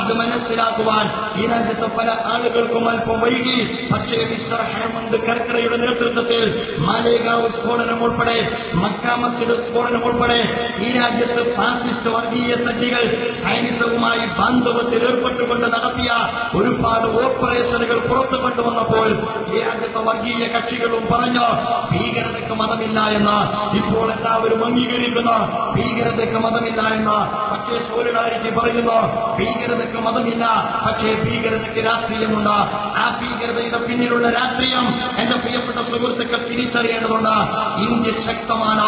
അത് മനസ്സിലാക്കുവാൻ ഈ രാജ്യത്തെ പല ആളുകൾക്കും അല്പം വൈകി. പക്ഷേ മിസ്റ്റർ ഹേമന്ത് കർക്കറയുടെ നേതൃത്വത്തിൽ മാലേഗാവ് സ്ഫോടനം ഉൾപ്പെടെ, മക്ക മസ്ജിദ് സ്ഫോടനം ഉൾപ്പെടെ ഈ രാജ്യത്ത് ഫാസിസ്റ്റ് വർഗീയ ശക്തികൾ സൈനികവുമായി ബാന്ധവത്തിൽ ഏർപ്പെട്ടുകൊണ്ട് നടത്തിയ ഒരുപാട് ഓപ്പറേഷനുകൾ പുറത്തു കൊണ്ടുവന്നപ്പോൾ ഈ രാജ്യത്തെ വർഗീയ കക്ഷികളും പറഞ്ഞു ഭീകരതയ്ക്ക് മതമില്ല എന്ന്. ഇപ്പോൾ എല്ലാവരും അംഗീകരിക്കുന്നു ഭീകരതയ്ക്ക് മതമില്ല എന്ന്. പക്ഷേ സോളിഡാരിറ്റി പറയുന്നു ഭീകരതയ്ക്ക് മതമില്ല, പക്ഷേ ഭീകരതയ്ക്ക് രാഷ്ട്രീയമുണ്ട്. ആ ഭീകരതയുടെ പിന്നിലുള്ള രാഷ്ട്രീയം എന്റെ പ്രിയപ്പെട്ട സുഹൃത്തുക്കൾ തിരിച്ചറിയേണ്ടതുണ്ട്. ഇന്ത്യ ശക്തമാണ്,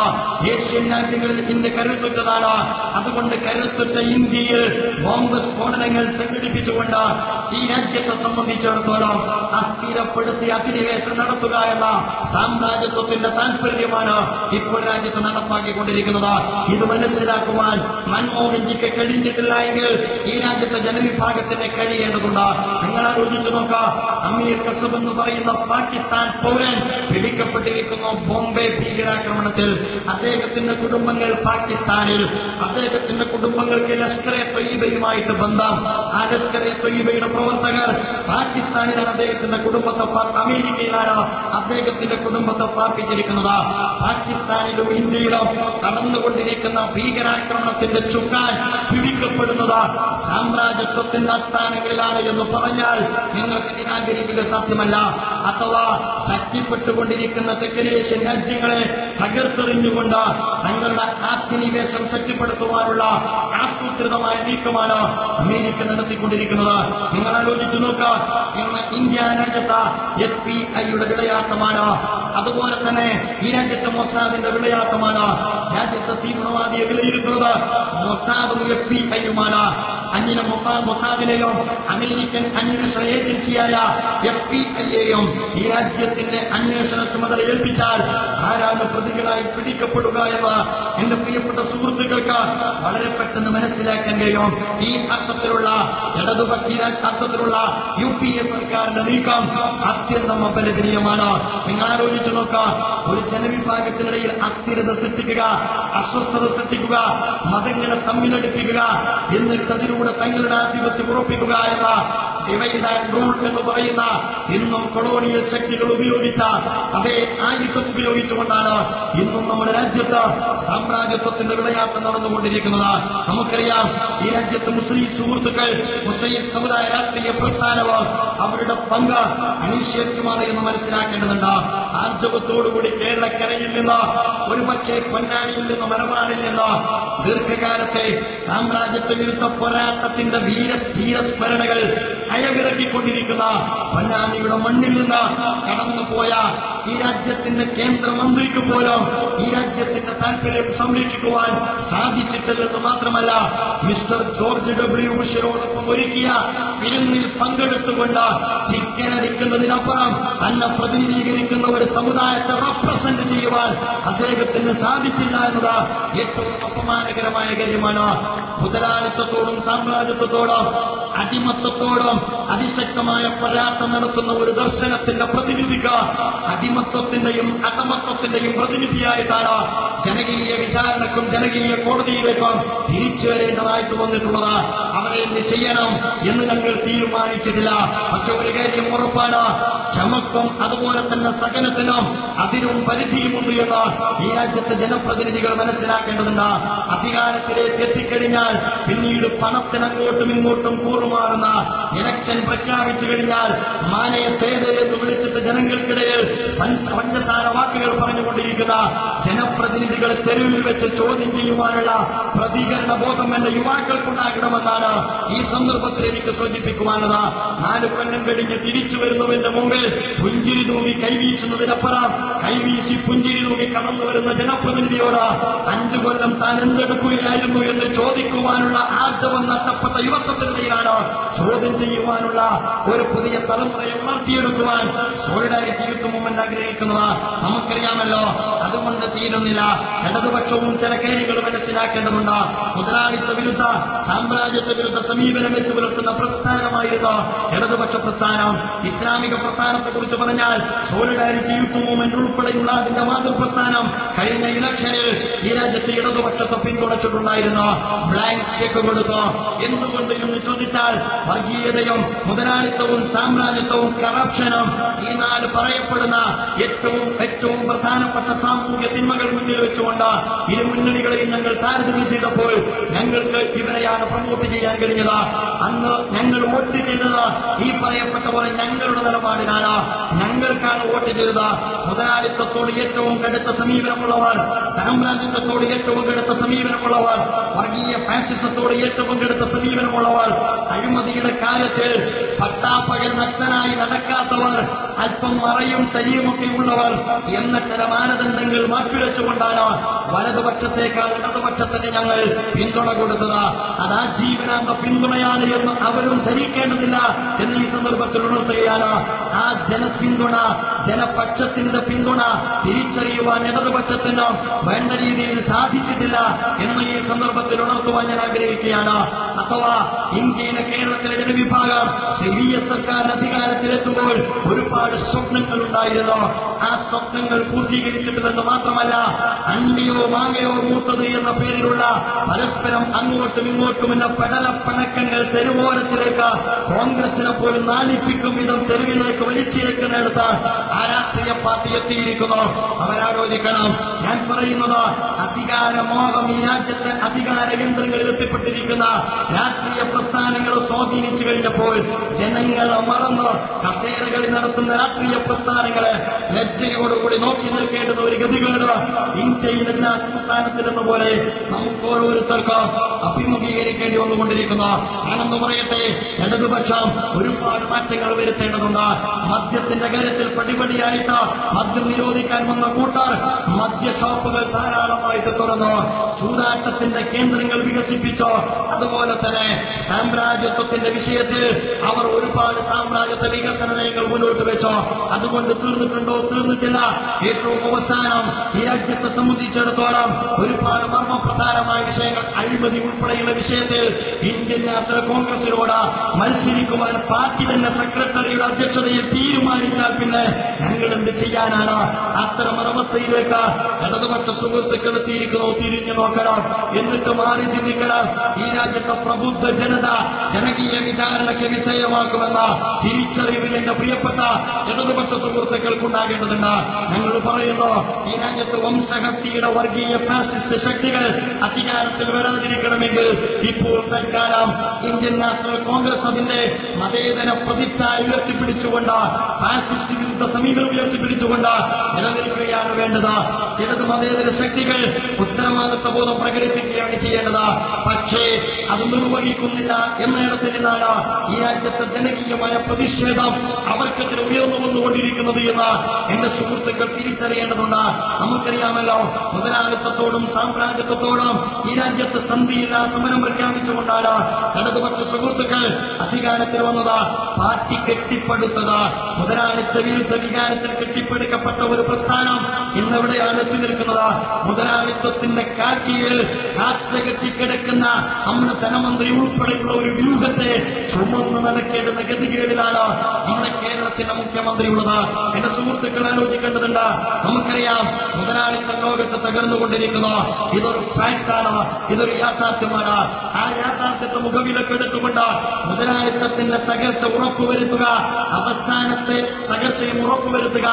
ഏഷ്യൻ രാജ്യങ്ങളിൽ ഇന്ത്യ കരുത്തുറ്റതാണ്. അതുകൊണ്ട് കരുത്തുറ്റ ഇന്ത്യയിൽ ബോംബ് സ്ഫോടനങ്ങൾ സംഘടിപ്പിച്ചുകൊണ്ട് ഈ രാജ്യത്തെ സംബന്ധിച്ചിടത്തോളം അസ്ഥിരപ്പെടുത്തി അധിനിവേശം നടത്തുക എന്ന സാമ്രാജ്യത്വത്തിന്റെ താൽപര്യമാണ് ഇപ്പോൾ രാജ്യത്ത് നടപ്പാക്കിക്കൊണ്ടിരിക്കുന്നത്. ഇത് മനസ്സിലാക്കുവാൻ മൻമോഹൻജിക്ക് കഴിഞ്ഞിട്ടില്ല എങ്കിൽ ഈ രാജ്യത്തെ ജനവിഭാഗത്തിന് കഴിയേണ്ടതുണ്ട്. നിങ്ങൾ ആലോചിച്ചു നോക്കാം, അമീർ കസബ് എന്ന് പറയുന്ന പാകിസ്ഥാൻ പൗരൻ പിടിക്കപ്പെട്ടിരിക്കുന്നു ബോംബെ ഭീകരാക്രമണത്തിൽ. അദ്ദേഹത്തിന്റെ കുടുംബങ്ങൾ പാകിസ്ഥാനിൽ, അദ്ദേഹത്തിന്റെ കുടുംബങ്ങൾക്ക് ലഷ്കർ എ ത്വയ്യിബയുമായിട്ട് ബന്ധം. ആ ലഷ്കർ എ ത്വയ്യിബയുടെ പ്രവർത്തകർ പാകിസ്ഥാനിലാണ് അദ്ദേഹത്തിന്റെ കുടുംബത്തെ, അമേരിക്കയിലാണ് അദ്ദേഹത്തിന്റെ കുടുംബത്തെ പാർപ്പിച്ചിരിക്കുന്നത്. പാകിസ്ഥാനിലും ഇന്ത്യയിലും നടന്നുകൊണ്ടിരിക്കുന്ന ഭീകരാക്രമണത്തിന്റെ ചുക്കാൻ പിടിക്കപ്പെടുന്നത് സാമ്രാജ്യത്വത്തിന്റെ ആസ്ഥാനങ്ങളിലാണ് എന്ന് പറഞ്ഞാൽ നിങ്ങൾക്ക് നിരാകരിക്കുക സാധ്യമല്ല. അഥവാ ശക്തിപ്പെട്ടുകൊണ്ടിരിക്കുന്ന തെക്കനേഷ്യൻ രാജ്യങ്ങളെ തകർത്തെറിഞ്ഞുകൊണ്ട് തങ്ങളുടെ ആധിനിവേശം ശക്തിപ്പെടുത്തുവാനുള്ള ആസൂത്രിതമായ നീക്കമാണ് അമേരിക്ക നടത്തിക്കൊണ്ടിരിക്കുന്നത്. നിങ്ങൾ ആലോചിച്ചു നോക്കുക, ഇന്ന് ഇന്ത്യ രാജ്യത്ത് FBI-യുടെ വിളയാട്ടമാണ്. അതുപോലെ തന്നെ ഈ രാജ്യത്തെ മൊസാദിന്റെ വിളയാട്ടമാണ്. രാജ്യത്തെ തീവ്രവാദിയെ വിലയിരുത്തുന്നത് മൊസാദും FBI-യുമാണ്. അങ്ങനെ മൊസാദിനെയും അമേരിക്കൻ അന്വേഷണ ഏജൻസിയായ FBI-യെയും ഈ രാജ്യത്തിന്റെ അന്വേഷണ ചുമതല ഏൽപ്പിച്ചാൽ ആരാണ് പ്രതികളായി പിടിക്കപ്പെടുക എന്ന് എന്റെ പ്രിയപ്പെട്ട സുഹൃത്തുക്കൾക്ക് വളരെ പെട്ടെന്ന് മനസ്സിലാക്കാൻ കഴിയും. ഈ അർത്ഥത്തിലുള്ള ഇടതുപക്ഷ അർത്ഥത്തിലുള്ള UPA സർക്കാരിന്റെ നീക്കം അത്യന്തം അപലപനീയമാണ്. നിങ്ങൾ ആലോചിച്ചു നോക്കുക, ഒരു ജനവിഭാഗത്തിനിടയിൽ അസ്ഥിരത സൃഷ്ടിക്കുക, അസ്വസ്ഥത സൃഷ്ടിക്കുക, മതങ്ങളെ തമ്മിലടിപ്പിക്കുക, എന്നിട്ട് അതിലൂടെ തങ്ങളുടെ ആധിപത്യം ഉറപ്പിക്കുക എന്ന ഡിവൈഡ് ആൻഡ് റൂൾ എന്ന് പറയുന്ന ഇന്നും കൊളോണിയൽ ശക്തികൾ ഉപയോഗിച്ച അതേ ആയുധം ഉപയോഗിച്ചുകൊണ്ടാണ് ഇന്നും നമ്മുടെ രാജ്യത്ത് സാമ്രാജ്യത്വത്തിന്റെ വിളയാട്ടം നടന്നുകൊണ്ടിരിക്കുന്നത്. നമുക്കറിയാം, ഈ രാജ്യത്ത് മുസ്ലിം സുഹൃത്തുക്കൾ, മുസ്ലിം സമുദായ രാഷ്ട്രീയ പ്രസ്ഥാനവും അവരുടെ പങ്ക് അനിശ്ചിതമാണ് എന്ന് മനസ്സിലാക്കേണ്ടതുണ്ട്. ആർജവത്തോടുകൂടി കേരളക്കരയിൽ നിന്ന്, ഒരുപക്ഷെ പൊന്നാനിയിൽ നിന്ന്, മലബാറിൽ നിന്ന് ദീർഘകാലത്തെ സാമ്രാജ്യത്വ വിരുദ്ധ പോരാട്ടത്തിന്റെ ധീരസ്മരണകൾ അയവിറക്കിക്കൊണ്ടിരിക്കുന്ന പൊന്നാനിയുടെ മണ്ണിൽ നിന്ന് കടന്നുപോയ ഈ രാജ്യത്തിന്റെ കേന്ദ്രമന്ത്രിക്ക് പോലും ഈ രാജ്യത്തിന്റെ താൽപര്യം സംരക്ഷിക്കുവാൻ സാധിച്ചിട്ടില്ലെന്ന് മാത്രമല്ല, മിസ്റ്റർ ജോർജ് W. ബുഷിനോടൊപ്പം ഒരുക്കിയ വിരുന്നിൽ പങ്കെടുത്തുകൊണ്ട് ചിക്കൻ അടിക്കുന്നതിനപ്പുറം തന്നെ പ്രതിനിധീകരിക്കുന്ന ഒരു സമുദായത്തെ റെപ്രസെന്റ് ചെയ്യുവാൻ അദ്ദേഹത്തിന് സാധിച്ചില്ല എന്നത് ഏറ്റവും അപമാനകരമായ കാര്യമാണ്. മുതലാളിത്തത്തോടും സാമ്രാജ്യത്വത്തോടും അടിമത്തത്തോടും അതിശക്തമായ പോരാട്ടം നടത്തുന്ന ഒരു ദർശനത്തിന്റെ പ്രതിനിധിക്ക് അടിമത്വത്തിന്റെയും അധമത്വത്തിന്റെയും പ്രതിനിധിയായിട്ടാണ് ജനകീയ വിചാരണക്കും ജനകീയ കോടതിയിലേക്കും തിരിച്ചു വരേണ്ടതായിട്ട് വന്നിട്ടുള്ളത്. അവരെ എന്ത് ചെയ്യണം എന്ന് ഞങ്ങൾ തീരുമാനിച്ചിട്ടില്ല. പക്ഷെ ഒരു കാര്യം ഉറപ്പാണ്, ക്ഷമത്വം അതുപോലെ തന്നെ സഹനത്തിനും അതിരും പരിധിയുമുണ്ട് എന്ന് ഈ രാജ്യത്തെ ജനപ്രതിനിധികൾ മനസ്സിലാക്കേണ്ടതുണ്ട്. അധികാരത്തിലേക്ക് എത്തിക്കഴിഞ്ഞാൽ പിന്നീട് പണത്തിനങ്ങോട്ടും ഇങ്ങോട്ടും കൂറുമാറുന്ന ഇലക്ഷൻ പ്രഖ്യാപിച്ചു കഴിഞ്ഞാൽ മാനയത്തേത് എന്ന് വിളിച്ചിട്ട് ജനങ്ങൾക്കിടയിൽ പഞ്ചസാര വാക്കുകൾ പറഞ്ഞുകൊണ്ടിരിക്കുന്ന ജനപ്രതിനിധികളെ തെരുവിൽ വെച്ച് ചോദ്യം ചെയ്യുവാനുള്ള പ്രതികരണ ബോധം എന്റെ യുവാക്കൾക്കുണ്ടാകണമെന്നാണ് ഈ സന്ദർഭത്തിൽ എനിക്ക് സൂചിപ്പിക്കുവാനുള്ളത്. 4 കൊല്ലം കഴിഞ്ഞ് തിരിച്ചു വരുന്നതിന്റെ മുമ്പിൽ പുഞ്ചിരി തൂങ്ങി കൈവീശുന്നതിനപ്പുറം കൈവീശി പുഞ്ചിരി തൂങ്ങി കടന്നു വരുന്ന ജനപ്രതിനിധിയോട് 5 കൊല്ലം താൻ എന്തെടുക്കുകയായിരുന്നു എന്ന് ചോദിക്കുവാനുള്ള ആർജവം നഷ്ടപ്പെട്ട യുവത്വത്തിനിടയിലാണ് ചോദ്യം ചെയ്യുവാനുള്ള ഒരു പുതിയ തലമുറയെ വളർത്തിയെടുക്കുവാൻ സോളിഡാരിറ്റി യൂത്ത് മൂവ്മെന്റ് ആഗ്രഹിക്കുന്നത്. നമുക്കറിയാമല്ലോ, അതുകൊണ്ട് തീരുന്നില്ല. ഇടതുപക്ഷവും ചില കാര്യങ്ങൾ മനസ്സിലാക്കേണ്ടതുണ്ട്. മുതലാളിത്ത വിരുദ്ധ സാമ്രാജ്യത്വ വിരുദ്ധ സമീപനം വെച്ച് പുലർത്തുന്ന പ്രസ്ഥാനമായിരുന്നു ഇടതുപക്ഷ പ്രസ്ഥാനം. ഇസ്ലാമിക പ്രസ്ഥാനത്തെക്കുറിച്ച് പറഞ്ഞാൽ സോളിഡാരിറ്റി യൂത്ത് മൂവ്മെന്റ് ഉൾപ്പെടെയുള്ള അതിന്റെ മാതൃപ്രസ്ഥാനം കഴിഞ്ഞ ഇലക്ഷനിൽ ഈ രാജ്യത്തെ ഇടതുപക്ഷത്തെ പിന്തുണച്ചിട്ടുണ്ടായിരുന്നു. ബ്ലാങ്ക് ചെക്ക് കൊടുത്തു. എന്തുകൊണ്ട് എന്ന് ചോദിച്ചാൽ വർഗീയതയും മുതലാളിത്തവും സാമ്രാജ്യത്വവും കറപ്ഷനും ഈ 4 പറയപ്പെടുന്ന ഏറ്റവും പ്രധാനപ്പെട്ട സാമൂഹ്യ തിന്മകൾ മുന്നിൽ വെച്ചുകൊണ്ട് ഇരു മുന്നണികളെയും ഞങ്ങൾ താരതമ്യം ചെയ്തപ്പോൾ ഞങ്ങൾക്ക് ഇവരെയാണ് പ്രമോട്ട് ചെയ്യാൻ കഴിഞ്ഞത്. അന്ന് ഞങ്ങൾ വോട്ട് ചെയ്തത് ഈ പറയപ്പെട്ട പോലെ ഞങ്ങളുടെ നിലപാടിനാണ്. ഞങ്ങൾക്കാണ് വോട്ട് ചെയ്തത്. മുതലാളിത്തത്തോട് ഏറ്റവും കടുത്ത സമീപനമുള്ളവർ, സാമ്രാജ്യത്വത്തോട് ഏറ്റവും കടുത്ത സമീപനമുള്ളവർ, വർഗീയ ഫാസിസത്തോട് ഏറ്റവും കടുത്ത സമീപനമുള്ളവർ, അഴിമതിയുടെ കാര്യത്തിൽ പട്ടാപ്പകൽ നഗ്നനായി നടക്കാത്തവർ, അല്പം മറയും തരിയുമൊക്കെ ഉള്ളവർ എന്ന ചില മാനദണ്ഡങ്ങൾ മാറ്റിവെച്ചുകൊണ്ടാണ് വലതുപക്ഷത്തേക്കാൾ ഇടതുപക്ഷത്തിന് ഞങ്ങൾ പിന്തുണ കൊടുത്തത് അത് ആജീവനാന്ത പിന്തുണയാണ് എന്ന് അവരും ധരിക്കേണ്ടതില്ല എന്ന് ഈ സന്ദർഭത്തിൽ ഉണർത്തുകയാണ്. ആ ജനപിന്തുണ, ജനപക്ഷത്തിന്റെ പിന്തുണ തിരിച്ചറിയുവാൻ ഇടതുപക്ഷത്തിന് വേണ്ട രീതിയിൽ സാധിച്ചിട്ടില്ല എന്ന് ഈ സന്ദർഭത്തിൽ ഉണർത്തുവാൻ ഞാൻ ആഗ്രഹിക്കുകയാണ്. അഥവാ ഇന്ത്യയിലെ കേരളത്തിലെ ജനവിഭാഗം CVS സർക്കാർ അധികാരത്തിലെത്തുമ്പോൾ ഒരുപാട് സ്വപ്നങ്ങൾ ഉണ്ടായിരുന്നു. ആ സ്വപ്നങ്ങൾ പൂർത്തീകരിച്ചിട്ടില്ലെന്ന് മാത്രമല്ല, അണ്ടിയോ മാങ്ങയോ മൂത്തത് എന്ന പേരിലുള്ള പരസ്പരം അങ്ങോട്ടും ഇങ്ങോട്ടുമുള്ള പടലപ്പണക്കങ്ങൾ തെരുവോരത്തിലേക്ക് കോൺഗ്രസിനെ പോലും നാണിപ്പിക്കും വിധം തെരുവിലേക്ക് വലിച്ചേക്കുന്നിടത്ത് ആ രാഷ്ട്രീയ പാർട്ടി എത്തിയിരിക്കുന്നു. അവരാലോചിക്കണം. ഞാൻ പറയുന്നത് അധികാരമോഹം ഈ രാജ്യത്തെ അധികാര കേന്ദ്രങ്ങളിൽ എത്തിപ്പെട്ടിരിക്കുന്ന രാഷ്ട്രീയ പ്രസ്ഥാനങ്ങൾ സ്വാധീനിച്ചു കഴിഞ്ഞപ്പോൾ ജനങ്ങളെ മറന്ന് കസേരകളിൽ നടത്തുന്ന രാഷ്ട്രീയ പ്രസ്ഥാനങ്ങളെ ലജ്ജയോടുകൂടി നോക്കി നിൽക്കേണ്ടുന്ന ഒരു ഗതികേട് ഇന്ത്യയിൽ എല്ലാ സംസ്ഥാനത്തിലെന്ന പോലെ നമുക്ക് ഓരോരുത്തർക്കും അഭിമുഖീകരിക്കേണ്ടി വന്നുകൊണ്ടിരിക്കുന്നു. ഞാനെന്ന് പറയട്ടെ, ഇടതുപക്ഷം ഒരുപാട് മാറ്റങ്ങൾ വരുത്തേണ്ടതുണ്ട്. മദ്യത്തിന്റെ കാര്യത്തിൽ പടിപടിയായിട്ട് മദ്യം നിരോധിക്കാൻ വന്ന കൂട്ടർ മദ്യഷോപ്പുകൾ ധാരാളമായിട്ട് തുറന്നു, ചൂതാട്ടത്തിന്റെ കേന്ദ്രങ്ങൾ വികസിപ്പിച്ചു. അതുപോലെ തന്നെ സാമ്രാജ്യത്വത്തിന്റെ വിഷയത്തിൽ അവർ ഒരുപാട് സാമ്രാജ്യത്വ വികസന നയങ്ങൾ മുന്നോട്ട് വെച്ചു. അതുകൊണ്ട് തീർന്നിട്ടുണ്ടോ? തീർന്നിട്ടില്ല. ഏറ്റവും അവസാനം ഈ രാജ്യത്തെ സംബന്ധിച്ചിടത്തോളം ഒരുപാട് മർമ്മപ്രധാനമായ വിഷയങ്ങൾ, അഴിമതി ഉൾപ്പെടെയുള്ള വിഷയത്തിൽ ഇന്ത്യൻ നാഷണൽ കോൺഗ്രസിനോട് മത്സരിക്കുവാൻ പാർട്ടി തന്നെ സെക്രട്ടറിയുടെ അധ്യക്ഷതയിൽ തീരുമാനിച്ചാൽ പിന്നെ ഞങ്ങൾ എന്ത് ചെയ്യാനാണ്? അത്തരം മർമ്മത്തിലേക്ക് ഇടതുപക്ഷ സുഹൃത്തുക്കൾ എത്തിയിരിക്കുന്നു. തിരിഞ്ഞു നോക്കണം, എന്നിട്ട് മാറി ചിന്തിക്കണം. ഈ രാജ്യത്തെ പ്രബുദ്ധ ജനത ജനകീയ വിചാരണയ്ക്ക് വിധേയമാക്കുമെന്ന തിരിച്ചറിവ് എന്റെ പ്രിയപ്പെട്ട ഇടതുപക്ഷ സുഹൃത്തുക്കൾക്കുണ്ടാകേണ്ടതുണ്ട്. ഞങ്ങൾ പറയുന്നു, ഈ രാജ്യത്ത് വംശഹത്യയുടെ വർഗീയ ഫാസിസ്റ്റ് ശക്തികൾ അധികാരത്തിൽ വരാതിരിക്കണമെങ്കിൽ ഇപ്പോൾ തൽക്കാലം ഇന്ത്യൻ നാഷണൽ കോൺഗ്രസ് അതിന്റെ മതേതര പ്രതിച്ഛായ ഉയർത്തിപ്പിടിച്ചുകൊണ്ട്, ഫാസിസ്റ്റ് വിരുദ്ധ സമീപനം ഉയർത്തിപ്പിടിച്ചുകൊണ്ട് നിലനിൽക്കുകയാണ് വേണ്ടത്. ഇടത് മതേതര ശക്തികൾ ഉത്തരവാദിത്വ ബോധം പ്രകടിപ്പിക്കുകയാണ് ചെയ്യേണ്ടത്. പക്ഷേ അത് നിർവഹിക്കുന്നില്ല എന്നിടത്തിൽ നിന്നാണ് ഈ രാജ്യത്തെ ജനകീയമായ പ്രതിഷേധം അവർക്കെതിരെ ഉയർന്നു വന്നുകൊണ്ടിരിക്കുന്നത് എന്ന് എന്റെ സുഹൃത്തുക്കൾ തിരിച്ചറിയേണ്ടതുണ്ട്. നമുക്കറിയാമല്ലോ, മുതലാളിത്തത്തോടും സാമ്രാജ്യത്വത്തോടും ഈ രാജ്യത്ത് സന്ധിയില്ല സമരം പ്രഖ്യാപിച്ചുകൊണ്ടാണ് ഇടതുപക്ഷ സുഹൃത്തുക്കൾ അധികാരത്തിൽ വന്നത്. പാർട്ടി കെട്ടിപ്പടുത്തത് മുതലാളിത്ത വിരുദ്ധ വികാരത്തിൽ കെട്ടിപ്പടുക്കപ്പെട്ട ഒരു പ്രസ്ഥാനം ഇന്നെവിടെയാണ് എത്തി നിൽക്കുന്നത്? മുതലാളിത്വത്തിന്റെ കാറ്റിയിൽ കാറ്റ് കെട്ടിക്കിടക്കുന്ന നമ്മുടെ ധനമന്ത്രി ഉൾപ്പെടെയുള്ള ഒരു വ്യൂഹത്തെ ചുമന്ന് നടക്കേണ്ടുന്ന ഗതികേടിലാണ് നമ്മുടെ കേരളത്തിന്റെ മുഖ്യമന്ത്രി ഉള്ളത്. എന്റെ സുഹൃത്തുക്കൾ ആലോചിക്കേണ്ടതുണ്ട്. നമുക്കറിയാം, മുതലാളിത്ത ലോകത്ത് തകർന്നുകൊണ്ടിരിക്കുന്നു. ഇതൊരു ഫാക്ടാണ്, ഇതൊരു യാഥാർത്ഥ്യമാണ്. ആ യാഥാർത്ഥ്യത്തെ മുഖവിലക്കെടുത്തുകൊണ്ട് മുതലാളിത്തത്തിന്റെ തകർച്ച ഉറപ്പുവരുത്തുക, അവസാനത്തെ തകർച്ചയും ഉറപ്പുവരുത്തുക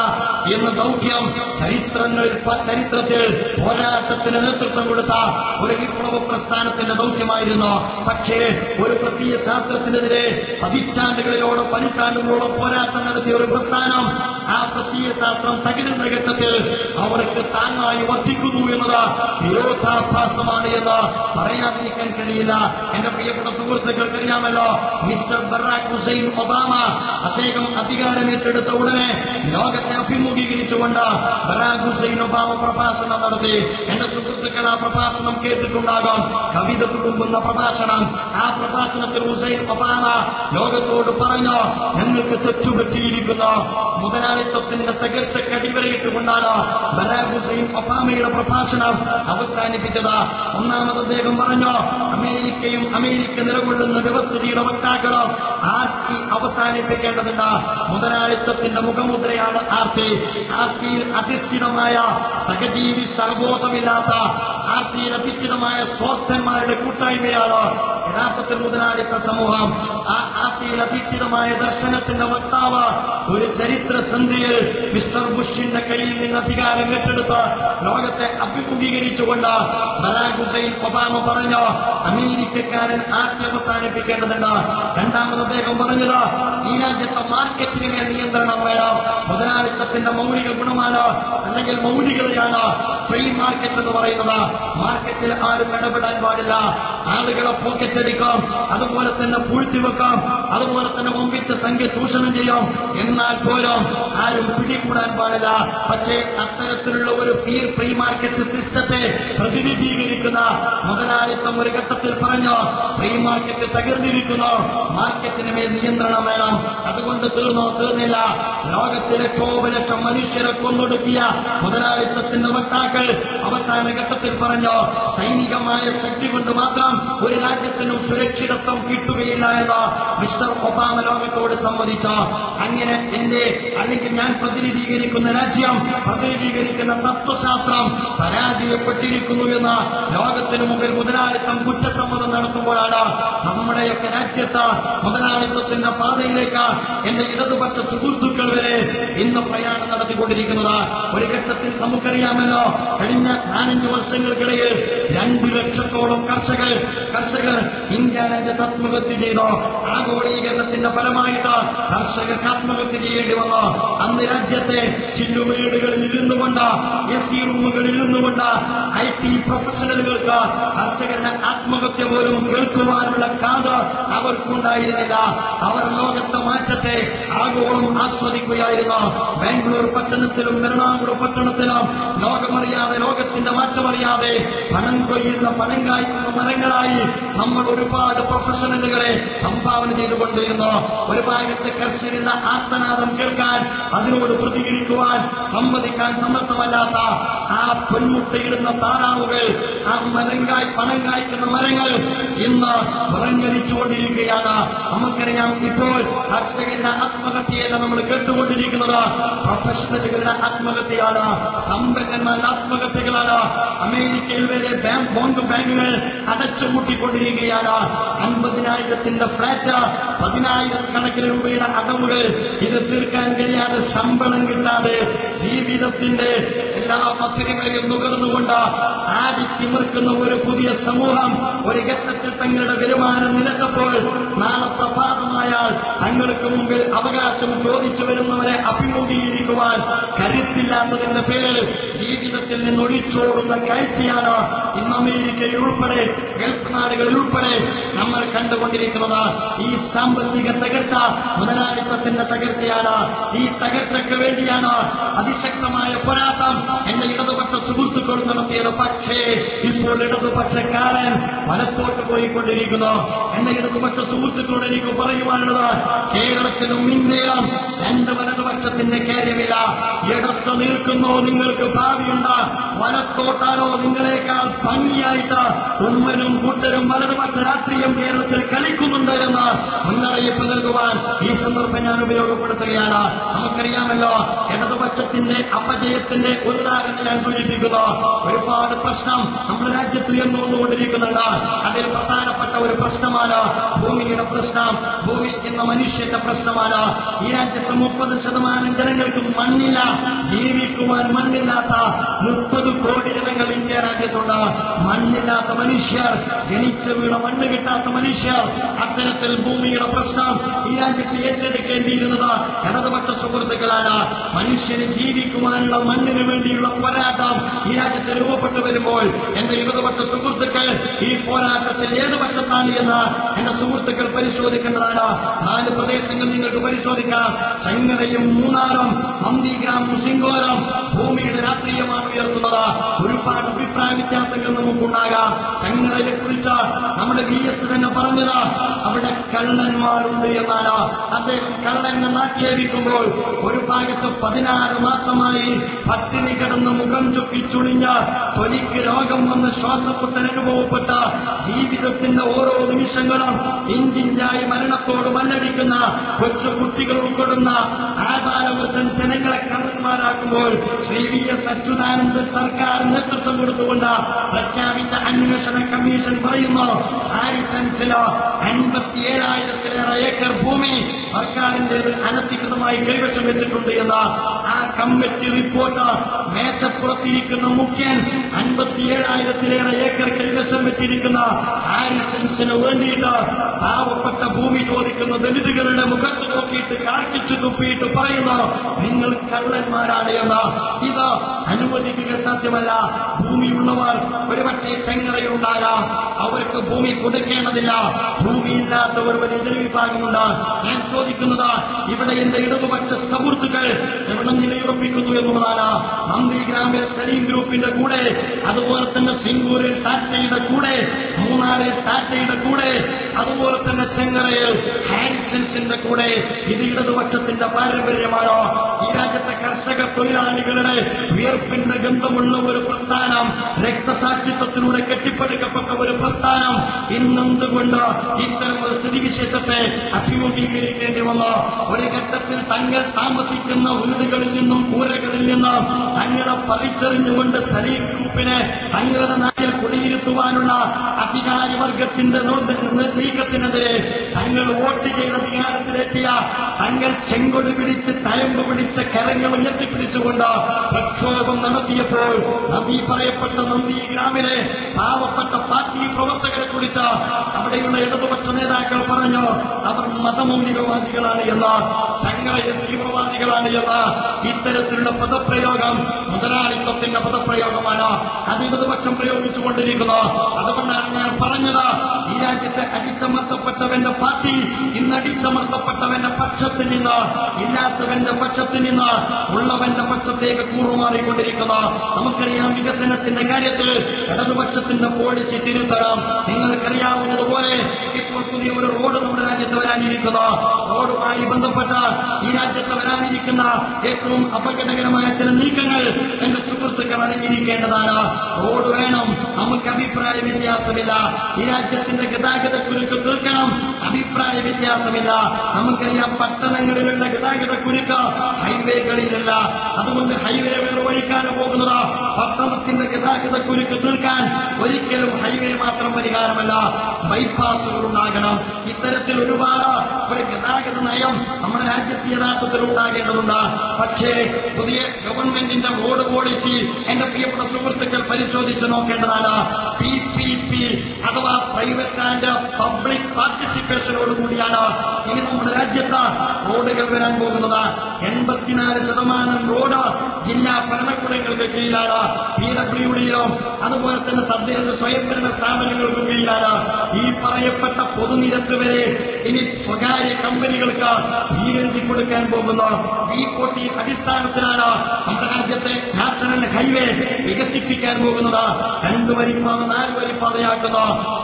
എന്ന ദൗത്യം ചരിത്രത്തിൽ പോരാട്ടത്തിന് നേതൃത്വം കൊടുത്ത ഒരു വിപ്ലവ പ്രസ്ഥാനത്തിന്റെ ദൗത്യമായിരുന്നു. പക്ഷേ ഒരു പ്രത്യയ ശാസ്ത്രത്തിനെതിരെ പതിറ്റാണ്ടുകളിലോളം പതിറ്റാണ്ടുകളോളം പോരാട്ടം നടത്തിയ ഒരു പ്രസ്ഥാനം ആ പ്രത്യയ ശാസ്ത്രം തകരുന്ന ഘട്ടത്തിൽ അവർക്ക് താങ്ങായി വർദ്ധിക്കുന്നു എന്നത് വിരോധാഭാസമാണ് എന്ന് പറയാതിരിക്കാൻ കഴിയില്ല. എന്റെ പ്രിയപ്പെട്ട സുഹൃത്തുക്കൾക്കറിയാമല്ലോ, മിസ്റ്റർ ബറാക് ഹുസൈൻ ഒബാമ അദ്ദേഹം അധികാരമേറ്റെടുത്ത ഉടനെ ലോകത്തെ അഭിമുഖീകരിച്ചുകൊണ്ട് ബറാക് ഹുസൈൻ ഒബാമ പ്രഭാഷണം നടത്തി. എന്റെ സുഹൃത്തുക്കൾ ആ പ്രഭാഷണം കേട്ടിട്ടുണ്ടാകും. കവിത തുടുമ്പുന്ന പ്രഭാഷണം. ആ പ്രഭാഷണത്തിൽ ഹുസൈൻ ഒബാമ ലോകത്തോട് പറഞ്ഞു, ഞങ്ങൾക്ക് തെറ്റുപറ്റിയിരിക്കുന്നു. മുതലാളിത്വത്തിന്റെ തകർച്ചയ്ക്ക് അടിവരയിട്ടുകൊണ്ടാണ് ബറാക് ഹുസൈൻ ഒബാമയുടെ പ്രഭാഷണം അവസാനിപ്പിച്ചത്. ഒന്നാമത് അദ്ദേഹം പറഞ്ഞു, അമേരിക്കയും അമേരിക്ക നിലകൊള്ളുന്ന വ്യവസ്ഥിതിയുടെ വക്താക്കളും ആർത്തി അവസാനിപ്പിക്കേണ്ടതുണ്ട്. മുതലാളിത്വത്തിന്റെ മുഖമുദ്രയാണ് ആർത്തി. ആർത്തിയിൽ അധിഷ്ഠിതമായ സഹജീവി സഹബോധമില്ലാത്ത, ആർത്തിയിൽ അധിഷ്ഠിതമായ സ്വാർത്ഥന്മാരുടെ കൂട്ടായ്മയാണ് യഥാർത്ഥത്തിൽ മുതലാളിത്ത സമൂഹം. ആ ആർത്തിയിൽ അധിഷ്ഠിതമായ ദർശനത്തിന്റെ വക്താവ് ഒരു ചരിത്ര സന്ധിയിൽ മിസ്റ്റർ ബുഷിന്റെ കയ്യിൽ നിന്ന് അധികാരം ഏറ്റെടുത്ത് ലോകത്തെ അഭിമുഖീകരിച്ചുകൊണ്ട് ബറാക് ഹുസൈൻ ഒബാമ പറഞ്ഞു, അമേരിക്കക്കാരൻ ആർത്തി അവസാനിപ്പിക്കേണ്ടതുണ്ട്. രണ്ടാമത് അദ്ദേഹം പറഞ്ഞത്, ഈ രാജ്യത്തെ മാർക്കറ്റിന് മേൽ നിയന്ത്രണം വേണം. മുതലാളിത്തത്തിന്റെ മൗലിക ഗുണമാണ് അല്ലെങ്കിൽ മൗലികതയാണ് ഫ്രീ മാർക്കറ്റ് എന്ന് പറയുന്നത്. മാർക്കറ്റിൽ ആരും ഇടപെടാൻ പാടില്ല. ആളുകളെ പോക്കറ്റടിക്കാം, അതുപോലെ തന്നെ പൂഴ്ത്തിവെക്കാം, അതുപോലെ തന്നെ വമ്പിച്ച സംഖ്യ ചൂഷണം ചെയ്യാം. എന്നാൽ പോലും ആരും പിടികൂടാൻ പാടില്ല. പക്ഷേ അത്തരത്തിലുള്ള ഒരു ഫ്രീ മാർക്കറ്റ് സിസ്റ്റത്തെ പ്രതിനിധീകരിക്കുന്ന മുതലാളിത്തം ഒരു ഘട്ടത്തിൽ പറഞ്ഞു, ഫ്രീ മാർക്കറ്റ് തകർന്നിരിക്കുന്നു, മാർക്കറ്റിന് മേൽ നിയന്ത്രണം വേണം. അതുകൊണ്ട് തീർന്നില്ല. ലോകത്തിലെ ലക്ഷം മനുഷ്യരെ കൊന്നൊടുക്കിയ മുതലാളിത്തത്തിന്റെ വക്താക്കൾ അവസാന ഘട്ടത്തിൽ പറഞ്ഞു, സൈനികമായ ശക്തി കൊണ്ട് മാത്രം ഒരു രാജ്യത്തിനും സുരക്ഷിതത്വം കിട്ടുകയില്ല എന്ന് മിസ്റ്റർ ഒബാമ ലോകത്തോട് സമ്മതിച്ചു. അങ്ങനെ അല്ലെങ്കിൽ ഞാൻ പ്രതിനിധീകരിക്കുന്ന രാജ്യം, പ്രതിനിധീകരിക്കുന്ന തത്വശാസ്ത്രം പരാജയപ്പെട്ടിരിക്കുന്നു എന്ന് ലോകത്തിനു മുമ്പിൽ മുതലാളിത്തം കുറ്റസമ്മതം നടത്തുമ്പോഴാണ് നമ്മുടെയൊക്കെ രാജ്യത്ത് മുതലാളിത്തത്തിന്റെ പാതയിലേക്ക് എന്റെ ഇടതുപക്ഷ സുഹൃത്തുക്കൾ വരെ ഇന്ന് പ്രയാണം നടത്തിക്കൊണ്ടിരിക്കുന്നത്. ഒരു ഘട്ടത്തിൽ നമുക്കറിയാമല്ലോ, കഴിഞ്ഞ 4-5 വർഷങ്ങൾക്കിടയിൽ 2 ലക്ഷത്തോളം കർഷകർ ഇന്ത്യ രാജ്യത്ത് ആത്മഹത്യ ചെയ്തു. ആഗോളീകരണത്തിന്റെ ഫലമായിട്ട് കർഷകർക്ക് ആത്മഹത്യ ചെയ്യേണ്ടി വന്നു. അന്ന് രാജ്യത്തെ ചില്ലുമേടുകളിൽ ഇരുന്നുകൊണ്ട്, എസി റൂമുകളിൽ ഇരുന്നുകൊണ്ട് IT പ്രൊഫഷണലുകൾക്ക് കർഷകരുടെ ആത്മഹത്യ പോലും കേൾക്കുവാനുള്ള കാത് അവർക്കുണ്ടായിരുന്നില്ല. അവർ ലോകത്തെ മാറ്റത്തെ ആഗോളം ആസ്വദിക്കുകയായിരുന്നു. ബാംഗ്ലൂർ പട്ടണത്തിലും എറണാകുളം പട്ടണത്തിലും ലോകമറിയാതെ, ലോകത്തിന്റെ മാറ്റമറിയാതെ പണം കൊയ്യുന്ന, പണം കായ്ക്കുന്ന മരങ്ങളായി നമ്മൾ ഒരുപാട് പ്രൊഫഷണലുകളെ സംഭാവന ചെയ്തുകൊണ്ടിരുന്നു. ഒരു ഭാഗത്ത് കർഷകരുടെ ആർത്തനാദം കേൾക്കാൻ, അതിനോട് പ്രതികരിക്കുവാൻ, സമ്മതിക്കാൻ സമർത്ഥമല്ലാത്ത ആ പൊന്മുട്ടയിടുന്ന താറാവുകൾ, ആ പണം കായ്ക്കുന്ന മരങ്ങൾ ഇന്ന് വിറങ്ങലിച്ചുകൊണ്ടിരിക്കുകയാണ്. നമുക്കറിയാം, ഇപ്പോൾ കർഷകരുടെ ആത്മഹത്യയല്ല നമ്മൾ കേട്ടുകൊണ്ടിരിക്കുന്നത്, പ്രൊഫഷണലുകളുടെ ആത്മഹത്യയാണ്, സമ്പന്നന്മാരുടെ ആത്മഹത്യകളാണ്. അമേരിക്കയിൽ വരെ ബാങ്കുകൾ അടച്ചുപൂട്ടിക്കൊണ്ടിരിക്കുകയാണ്. 50,000-ന്റെ ഫ്ലാറ്റ്, 10,000-കണക്കിന് രൂപയുടെ അടവുകൾ, ഇത് തീർക്കാൻ കഴിയാതെ, ശമ്പളം കിട്ടാതെ, ജീവിതത്തിന്റെ എല്ലാ മധുരങ്ങളെയും നുകർന്നുകൊണ്ട് ആടിത്തിമിർക്കുന്ന ഒരു പുതിയ സമൂഹം ഒരു ഘട്ടത്തിൽ തങ്ങളുടെ വരുമാനം നിലച്ചപ്പോൾ നാളെ പ്രഭാതമായാൽ തങ്ങൾക്ക് മുമ്പിൽ അവകാശം ചോദിച്ചു വരുന്നവരെ അഭിമുഖീകരിക്കുവാൻ കരുത്തില്ലാത്തതിന്റെ പേരിൽ ജീവിതത്തിൽ നിന്ന് ഒളിച്ചോടുന്ന കാഴ്ചയാണ് ഇന്ന് അമേരിക്കയിൽ ഉൾപ്പെടെ ഗൾഫ് നാടുകളിൽ ഉൾപ്പെടെ നമ്മൾ കണ്ടുകൊണ്ടിരിക്കുന്നത്. ഈ സാമ്പത്തിക തകർച്ച മുതലാളിത്തത്തിന്റെ തകർച്ചയാണ്. ഈ തകർച്ചയ്ക്ക് വേണ്ടിയാണ് അതിശക്തമായ പോരാട്ടം എന്റെ ഇടതുപക്ഷ സുഹൃത്തുക്കൾ നടത്തിയത്. പക്ഷേ ഇപ്പോൾ ഇടതുപക്ഷക്കാരൻ വലത്തോട്ട് പോയിക്കൊണ്ടിരിക്കുന്നു. എന്റെ ഇടതുപക്ഷ സുഹൃത്തുക്കളോട് എനിക്ക് പറയുവാനുള്ളത്, കേരളത്തിലും ഇന്ത്യയിലും 2 വലതുപക്ഷത്തിന്റെ കാര്യമില്ല. ഇടത്ത് നിൽക്കുന്നോ നിങ്ങൾക്ക് ഭാവിയുണ്ട്, വലത്തോട്ടാണോ നിങ്ങളെക്കാൾ ഭംഗിയായിട്ട് ഉമ്മനും കൂട്ടരും വലതുപക്ഷ രാഷ്ട്രീയം കേരളത്തിൽ കളിക്കുന്നുണ്ട് എന്ന് മുന്നറിയിപ്പ് നൽകുവാൻ ഈ സന്ദർഭം ഞാൻ ഉപയോഗപ്പെടുത്തുകയാണ്. നമുക്കറിയാമല്ലോ, ഇടതുപക്ഷത്തിന്റെ അപജയത്തിന്റെ ഒരു ഉദാഹരണം ഞാൻ സൂചിപ്പിക്കുന്നു. ഒരുപാട് പ്രശ്നം നമ്മുടെ രാജ്യത്ത് ഉയർന്നുകൊണ്ടിരിക്കുന്നുണ്ട്. അതിൽ പ്രധാനപ്പെട്ട ഒരു പ്രശ്നമാണ് ഭൂമിയുടെ പ്രശ്നം. ഭൂമി എന്ന മനുഷ്യന്റെ പ്രശ്നമാണ്. ഈ രാജ്യത്ത് 30% ജനങ്ങൾക്ക് മണ്ണില്ല, ജീവിക്കുവാൻ മണ്ണില്ലാത്ത 30 കോടി ജനങ്ങൾ ഇന്ത്യ രാജ്യത്തുണ്ട്. മണ്ണില്ലാത്ത മനുഷ്യർ, ജനിച്ചു വീണ മണ്ണ് കിട്ടാത്ത മനുഷ്യർ. അത്തരത്തിൽ ഭൂമിയുടെ പ്രശ്നം ഈ രാജ്യത്ത് ഏറ്റെടുക്കേണ്ടിയിരുന്നത് ഇടതുപക്ഷ സുഹൃത്തുക്കളാണ്. മനുഷ്യന് ജീവിക്കുവാനുള്ള മണ്ണിന് വേണ്ടിയുള്ള പോരാട്ടം ഈ രാജ്യത്ത് രൂപപ്പെട്ടു വരുമ്പോൾ എന്റെ ഇടതുപക്ഷ സുഹൃത്തുക്കൾ ഈ പോരാട്ടത്തിൽ ഏത് പക്ഷത്താണ് എന്ന് എന്റെ സുഹൃത്തുക്കൾ പരിശോധിക്കേണ്ടതാണ്. 4 പ്രദേശങ്ങൾ നിങ്ങൾക്ക് പരിശോധിക്കാം. ചെങ്ങരയും മൂന്നാറും നന്ദിഗ്രാമും സിംഗോരം ഭൂമിയുടെ രാഷ്ട്രീയമാണ് ഉയർത്തുന്നത്. ഒരുപാട് അഭിപ്രായ വ്യത്യാസങ്ങൾ നമുക്കുണ്ടാകാം. ചെങ്ങരയെ കുറിച്ച് നമ്മുടെ VS തന്നെ പറഞ്ഞത് അവിടെ കള്ളന്മാരുണ്ട് എന്നാണ്. അദ്ദേഹം കള്ളൻ എന്ന് ആക്ഷേപിക്കുമ്പോൾ ഒരു ഭാഗത്ത് 16 മാസമായി പട്ടിണി കിടന്ന് മുഖം ചുക്കിച്ചുളിഞ്ഞ് തൊലിക്ക് രോഗം വന്ന് ശ്വാസമുട്ടൽ അനുഭവപ്പെട്ട ജീവിതത്തിന്റെ ഓരോ നിമിഷങ്ങളും ഇഞ്ചിഞ്ചായി മരണത്തോട് മല്ലടിക്കുന്ന കൊച്ചുകുട്ടികൾ ഉൾപ്പെടുന്ന ആധാരവൃദ്ധൻ ജനങ്ങളെ കള്ളന്മാരാക്കുമ്പോൾ ശ്രീ VS അച്യുതാനന്ദൻ സർക്കാർ നേതൃത്വം കൊടുത്തുകൊണ്ട് പ്രഖ്യാപിച്ച അന്വേഷണ കമ്മീഷൻ പറയുന്നു, ഹാരിസൺസിലോ 57,000-ലേറെ ഏക്കർ ഭൂമി സർക്കാരിന്റേത് അനധികൃതമായി കൈവശം വെച്ചിട്ടുണ്ട് എന്ന്. ആ കമ്മിറ്റി റിപ്പോർട്ട് മേശപ്പുറത്തിരിക്കുന്ന മുഖ്യൻ 57,000-ലേറെ ഏക്കർ കൈവശം വെച്ച വെച്ചിരിക്കുന്ന ഹാരിസൺസിന് വേണ്ടിയിട്ട് പാവപ്പെട്ട ഭൂമി ചോദിക്കുന്ന ദലിതുകളുടെ മുഖത്ത് നോക്കിയിട്ട് കാർക്കിച്ചു തുപ്പിയിട്ട് പറയുന്നു, നിങ്ങൾ കള്ളന്മാരാണ് എന്ന്. ഇത് അനുവദിക്കുക സാധ്യമല്ല. ഭൂമിയുള്ളവർ ഒരുപക്ഷെ ചെങ്ങറയുണ്ടാകാം, അവർക്ക് ഭൂമി കൊടുക്കേണ്ടതില്ല. ഭൂമിയില്ലാത്തവർ ഒരു എതിർ വിഭാഗമുണ്ട്. ഞാൻ ചോദിക്കുന്നത്, ഇവിടെ എന്റെ ഇടതുപക്ഷ സുഹൃത്തുക്കൾ എവിടെ നിലയുറപ്പിക്കുന്നു എന്നുള്ളതാണ്. നന്ദിഗ്രാമിൽ സലീം ഗ്രൂപ്പിന്റെ കൂടെ, അതുപോലെ തന്നെ സിംഗൂരിൽ ടാറ്റയുടെ കൂടെ, മൂന്നാറിൽ ടാറ്റയുടെ കൂടെ, അതുപോലെ തന്നെ ചെങ്ങറയിൽ ഹാരിസൺസിന്റെ കൂടെ. ഇത് ഇടതുപക്ഷത്തിന്റെ പാരമ്പര്യമാണോ? ഈ രാജ്യത്തെ കർഷക തൊഴിലാളികളുടെ വിയർപ്പിന്റെ ഗന്ധമുള്ള ഒരു പ്രസ്ഥാനം, രക്തസാക്ഷിത്വത്തിലൂടെ കെട്ടിപ്പടുക്കപ്പെട്ട ഒരു പ്രസ്ഥാനം ഇന്നെന്തുകൊണ്ട് ഇത്തരം ഒരു സ്ഥിതിവിശേഷത്തെ അഭിമുഖീകരിക്കേണ്ടി വന്നു? ഒരു ഘട്ടത്തിൽ തങ്ങൾ താമസിക്കുന്ന വീടുകളിൽ നിന്നും കൂരകളിൽ നിന്നും തങ്ങളെ പറിച്ചെറിഞ്ഞുകൊണ്ട് സലീം ഗ്രൂപ്പിനെ തങ്ങളുടെ നാട്ടിൽ കുടിയിരുത്തുവാനുള്ള അധികാരിവർഗത്തിന്റെ നീക്കത്തിനെതിരെ തങ്ങൾ വോട്ട് ചെയ്ത് അധികാരത്തിലെത്തിയ തങ്ങൾ ചെങ്കൊടി പിടിച്ച് തയമ്പ് പിടിച്ച് കരങ്ങൾ ഉയർത്തിപ്പിടിച്ചുകൊണ്ട് പ്രക്ഷോഭം നടത്തിയപ്പോൾ നന്ദി പറയപ്പെട്ട നന്ദിഗ്രാമിലെ പാവപ്പെട്ട പാർട്ടി പ്രവർത്തകരെ കുറിച്ച് അവിടെയുള്ള ഇടതുപക്ഷ നേതാക്കൾ പറഞ്ഞു, അവർ മതമൗലികവാദികളാണ് എന്ന്, സംഘടന തീവ്രവാദികളാണ് എന്ന്. ഇത്തരത്തിലുള്ള പദപ്രയോഗം മുതലാളിത്തത്തിന്റെ പദപ്രയോഗമാണ്. അത് ഇടതുപക്ഷം പ്രയോഗിച്ചുകൊണ്ടിരിക്കുന്നു. അതുകൊണ്ടാണ് ഞാൻ പറഞ്ഞത്, ഈ രാജ്യത്തെ അടിച്ചമർത്തപ്പെട്ടവന്റെ പാർട്ടി ഇന്ന് അടിച്ചമർത്തപ്പെട്ടവന്റെ പക്ഷത്തിൽ നിന്ന്, ഇല്ലാത്തവന്റെ പക്ഷത്തിൽ നിന്ന് ഉള്ളവന്റെ പക്ഷത്തേക്ക് കൂറുമാറിക്കൊണ്ടിരിക്കുന്നു. നമുക്കറിയാം, വികസനത്തിന്റെ കാര്യത്തിൽ ഇടതുപക്ഷത്തിന്റെ പോളിസി തിരുത്തണം. നിങ്ങൾക്കറിയാവുന്നതുപോലെ ഇപ്പോൾ പുതിയ ഒരു റോഡ് നമ്മുടെ രാജ്യത്ത് വരാനിരിക്കുന്നു. റോഡുമായി ബന്ധപ്പെട്ട ഈ രാജ്യത്ത് വരാനിരിക്കുന്ന ഏറ്റവും അപകടകരമായ ചില നീക്കങ്ങൾ എന്റെ സുഹൃത്തുക്കൾ അറിഞ്ഞിരിക്കേണ്ടതാണ്. റോഡ് വേണം, നമുക്ക് അഭിപ്രായ വ്യത്യാസമില്ല. ഈ രാജ്യത്തിന്റെ ഗതാഗത കുരുക്ക് തീർക്കണം, അഭിപ്രായ വ്യത്യാസമില്ല. നമുക്കറിയാം, പട്ടണങ്ങളിലുള്ള ഗതാഗത കുരുക്ക് ഹൈവേകളിലല്ല. അതുകൊണ്ട് ഹൈവേ വേർവഴിക്കാൻ പോകുന്നത് പട്ടണത്തിന്റെ ഗതാഗത കുരുക്ക് തീർക്കാൻ ഒരിക്കലും ഹൈവേ മാത്രം പരിഹാരമല്ല, ബൈപ്പാസുകൾ ഉണ്ടാകണം. ഇത്തരത്തിൽ ഒരുപാട് ഒരു ഗതാഗത നയം നമ്മുടെ രാജ്യത്ത് യഥാർത്ഥത്തിൽ ഉണ്ടാകേണ്ടതുണ്ട്. പക്ഷേ പുതിയ ഗവൺമെന്റിന്റെ റോഡ് പോളിസി എന്റെ പ്രിയപ്പെട്ട സുഹൃത്തുക്കൾ പരിശോധിച്ച് നോക്കേണ്ടതാണ്. PPP അഥവാ പ്രൈവറ്റ് ആൻഡ് പബ്ലിക് പാർട്ടിസിപ്പേഷനോടുകൂടിയാണ് ഇനി നമ്മുടെ രാജ്യത്ത് റോഡുകൾ വരാൻ പോകുന്നത്. 84% റോഡ് ജില്ലാ ഭരണകൂടങ്ങൾക്ക് കീഴിലാണ്, PWDയിലും അതുപോലെ തന്നെ തദ്ദേശ സ്വയംഭരണ സ്ഥാപനങ്ങൾക്കും കീഴിലാണ്. ഈ പറയപ്പെട്ട പൊതുനിരത്ത് വരെ ഇനി സ്വകാര്യ കമ്പനികൾക്ക് തീരെഴുതി കൊടുക്കാൻ പോകുന്നു. ഈ കോട്ടി അടിസ്ഥാനത്തിലാണ് നമ്മുടെ രാജ്യത്തെ നാഷണൽ ഹൈവേ വികസിപ്പിക്കാൻ പോകുന്നത്. 2 വരിപ്പാത 4 വരിപ്പാതയാക്കുന്ന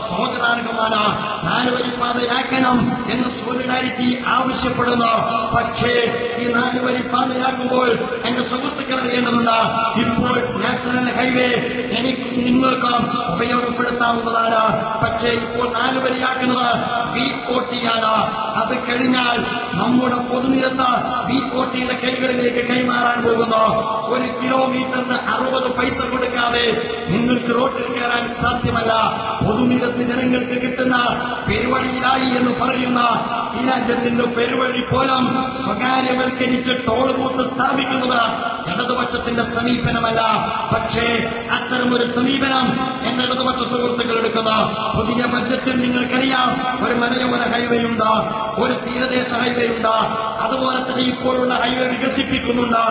സ്വാഗതാർഹമാണ്. 4 വരിപ്പാതയാക്കണം എന്ന് സോളിഡാരിറ്റി ആവശ്യപ്പെടുന്നു. പക്ഷേ ഈ 4 വരിപ്പാതയാക്കുമ്പോൾ എന്റെ സുഹൃത്തുക്കൾ അറിയേണ്ടതുണ്ട്, ഇപ്പോൾ നാഷണൽ ഹൈവേ എനിക്കും നിങ്ങൾക്കും ഉപയോഗപ്പെടുത്താവുന്നതാണ്. പക്ഷേ ഇപ്പോൾ 4 വരിയാക്കുന്നത് VOT-യാണ്. അത് കഴിഞ്ഞാൽ നമ്മുടെ പൊതുനിരത്ത് VOT-യുടെ കൈകളിലേക്ക് കൈമാറാൻ പോകുന്നു. 1 കിലോമീറ്ററിന് 60 പൈസ കൊടുക്കാതെ നിങ്ങൾക്ക് റോഡിൽ കയറാൻ സാധ്യമല്ല. പൊതുനിരത്ത് ജനങ്ങൾക്ക് കിട്ടുന്ന പെരുവഴിയിലായി എന്ന് പറയുന്ന ഈ രാജ്യത്തിന്റെ പെരുവഴി പോലും സ്വകാര്യവൽക്കരിച്ച് ടോൾ ബൂത്ത് സ്ഥാപിക്കുന്നത് ഇടതുപക്ഷത്തിന്റെ സമീപനമല്ല. പക്ഷേ അത്തരമൊരു സമീപനം എന്റെ ഇടതുപക്ഷ സുഹൃത്തുക്കൾ എടുക്കുന്നു. പുതിയ ബഡ്ജറ്റിൽ നിങ്ങൾക്കറിയാം, ഒരു മലയോര ഹൈവേ ഉണ്ട്, ഒരു തീരദേശ ഹൈവേ ഉണ്ട്, അതുപോലെ തന്നെ ഇപ്പോഴുള്ള ഹൈവേ വികസിപ്പിക്കുന്നുണ്ട്.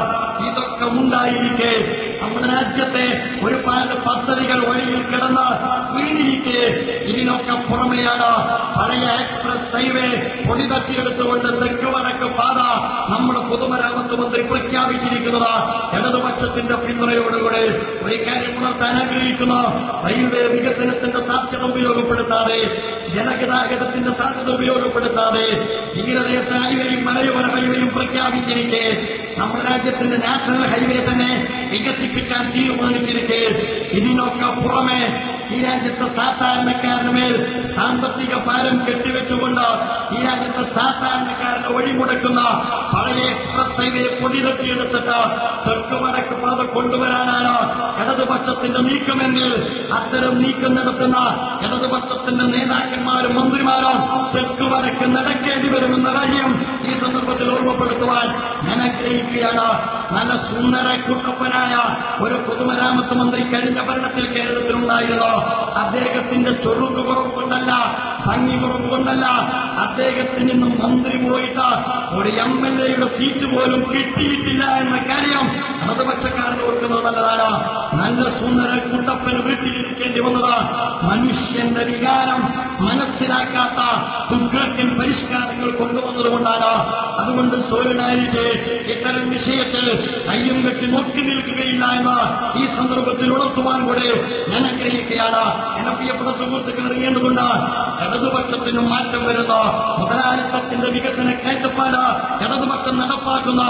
ഇതൊക്കെ ഉണ്ടായിരിക്കെ നമ്മുടെ രാജ്യത്തെ ഒരുപാട് പദ്ധതികൾ വഴിയിൽ കിടന്ന് വീണിരിക്കെ ഇതിനൊക്കെ പുറമെയാണ് പഴയ എക്സ്പ്രസ് ഹൈവേ പൊടി തട്ടിയെടുത്തുകൊണ്ട് തെക്ക് വടക്ക് പാത നമ്മുടെ പൊതുമരാമത്ത് മന്ത്രി പ്രഖ്യാപിച്ചിരിക്കുന്നത് ഇടതുപക്ഷത്തിന്റെ പിന്തുണയോടുകൂടെ. ഒരു കാര്യം ഉണർത്താൻ ആഗ്രഹിക്കുന്നു, റെയിൽവേ വികസനത്തിന്റെ സാധ്യത ഉപയോഗപ്പെടുത്താതെ, ജനഗതാഗതത്തിന്റെ സാധ്യത ഉപയോഗപ്പെടുത്താതെ തീരദേശ ഹൈവേയും മലയോര ഹൈവേയും പ്രഖ്യാപിച്ചിരിക്കെ നമ്മുടെ രാജ്യത്തിന്റെ നാഷണൽ ഹൈവേ തന്നെ വികസിപ്പിക്കാൻ തീരുമാനിച്ചിരിക്കെ ഇതിനൊക്കെ പുറമെ ഈ രാജ്യത്തെ സാധാരണക്കാരന് മേൽ സാമ്പത്തിക ഭാരം കെട്ടിവെച്ചുകൊണ്ട് ഈ രാജ്യത്തെ സാധാരണക്കാരനെ വഴിമുടക്കുന്ന പഴയ എക്സ്പ്രസ് ഹൈവേ പൊടി തട്ടിയെടുത്തിട്ട് തെക്ക് വടക്ക് പാത കൊണ്ടുവരാനാണ് ഇടതുപക്ഷത്തിന്റെ നീക്കമെങ്കിൽ അത്തരം നീക്കം നടത്തുന്ന ഇടതുപക്ഷത്തിന്റെ നേതാക്കന്മാരും മന്ത്രിമാരും തെക്ക് വടക്ക് നടക്കേണ്ടി വരുമെന്ന കാര്യം ഈ സന്ദർഭത്തിൽ ഓർമ്മപ്പെടുത്തുവാൻ ഞാൻ ആഗ്രഹിക്കുകയാണ്. നല്ല സുന്ദര കുട്ടപ്പനായ ഒരു പൊതുമരാമത്ത് മന്ത്രി കഴിഞ്ഞ ഭരണത്തിൽ കേരളത്തിലുണ്ടായിരുന്നു. അദ്ദേഹത്തിന്റെ ചൊറുക്ക് കുറവ് കൊണ്ടല്ല, ഭംഗി കുറവ് കൊണ്ടല്ല, അദ്ദേഹത്തിന് ഇന്ന് മന്ത്രി പോയിട്ട് ഒരു MLA-യുടെ സീറ്റ് പോലും കിട്ടിയിട്ടില്ല എന്ന കാര്യം ഇടതുപക്ഷക്കാരൻ ഓർക്കുന്നത് നല്ലതാണ്. നല്ല സുന്ദര കുട്ടപ്പന് വീട്ടിലിരിക്കേണ്ടി വന്നത് മനുഷ്യന്റെ വികാരം മനസ്സിലാക്കാത്ത ദുർഘടൻ പരിഷ്കാരങ്ങൾ കൊണ്ടുവന്നതുകൊണ്ടാണ്. അതുകൊണ്ട് സോളിഡാരിറ്റി ഇത്തരം വിഷയത്തിൽ കയ്യും കെട്ടി നോക്കി നിൽക്കുകയില്ല എന്ന് ഈ സന്ദർഭത്തിൽ ഉണർത്തുവാൻ കൂടെ ഞാൻ ആഗ്രഹിക്കുകയാണ്. എന്നെ പ്രിയപ്പെട്ട സുഹൃത്തുക്കൾ അറിയേണ്ടതുണ്ട്, ഇടതുപക്ഷത്തിനും മാറ്റം വരുന്നു. മുതലാളിത്തത്തിന്റെ വികസന കാഴ്ചപ്പാട് ഇടതുപക്ഷം നടപ്പാക്കുന്ന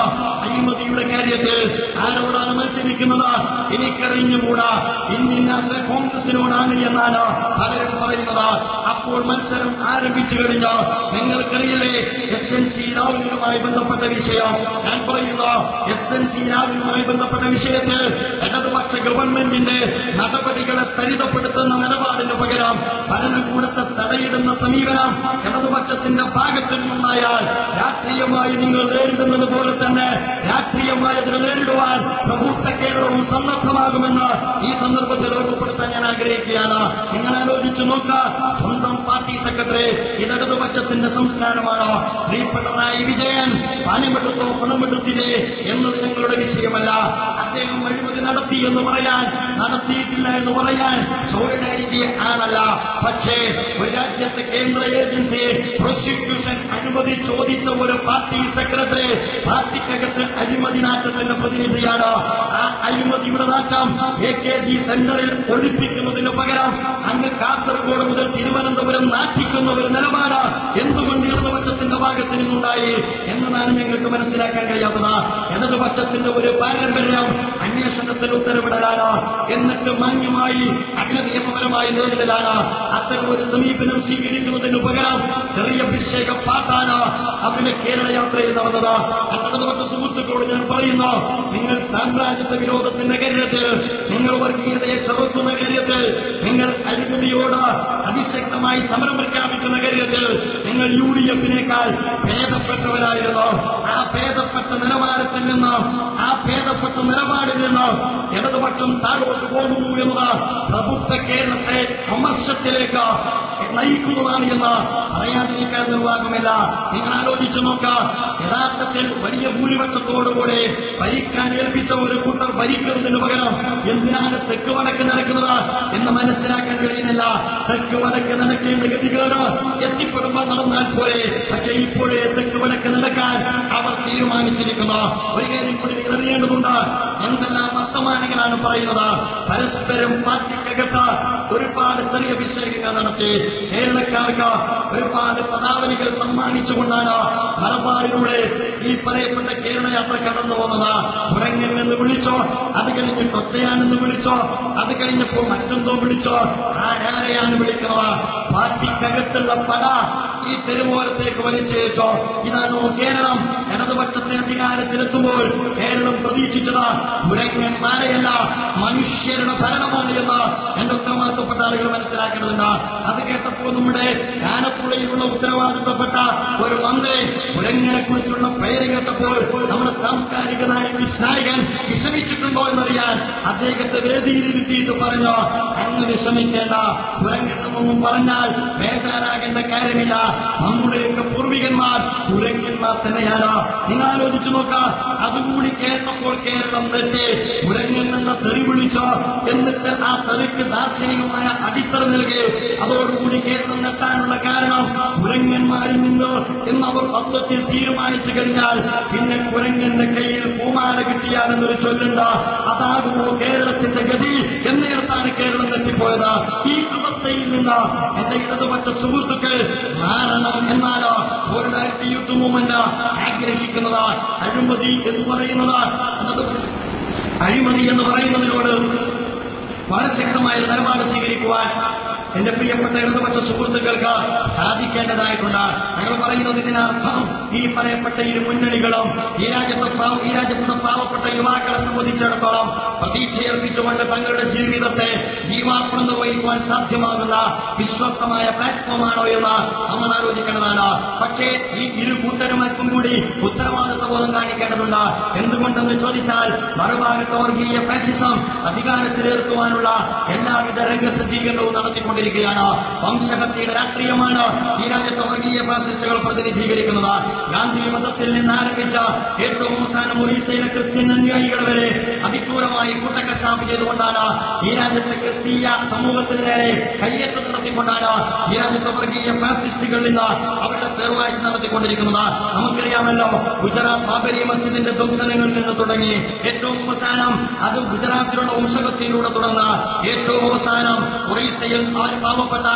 അഴിമതിയുടെ കാര്യത്തിൽ ആരോടാണ് മത്സരിക്കുന്നത് എനിക്കറിഞ്ഞുകൂടാ. ഇന്ത്യൻ നാഷണൽ കോൺഗ്രസിനോടാണ് എന്നാണ് പലരും പറയുന്നത്. അപ്പോൾ മത്സരം ആരംഭിച്ചു കഴിഞ്ഞു. നിങ്ങൾക്കറിയില്ലേ SNC രാഹുലുമായി ബന്ധപ്പെട്ട വിഷയം? ഞാൻ പറയുന്നു, SNC രാഹുലുമായി ബന്ധപ്പെട്ട വിഷയത്തിൽ ഇടതുപക്ഷ ഗവൺമെന്റിന്റെ നടപടികളെ ത്വരിതപ്പെടുത്തുന്ന നിലപാടിന് പകരം ഭരണകൂടത്തെ തടയിടുന്ന സമീപനം ഇടതുപക്ഷത്തിന്റെ ഭാഗത്തു നിന്നുണ്ടായാൽ രാഷ്ട്രീയമായി നിങ്ങൾ നേരിടുന്നത് പോലെ തന്നെ രാഷ്ട്രീയമായി അതിനെ നേരിടുവാൻ പ്രബുദ്ധ കേരളവും സന്നദ്ധമാകുമെന്ന് ഈ സന്ദർഭത്തിൽ ഓർമ്മപ്പെടുത്താൻ ഞാൻ ആഗ്രഹിക്കുകയാണ്. നിങ്ങൾ ആലോചിച്ചു നോക്കുക, സ്വന്തം പാർട്ടി സെക്രട്ടറി ഇടതുപക്ഷത്തിന്റെ സംസ്കാരമാണോ? ശ്രീ പിണറായി വിജയൻ പണമെടുത്തോ പണമെടുത്തില്ലേ എന്നത് ഞങ്ങളുടെ വിഷയമല്ല. അദ്ദേഹം അഴിമതി നടത്തി എന്ന് പറയാൻ, നടത്തിയിട്ടില്ല എന്ന് പറയാൻ സോളിഡാരിറ്റി ആണല്ല. പക്ഷേ ഒരു രാജ്യത്തെ കേന്ദ്ര ഏജൻസി പ്രോസിക്യൂഷൻ അനുമതി ചോദിച്ച ഒരു പാർട്ടി സെക്രട്ടറി പാർട്ടിക്കകത്ത് അഴിമതി നാറ്റത്തിന്റെ പ്രതിനിധിയാണ്. ആ അഴിമതിയുടെ നാറ്റം AKG സെന്ററിൽ ഒളിപ്പിക്കുന്നതിന് പകരം അങ്ങ് കാസർഗോഡ് മുതൽ തിരുവനന്തപുരം നാറ്റിക്കുന്ന ഒരു നിലപാട് എന്തുകൊണ്ട് ഇടതുപക്ഷത്തിന്റെ ഭാഗത്ത് നിന്നുണ്ടായി എന്നതാണ് ഞങ്ങൾക്ക് മനസ്സിലാക്കാൻ കഴിയാത്തത്. ഇടതുപക്ഷത്തിന്റെ ഒരു പാരമ്പര്യം അന്വേഷണത്തിൽ ഉത്തരവിടലാണ്, എന്നിട്ട് മാന്യമായി അഖിലനിയമപരമായി നേരിടലാണ്. അത്തരം ഒരു സമീപനം സ്വീകരിക്കുന്നതിന് പകരം ചെറിയ അഭിഷേക പാട്ടാണ് അവിടെ കേരള യാത്രയിൽ നടന്നത്. ഇടതുപക്ഷ സുഹൃത്തുക്കളോട് ഞാൻ പറയുന്നു, നിങ്ങൾ സാമ്രാജ്യത്വ വിരോധത്തിന്റെ കാര്യത്തിൽ, നിങ്ങൾ വർഗീയതയെ ചെറുക്കുന്ന കാര്യത്തിൽ, നിങ്ങൾ അഴിമതിയോട് അതിശക്തമായി സമരം പ്രഖ്യാപിക്കുന്ന കാര്യത്തിൽ നിങ്ങൾ UDF-നേക്കാൾ ഭേദപ്പെട്ടവരായിരുന്നു. ആ ഭേദപ്പെട്ട നിലവാരത്തിൽ നിന്ന്, ആ ഭേദപ്പെട്ട നിലപാടിൽ നിന്ന് ഇടതുപക്ഷം താഴോട്ട് പോകുന്നു എന്നത് പ്രബുദ്ധ കേരളത്തെ അമർഷത്തിലേക്ക് നയിക്കുന്നതാണ് എന്ന് പറയാതിരിക്കാൻ നിർവാഹമില്ല. നിങ്ങൾ ആലോചിച്ചു നോക്കുക, യഥാർത്ഥത്തിൽ വലിയ ഭൂരിപക്ഷത്തോടുകൂടി ഭരിക്കാൻ ഏൽപ്പിച്ച ഒരു കൂട്ടർ ഭരിക്കുന്നതിന് പകരം എന്തിനാണ് തെക്ക് വടക്ക് നടക്കുന്നത് എന്ന് മനസ്സിലാക്കാൻ കഴിയുന്നില്ല. തെക്ക് വടക്ക് നടക്കേണ്ട ഗതികേട് എത്തിപ്പെടുമ്പോൾ നടന്നാൽ പോലെ, പക്ഷെ ഇപ്പോഴേ തെക്ക് വടക്ക് നടക്കാൻ അവർ തീരുമാനിച്ചിരിക്കുന്നു. ഒരു കാര്യം കൂടി നിങ്ങൾ അറിയേണ്ടതുണ്ട്, എന്തെല്ലാം വർത്തമാനങ്ങളാണ് പറയുന്നത്. പരസ്പരം പാർട്ടിക്കകത്ത് ഒരുപാട് ചെറിയ അഭിഷേകങ്ങൾ നടത്തി കേരളക്കാർക്ക് ഒരുപാട് പദാവലികൾ സമ്മാനിച്ചുകൊണ്ടാണ് മലബാറിലൂടെ ഈ പറയപ്പെട്ട കേരള യാത്ര കടന്നു പോകുന്നത്. പുറങ്ങൻ എന്ന് വിളിച്ചോ, അത് കഴിഞ്ഞ് കൊട്ടയാനെന്ന് വിളിച്ചോ, അത് കഴിഞ്ഞപ്പോൾ മറ്റെന്തോ വിളിച്ചോ, ആരെയാണ് വിളിക്കുന്നത്? പാർട്ടിക്കകത്തുള്ള പട ഈ തെരുവോരത്തേക്ക് വലിച്ചേച്ചോ. ഇതാണോ കേരളം? ഇടതുപക്ഷത്തെ അധികാരത്തിലെത്തുമ്പോൾ കേരളം പ്രതീക്ഷിച്ചത് മുരങ്ങന്മാരെയല്ല മനുഷ്യരുടെ ഭരണമാണ് എന്ന് എന്റെ ഉത്തരവാദിത്തപ്പെട്ട ആളുകൾ മനസ്സിലാക്കേണ്ടതുണ്ട്. അത് കേട്ടപ്പോൾ നമ്മുടെ ആലപ്പുഴയിലുള്ള ഉത്തരവാദിത്തപ്പെട്ട ഒരു മന്ത്രി മുരങ്ങനെ കുറിച്ചുള്ള പേര് കേട്ടപ്പോൾ നമ്മുടെ സാംസ്കാരിക നായകൻ വിഷമിച്ചിട്ടുണ്ടോ എന്നറിയാൻ അദ്ദേഹത്തെ വേദിയിലിരുത്തിയിട്ട് പറഞ്ഞു, അങ്ങ് വിഷമിക്കേണ്ട, മുരങ്ങെന്നൊന്നും പറഞ്ഞാൽ ബേജാറാകേണ്ട കാര്യമില്ല, നമ്മുടെയൊക്കെ പൂർവികന്മാർ മുരങ്ങന്മാർ തന്നെയാണ്. നിങ്ങൾ ആലോചിച്ചു നോക്കാം. അതുകൂടി കേട്ടപ്പോൾ കേരളം തെറ്റി മുരങ്ങൻ എന്ന തെറി വിളിച്ചോ, എന്നിട്ട് ആ തെറിക്ക് ദാർശനികമായ അടിത്തറ നൽകി അതോടുകൂടി കേരളം നെട്ടാനുള്ള കാരണം മുരങ്ങന്മാരിൽ നിന്ന് എന്നവർ തത്വത്തിൽ തീരുമാനിച്ചു കഴിഞ്ഞാൽ പിന്നെ കുരങ്ങന്റെ കയ്യിൽ പൂമാല കിട്ടിയാലെന്നൊരു ചൊല്ലുണ്ട. അതാകുമോ കേരളത്തിന്റെ ഗതി എന്നിടത്താണ് കേരളം തെറ്റിപ്പോയത്. ഈ അവസ്ഥയിൽ നിന്ന് എന്റെ ഇടതുപക്ഷ സുഹൃത്തുക്കൾ മാറണം എന്നാണ് സോളിഡാരിറ്റി യൂത്ത് മൂവ്മെന്റ് ആഗ്രഹിക്കുന്നത്. അഴിമതി എന്ന് പറയുന്നതിനോട് വളരെ ശക്തമായ നിലപാട് സ്വീകരിക്കുവാൻ എന്റെ പ്രിയപ്പെട്ട ഇടതുപക്ഷ സുഹൃത്തുക്കൾക്ക് സാധിക്കേണ്ടതായിട്ടുണ്ട്. ഞങ്ങൾ പറയുന്നത് ഇതിനർത്ഥം ഈ പറയപ്പെട്ട ഇരു മുന്നണികളും ഈ രാജ്യത്തെ പാവപ്പെട്ട യുവാക്കളെ സംബന്ധിച്ചിടത്തോളം പ്രതീക്ഷയർപ്പിച്ചുകൊണ്ട് തങ്ങളുടെ ജീവിതത്തെ ജീവാർപ്പണം നിർവഹിക്കുവാൻ സാധ്യമാകുന്ന വിശ്വസ്തമായ പ്ലാറ്റ്ഫോമാണോ എന്ന് നമ്മൾ ആലോചിക്കേണ്ടതാണ്. പക്ഷേ ഈ ഇരു കൂട്ടരുമാർക്കും കൂടി ഉത്തരവാദിത്വ ബോധം കാണിക്കേണ്ടതുണ്ട്. എന്തുകൊണ്ടെന്ന് ചോദിച്ചാൽ മറുഭാഗത്ത് വർഗീയ ഫാസിസം അധികാരത്തിലേർക്കുവാനുള്ള എല്ലാവിധ രംഗസജ്ജീകരണവും നടത്തിക്കൊണ്ടിരിക്കുകയാണ്. വംശഹത്യയുടെ രാഷ്ട്രീയമാണ് ഈ രാജ്യത്തെ വർഗീയ ഫാസിസ്റ്റുകൾ പ്രതിനിധീകരിക്കുന്നത്. ഗാന്ധി മതത്തിൽ നിന്ന് ആരംഭിച്ച ഏറ്റവും അവസാനം ഒറീസയിലെ ക്രിസ്ത്യൻ അനുയായികൾ വരെ അതിക്രൂരമായി കൂട്ടക്കശാപ്പ് ചെയ്തുകൊണ്ടാണ് ഈ രാജ്യത്തെ ക്രിസ്തീയ സമൂഹത്തിന് നേരെ കയ്യേറ്റം നടത്തിക്കൊണ്ടാണ് ഈ രാജ്യത്തെ വർഗീയ ഫാസിസ്റ്റുകളിൽ നിന്ന് അവരുടെ തേർവാഴ്ച നടത്തിക്കൊണ്ടിരിക്കുന്നത്. നമുക്കറിയാമല്ലോ, ഗുജറാത്ത് ബാബരി മസ്ജിദിന്റെ ധ്വംസനങ്ങളിൽ നിന്ന് തുടങ്ങി ഏറ്റവും അവസാനം അത് ഗുജറാത്തിലുള്ള വംശഹത്യയിലൂടെ തുടർന്ന് ഏറ്റവും അവസാനം ഒറീസയിൽ പാവപ്പെട്ട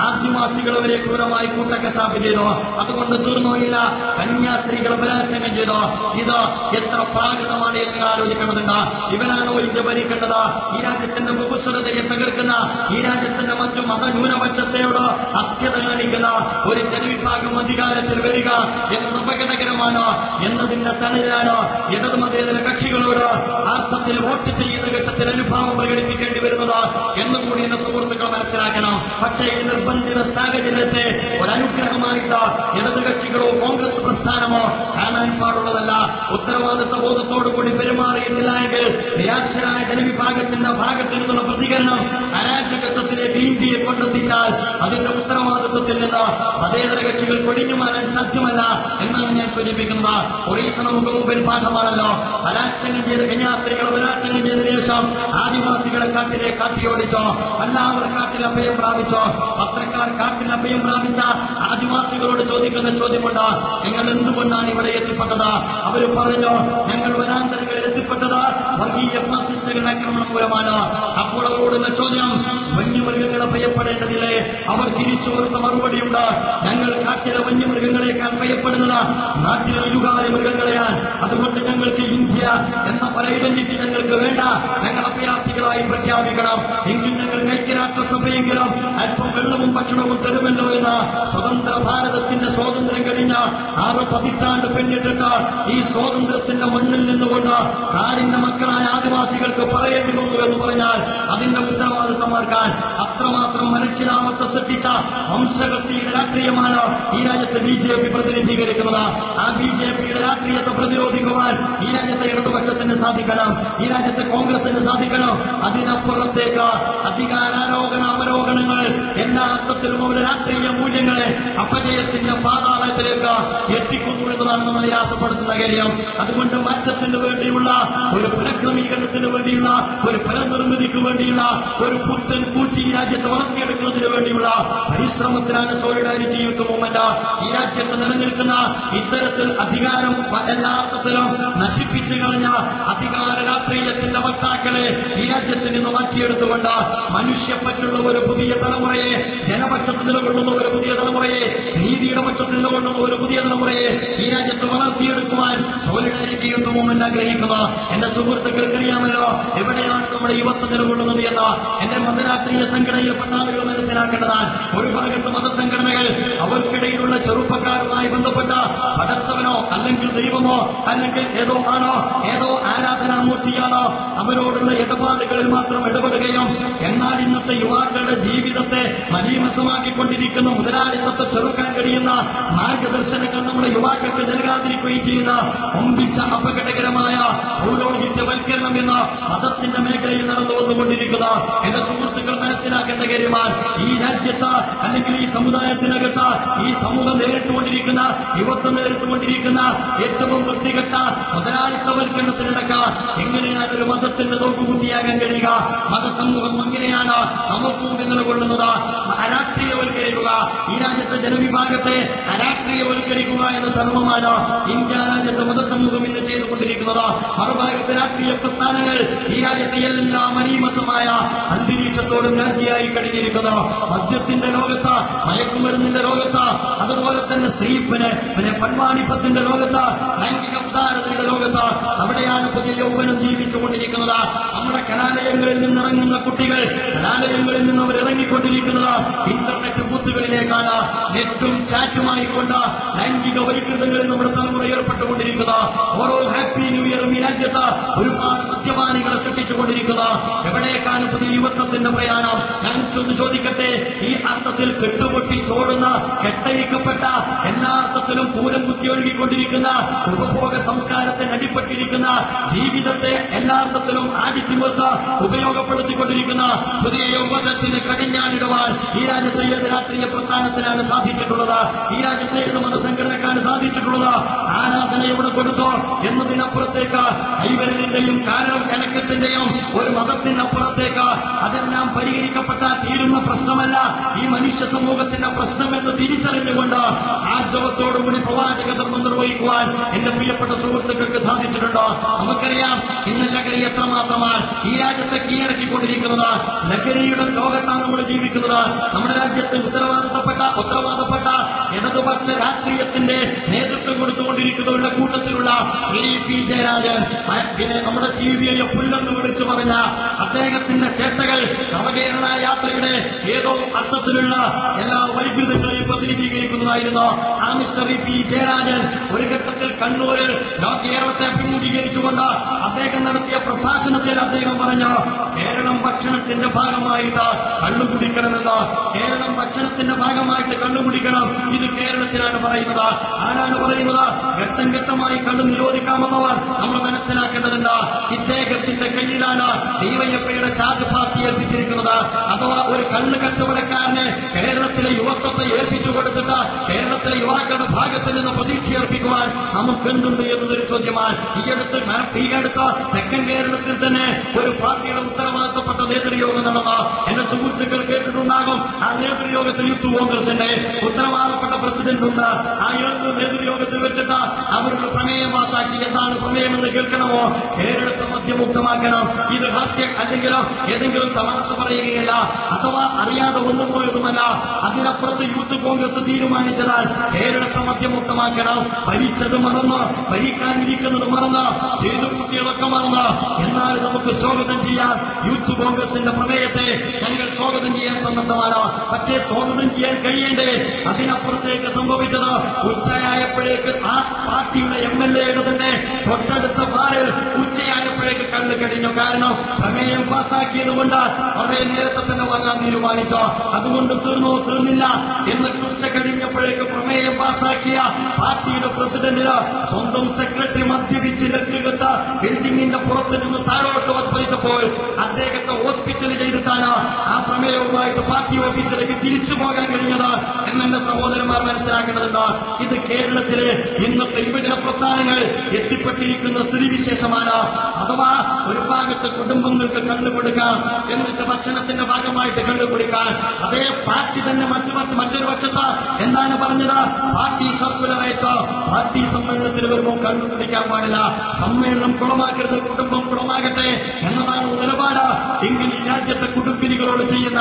ആദിവാസികൾ വരെ ക്രൂരമായി കൂട്ടക്കശാപ്പ് ചെയ്തു. അതുകൊണ്ട് തീർന്നോയില്ല, കന്യാസ്ത്രീകളെ ബലാത്സംഗം ചെയ്തു. ഇത് എത്ര പ്രാകൃതമാണ് എന്ന് ആലോചിക്കേണ്ടതുണ്ട്. ഇവനാണോ ഇന്ത്യ ഭരിക്കേണ്ടത്? ഈ രാജ്യത്തിന്റെ ബഹുസ്വരതയെ തകർക്കുന്ന, ഈ രാജ്യത്തിന്റെ മറ്റു മതന്യൂനപക്ഷത്തെയോട് അസ്ഥ്യത കാണിക്കുന്ന ഒരു ജനവിഭാഗം അധികാരത്തിൽ വരിക എന്നത് അപകടകരമാണ് എന്നതിന്റെ തണലാണ് ഇടതുമതേതര കക്ഷികളോട് അർത്ഥത്തിൽ വോട്ട് ചെയ്യുന്ന ഘട്ടത്തിൽ അനുഭാവം പ്രകടിപ്പിക്കേണ്ടി വരുന്നത് എന്നുകൂടി എന്റെ സുഹൃത്തുക്കൾ മനസ്സിലാക്കണം. പക്ഷേ ഈ നിർബന്ധിത സാഹചര്യത്തെ ഒരനുഗ്രഹമായിട്ട് ഇടതു കക്ഷികളോ കോൺഗ്രസ് പ്രസ്ഥാനമോ കാണാൻ പാടുള്ളതല്ല. ഉത്തരവാദിത്വ ബോധത്തോടുകൂടി പെരുമാറിയിട്ടില്ല എങ്കിൽ നിരാശരായ ജനവിഭാഗത്തിന്റെ ഭാഗത്തു നിന്നുള്ള പ്രതികരണം അരാജകത്വത്തിലേക്ക് ഇന്ത്യയെ കൊണ്ടെത്തിച്ചാൽ അതിന്റെ ഉത്തരവാദിത്വത്തിൽ നിന്ന് മതേതര കക്ഷികൾ കൊടിഞ്ഞു മാറാൻ സാധ്യമല്ല എന്നാണ് ഞാൻ സൂചിപ്പിക്കുന്നത്. ഒറീസ നമുക്ക് മുമ്പിൽ പാഠമാണല്ലോ. ബലാത്സംഗം ചെയ്ത കന്യാസ്ത്രീകളെ ബലാത്സംഗം ചെയ്ത ശേഷം ആദിവാസികളെ കാട്ടിലെ കാട്ടിയോടിച്ചോ, എല്ലാവർ കാട്ടിൽ അഭയം പ്രാപിച്ചോ. പത്രക്കാർ കാട്ടിൽ അഭയം പ്രാപിച്ച ആദിവാസികളോട് ചോദിക്കുന്ന ചോദ്യമുണ്ട്, നിങ്ങൾ എന്തുകൊണ്ടാണ് ഇവിടെ എത്തിപ്പെട്ടത്? അവർ പറഞ്ഞു, ഞങ്ങൾ വനാന്തരങ്ങളിൽ എത്തിപ്പെട്ടത് വർഗീയ ഫാസിസ്റ്റുകളുടെ ആക്രമണം മൂലമാണ്. അപ്പോൾ അവരോടുള്ള ചോദ്യം, വന്യമൃഗങ്ങളെ ഭയപ്പെടേണ്ടതില്ലേ? അവർ തിരിച്ചു കൊടുത്ത മറുപടിയുണ്ട്, ഞങ്ങൾ കാട്ടിലെ വന്യമൃഗങ്ങളെക്കാൾ ഭയപ്പെടുന്നത് നാട്ടിലെ ഇരുകാലി മൃഗങ്ങളെയാണ്. അതുകൊണ്ട് ഞങ്ങൾക്ക് ഇന്ത്യ എന്ന പല ഐഡന്റിറ്റി ഞങ്ങൾക്ക് വേണ്ട. ഞങ്ങൾ അഭയാർത്ഥികളായി പ്രഖ്യാപിക്കണം. എങ്കിൽ ഞങ്ങൾ ഐക്യരാഷ്ട്രസഭയെങ്കിലും അല്പം വെള്ളവും ഭക്ഷണവും തരുമല്ലോ എന്ന് സ്വതന്ത്ര ഭാരതത്തിന്റെ സ്വാതന്ത്ര്യം കഴിഞ്ഞ 6 പതിറ്റാണ്ട് പിന്നിട്ടിട്ട് ഈ സ്വാതന്ത്ര്യത്തിന്റെ മണ്ണിൽ നിന്നുകൊണ്ട് കാടിന്റെ മക്കളായ ആദിവാസികൾക്ക് പറയേണ്ടി വന്നു എന്ന് പറഞ്ഞാൽ അതിന്റെ ഉത്തരവാദിത്തമാർക്കാൻ അത്രമാത്രം മനുഷ്യനാമത്തെ സൃഷ്ടിച്ച വംശഹത്യയുടെ രാഷ്ട്രീയമാണ് ഈ രാജ്യത്തെ BJP പ്രതിനിധീകരിക്കുന്നത്. ആ BJPയുടെ രാഷ്ട്രീയത്തെ പ്രതിരോധിക്കുവാൻ ഈ രാജ്യത്തെ ഇടതുപക്ഷത്തിന് സാധിക്കണം, ഈ രാജ്യത്തെ കോൺഗ്രസിന് സാധിക്കണം. അതിനപ്പുറത്തേക്ക് അധികാരാരോഹണ അവരോഹണങ്ങൾ എല്ലാ അർത്ഥത്തിലും അവരുടെ രാഷ്ട്രീയ മൂല്യങ്ങളെ അപജയത്തിന്റെ പാതാളത്തിലേക്ക് എത്തിക്കുന്നു എന്നതാണ് നമ്മൾ നിരാശപ്പെടുത്തുന്ന കാര്യം. അതുകൊണ്ട് മാറ്റത്തിന് വേണ്ടിയുള്ള ഒരു പുനഃക്രമീകരണത്തിന് വേണ്ടിയുള്ള ഒരു പുനർനിർമ്മിതിക്ക് വേണ്ടിയുള്ള ഒരു പുത്തൻ കൂട്ടി ഈ രാജ്യത്ത് വളർത്തിയെടുക്കുന്നതിന് വേണ്ടിയുള്ള പരിശ്രമത്തിലാണ് സോളിഡാരിറ്റി യൂത്ത് മൂവ്മെന്റ്. ഈ രാജ്യത്ത് നിലനിൽക്കുന്ന ഇത്തരത്തിൽ അധികാരം എല്ലാ അർത്ഥത്തിലും നശിപ്പിച്ചു കളഞ്ഞ അധികാര രാഷ്ട്രീയത്തിന്റെ വക്താക്കളെ ഈ രാജ്യത്ത് നിന്ന് മാറ്റിയെടുത്തുകൊണ്ട് മനുഷ്യപ്പറ്റുള്ള ഒരു പുതിയ തലമുറയെ, ജനപക്ഷത്ത് നിലകൊള്ളുന്ന ഒരു പുതിയ തലമുറയെ, നീതിയുടെ പക്ഷത്ത് നിലകൊള്ളുന്ന ഒരു പുതിയ തലമുറയെ ഈ രാജ്യത്ത് വളർത്തിയെടുക്കുവാൻ സോളിഡാരിറ്റി യൂത്ത് മൂവ്മെന്റ് ആഗ്രഹിക്കുന്നു. എന്റെ സുഹൃത്തുക്കൾക്കറിയാമല്ലോ എവിടെയാണ് നമ്മുടെ യുവത്വം നിലകൊള്ളുന്നത് എന്ന്. എന്റെ മതരാഷ്ട്രീയ സംഘടനയിൽപ്പെട്ട ആളുകൾ മനസ്സിലാക്കേണ്ടതാണ്. ഒരു ഭാഗത്ത് മതസംഘടനകൾ അവർക്കിടയിലുള്ള ചെറുപ്പക്കാരുമായി ബന്ധപ്പെട്ട പടച്ചവനോ അല്ലെങ്കിൽ ദൈവമോ അല്ലെങ്കിൽ ഏതോ ആണോ ഏതോ ആരാധനാമൂർത്തിയാണോ അവരോടുള്ള ഇടപാടുകളിൽ മാത്രം ഇടപെടുകയും, എന്നാൽ ഇന്നത്തെ യുവാക്കളുടെ ജീവിതത്തെ മലീമസമാക്കിക്കൊണ്ടിരിക്കുന്ന മുതലാളിത്തത്തെ ചെറുക്കാൻ കഴിയുന്ന മാർഗദർശനങ്ങൾ നമ്മുടെ യുവാക്കൾക്ക് നൽകാതിരിക്കുകയും ചെയ്യുന്ന ഒമ്പിച്ച അപകടകരമായ പൗരോഹിത്യവൽക്കരണം എന്ന മതത്തിന്റെ മേഖലയിൽ നടന്നു വന്നുകൊണ്ടിരിക്കുന്ന എന്റെ സുഹൃത്തുക്കൾ മനസ്സിലാക്കേണ്ട കാര്യമാണ്. ഈ രാജ്യത്ത് അല്ലെങ്കിൽ ഈ സമുദായത്തിനകത്ത് ഈ സമൂഹം നേരിട്ടുകൊണ്ടിരിക്കുന്ന, യുവത്വം നേരിട്ടുകൊണ്ടിരിക്കുന്ന ഏറ്റവും വൃത്തികെട്ട മുതലാളിത്തവൽക്കരണത്തിനിടക്ക് എങ്ങനെയാണ് ഒരു മതത്തിന്റെ നോക്കുകുത്തിയാകാൻ കഴിയുക? മതസമൂഹം എങ്ങനെയാണ് നമുക്ക് മുമ്പിൽ നിലകൊള്ളുന്നത്? രാഷ്ട്രീയവൽക്കരിക്കുന്നു. ചെയ്തുകൊണ്ടിരിക്കുന്നത് ഈ രാജ്യത്തെ ജനവിഭാഗത്തെ അരാഷ്ട്രീയവൽക്കരിക്കുക എന്ന ധർമ്മമാണ് ഇന്ത്യ രാജ്യത്തെ മതസമൂഹം ഇന്ന് ചെയ്തുകൊണ്ടിരിക്കുന്നത്. മറുഭാഗത്തെ രാഷ്ട്രീയ പ്രസ്ഥാനങ്ങൾ ഈ രാജ്യത്തെ എല്ലാ മരീമസമായ അന്തരീക്ഷത്തോടും രാജിയായി കഴിഞ്ഞിരിക്കുന്നു. മദ്യത്തിന്റെ ലോകത്ത്, മയക്കുമരുന്നിന്റെ ലോകത്ത്, അതുപോലെ തന്നെ പിന്നെ പൺവാണിപ്പത്തിന്റെ ലോകത്ത്, ലൈംഗിക ഉദാരതയുടെ ലോകത്ത് അവിടെയാണ് പുതിയ യൗവനം ജീവിച്ചുകൊണ്ടിരിക്കുന്നത്. നമ്മുടെ കലാലയങ്ങളിൽ നിന്നിറങ്ങുന്ന കുട്ടികൾ, കലാലയങ്ങളിൽ നിന്ന് അവർ ഇറങ്ങിക്കൊണ്ടിരിക്കുന്നത് ഇന്റർനെറ്റ് ബൂത്തുകളിലേക്കാണ്. നെറ്റും ചാറ്റുമായിക്കൊണ്ട് ലൈംഗിക വൈകൃതങ്ങളിൽ നമ്മുടെ തലമുറ ഏർപ്പെട്ടുകൊണ്ടിരിക്കുന്നത്. ഓരോ ഹാപ്പി ന്യൂ ഇയറും ഈ രാജ്യത്ത് ഒരുപാട് മദ്യപാനികളെ സൃഷ്ടിച്ചുകൊണ്ടിരിക്കുന്നത്. എവിടേക്കാണ് പുതിയ യുവത്വത്തിന്റെ പ്രയാണം? ഞാൻ ചോദിക്കട്ടെ, ഈ അർത്ഥത്തിൽ കെട്ടുപൊട്ടി ചോടുന്ന, കെട്ടഴിക്കപ്പെട്ട, എല്ലാ അർത്ഥത്തിലും പൂരം കുത്തി ഒഴുകിക്കൊണ്ടിരിക്കുന്ന, ഉപഭോഗ സംസ്കാരത്തിന് അടിപ്പെട്ടിരിക്കുന്ന, ജീവിതത്തെ എല്ലാ അർത്ഥത്തിലും ആടിത്തിമിർത്ത് ഉപയോഗപ്പെടുത്തിക്കൊണ്ടിരിക്കുന്ന പുതിയ യൗവനത്തിന് കടിഞ്ഞാണിടുവാൻ ഈ രാജ്യത്തെ ഏത് രാഷ്ട്രീയ പ്രസ്ഥാനത്തിനാണ് സാധിച്ചിട്ടുള്ളത്? ഈ രാജ്യത്തെ ഏത് മതസംഘടനക്കാണ് സാധിച്ചിട്ടുള്ളത്? ആരാധന എവിടെ കൊടുത്തോ എന്നതിനപ്പുറത്തേക്ക് കൈവരലിന്റെയും കാരണം കണക്കത്തിന്റെയും ഒരു മതത്തിനപ്പുറത്തേക്ക് അതെല്ലാം പരിഹരിക്കപ്പെട്ടാൽ തീരുന്ന പ്രശ്നമല്ല ഈ മനുഷ്യ സമൂഹത്തിന്റെ പ്രശ്നമെന്ന് തിരിച്ചറിഞ്ഞുകൊണ്ട് ആർജവത്തോടുകൂടി പ്രവാചക ധർമ്മം നിർവഹിക്കുവാൻ എന്റെ പ്രിയപ്പെട്ട സുഹൃത്തുക്കൾക്ക് സാധിച്ചിട്ടുണ്ടോ? നമുക്കറിയാം ഇന്ന് ലഹരി എത്രമാത്രമാണ് ഈ രാജ്യത്തെ കീഴടക്കിക്കൊണ്ടിരിക്കുന്നത്. ലഹരിയുടെ ലോകത്താണ് നമ്മൾ ജീവിക്കുന്നത്. നമ്മുടെ രാജ്യത്ത് ഉത്തരവാദപ്പെട്ട ഇടതുപക്ഷ രാഷ്ട്രീയത്തിന്റെ നേതൃത്വം കൊടുത്തുകൊണ്ടിരിക്കുന്നവരുടെ കൂട്ടത്തിലുള്ള ശ്രീ പി ജയരാജൻ, പിന്നെ നമ്മുടെ CBI പുല്ലെന്ന് വിളിച്ചു പറഞ്ഞ അദ്ദേഹത്തിന്റെ ചേട്ടകൾ നവകേരള യാത്രയുടെ ഏതോ അർത്ഥത്തിലുള്ള എല്ലാ വൈകൃതങ്ങളെയും പ്രതിനിധീകരിക്കുന്നതായിരുന്നു. ആ മിസ്റ്റർ പി ജയരാജൻ ഒരു ഘട്ടത്തിൽ കണ്ണൂരിൽ കേരളത്തെ അഭിമുഖീകരിച്ചുകൊണ്ട് അദ്ദേഹം നടത്തിയ പ്രഭാഷണത്തിൽ അദ്ദേഹം പറഞ്ഞു, കേരളം ഭക്ഷണത്തിന്റെ ഭാഗമായിട്ട് കള്ളുകുടിക്കണമെന്ന്. കേരളം ഭക്ഷണത്തിന്റെ ഭാഗമായിട്ട് കള്ളുകുടിക്കണം. ഇത് കേരളത്തിലാണ് പറയുന്നത്. ആരാണ് പറയുന്നത്? ഘട്ടം ഘട്ടമായി കള്ളു നിരോധിക്കാമെന്നവർ നമ്മൾ മനസ്സിലാക്കേണ്ടതുണ്ട്. ഇദ്ദേഹത്തിന്റെ കയ്യിലാണ് ദൈവയ്യപ്പയുടെ ചാർജ് പാർട്ടി ഏൽപ്പിച്ചിരിക്കുന്നത്. അഥവാ ഒരു കള്ള് കച്ചവടക്കാരനെ കേരളത്തിലെ യുവത്വത്തെ ഏൽപ്പിച്ചു കൊടുത്തിട്ട് കേരളത്തിലെ യുവാക്കളുടെ ഭാഗത്ത് നിന്ന് പ്രതീക്ഷയർപ്പിക്കുവാൻ നമുക്കെന്തുണ്ട് എന്നതൊരു ചോദ്യമാണ്. ഈ അടുത്ത തെക്കൻ കേരളത്തിൽ തന്നെ ഒരു പാർട്ടിയുടെ ഉത്തരവാദിത്തപ്പെട്ട നേതൃയോഗം നടന്നു. എന്റെ സുഹൃത്തുക്കൾ കേട്ടിട്ടുണ്ടാകും. ആ നേതൃയോഗത്തിൽ യൂത്ത് കോൺഗ്രസിന്റെ ഉത്തരവാദപ്പെട്ട പ്രസിഡന്റ് ഉണ്ട്. ആ നേതൃയോഗത്തിൽ വെച്ചിട്ട് അവരുടെ പ്രമേയം പാസാക്കി. എന്താണ് പ്രമേയമെന്ന് കേൾക്കണമോ? കേരളത്തെ മദ്യമുക്തമാക്കണം. ഇത് ഹാസ്യം അല്ലെങ്കിൽ ഏതെങ്കിലും തമാശ പറയുകയല്ല, അഥവാ അറിയാതെ ഒന്നും പോയതുമല്ല. അതിനപ്പുറത്ത് യൂത്ത് കോൺഗ്രസ് തീരുമാനിച്ചതാൽ കേരളത്തെ മദ്യമുക്തമാക്കണം. ഭരിച്ചത് മറന്ന്, ഭരിക്കാനിരിക്കുന്നത് മറന്ന്, ചെയ്തു കുട്ടികളൊക്കെ മറന്ന്. എന്നാൽ നമുക്ക് സ്വാഗതം ചെയ്യാൻ യൂത്ത് കോൺഗ്രസിന്റെ പ്രമേയത്തെ ഞങ്ങൾ സ്വാഗതം ചെയ്യാൻ സന്നദ്ധമാണ്. പക്ഷേ സ്വാഗതം ചെയ്യാൻ കഴിയേണ്ടേ? അതിനപ്പുറത്തേക്ക് സംഭവിച്ചത് ഉച്ചയായപ്പോഴേക്ക് ആ പാർട്ടിയുടെ MLA തന്നെ തൊട്ടടുത്ത ബാറിൽ ഉച്ചയായപ്പോഴേക്ക് കള്ളു കഴിഞ്ഞു. കാരണം പ്രമേയം പാസാക്കിയത് കൊണ്ട് വളരെ നേരത്തെ തന്നെ വാങ്ങാൻ തീരുമാനിച്ചു. അതുകൊണ്ട് തീർന്നില്ല. എന്നിട്ട് ഉച്ച കഴിഞ്ഞപ്പോഴേക്ക് പ്രമേയം പാസാക്കിയ പാർട്ടിയുടെ പ്രസിഡന്റിന് സ്വന്തം സെക്രട്ടറി മദ്യപിച്ച് ലക്കുകെട്ട ബിൽഡിംഗിന്റെ പുറത്ത് നിന്ന് താഴോട്ട് വർദ്ധിച്ചപ്പോൾ അദ്ദേഹത്തെ ഹോസ്പിറ്റലിൽ ചെയ്തിട്ടാണ് ആ പ്രമേയവുമായിട്ട് പാർട്ടി ഓഫീസിലേക്ക് തിരിച്ചു പോകാൻ കഴിഞ്ഞത് എന്നെ സഹോദരന്മാർ മനസ്സിലാക്കേണ്ടതുണ്ട്. ഇത് കേരളത്തിലെ ഇന്നത്തെ വിഭജന പ്രസ്ഥാനങ്ങൾ എത്തിപ്പെട്ടിരിക്കുന്ന സ്ഥിതിവിശേഷമാണ്. അഥവാ ഒരു ഭാഗത്ത് കുടുംബങ്ങൾക്ക് കണ്ടുകൊടുക്കാം, എന്നിട്ട് ഭക്ഷണത്തിന്റെ ഭാഗമായിട്ട് കണ്ടുകൊടുക്കാൻ അതേ പാർട്ടി തന്നെ മറ്റൊരു പക്ഷത്ത് എന്താണ് പറഞ്ഞത്? പാർട്ടി സർക്കുലർ അയച്ച പാർട്ടി സമ്മേളനത്തിൽ വരുമ്പോൾ കണ്ടുപിടിക്കാൻ പാടില്ല. സമ്മേളനം കുളമാക്കരുത്, കുടുംബം കുളമാകട്ടെ എന്നതാണ് നിലപാട്. എങ്കിൽ ഈ രാജ്യത്തെ കുടുംബിനികളോട് ചെയ്യുന്ന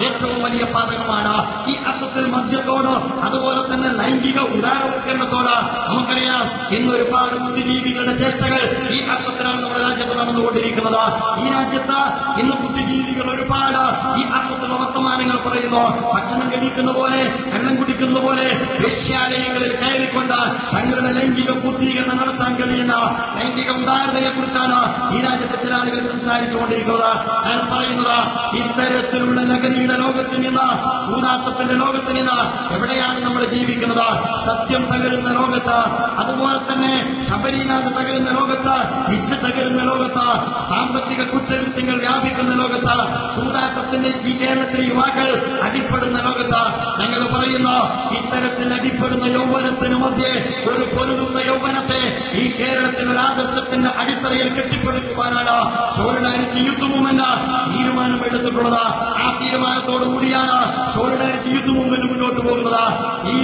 ഏറ്റവും വലിയ പാതകമാണ്. ഈ അർത്ഥത്തിൽ മദ്യത്തോട് അതുപോലെ തന്നെ ലൈംഗിക ഉദാരവൽക്കരണത്തോട് നമുക്കറിയാം ഇന്ന് ഒരുപാട് ബുദ്ധിജീവികളുടെ ചേഷ്ടകൾ ഈ അർത്ഥത്തിലാണ് നമ്മുടെ രാജ്യത്ത് നടന്നുകൊണ്ടിരിക്കുന്നത്. ഈ രാജ്യത്ത് ഇന്ന് ബുദ്ധിജീവികൾ ഒരുപാട് ഈ അർത്ഥത്തിലുള്ള വർത്തമാനങ്ങൾ പറയുന്നു. ഭക്ഷണം കഴിക്കുന്ന പോലെ, വെള്ളം കുടിക്കുന്ന പോലെ വേശ്യാലയങ്ങളിൽ കയറിക്കൊണ്ട് തങ്ങളുടെ ലൈംഗിക പൂർത്തീകരണം നടത്താൻ കഴിയുന്ന ലൈംഗിക ഉദാരതയെക്കുറിച്ചാണ് ഈ രാജ്യത്തെ ചില ആളുകൾ സംസാരിച്ചുകൊണ്ടിരിക്കുന്നത്. ഞാൻ പറയുന്നത് ഇത്തരത്തിലുള്ള ലഹരിയുടെ ലോകത്തിൽ നിന്ന്, സൂതാട്ടത്തിന്റെ ലോകത്തിൽ നിന്ന് എവിടെയാണ് നമ്മൾ ജീവിക്കുന്നത്? സത്യം തകരുന്ന ലോകത്ത്, അതുപോലെ തന്നെ ശബരിനാഥ് തകരുന്ന ലോകത്ത്, വിശ തകരുന്ന ലോകത്ത്, സാമ്പത്തിക കുറ്റകൃത്യങ്ങൾ വ്യാപിക്കുന്ന ലോകത്ത്, സൂതാട്ടത്തിന്റെ ഈ കേരളത്തിലെ യുവാക്കൾ അടിപ്പെടുന്ന ലോകത്ത് ഞങ്ങൾ പറയുന്നു ഇത്തരത്തിൽ അടിപ്പെടുന്ന യൗവനത്തിന് മധ്യേ ഒരു പൊരുതുന്ന യൗവനത്തെ ഈ കേരളത്തിൽ ഒരു ആദർശത്തിന്റെ അടിത്തറയിൽ കെട്ടിപ്പടുക്കുവാനാണ് സോളിഡാരിറ്റി യൂത്ത് മൂവ്മെന്റ് തീരുമാനമെടുത്തിട്ടുള്ളത്. ആ തീരുമാനത്തോടുകൂടിയാണ് സോളിഡാരിറ്റി യൂത്ത് മൂവ്മെന്റ് മുന്നോട്ട് പോകുന്നത്. ഈ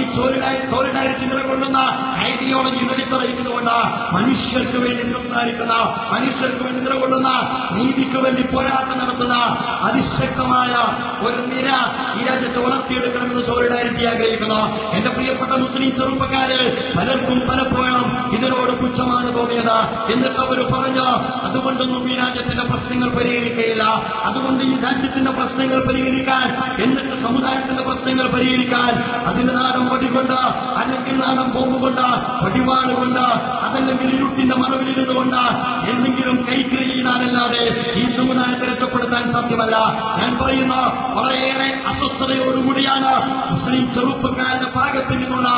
സോളിഡാരിറ്റി നിലകൊള്ളുന്ന ഐഡിയോളജി വെളിത്തറയിക്കുന്നതുകൊണ്ട് മനുഷ്യർക്ക് വേണ്ടി സംസാരിക്കുന്ന, മനുഷ്യർക്ക് വേണ്ടി നിലകൊള്ളുന്ന, നീതിക്ക് വേണ്ടി പോരാട്ടം നടത്തുന്ന അതിശക്തമായ ഒരു നിര ഈ രാജ്യത്ത് വളർത്തിയെടുക്കണമെന്ന് സോളിഡാരിറ്റി ആഗ്രഹിക്കുന്നു. എന്റെ പ്രിയപ്പെട്ട മുസ്ലിം ചെറുപ്പക്കാര് പലർക്കും പലപ്പോഴും ഇതിനോട് പുച്ഛമാണ് തോന്നിയത്. എന്നിട്ട് അവർ പറഞ്ഞു, അതുകൊണ്ടൊന്നും ഈ രാജ്യത്തിന്റെ പ്രശ്നങ്ങൾ പരിഹരിക്കുകയില്ല, അതുകൊണ്ട് ഈ രാജ്യത്തിന്റെ പ്രശ്നങ്ങൾ പരിഹരിക്കാൻ, എന്നിട്ട് സമുദായത്തിന്റെ പ്രശ്നങ്ങൾ പരിഹരിക്കാൻ അതിന് നാടൻ വടികൊണ്ട്, അല്ലെങ്കിൽ നാടൻ ബോംബ് കൊണ്ട്, വടിവാളുകൊണ്ട്, അതല്ലെങ്കിൽ ഇരുട്ടിന്റെ മറവിലിരുന്നുകൊണ്ട് എന്തെങ്കിലും കൈക്രിയ ചെയ്താലല്ലാതെ ഈ സമുദായത്തെ രക്ഷപ്പെടുത്താൻ സാധ്യമല്ല. ഞാൻ പറയുന്നു, വളരെയേറെ അസ്വസ്ഥതയോടുകൂടിയാണ് മുസ്ലിം ചെറുപ്പക്കാരുടെ ഭാഗത്ത് നിന്നുള്ള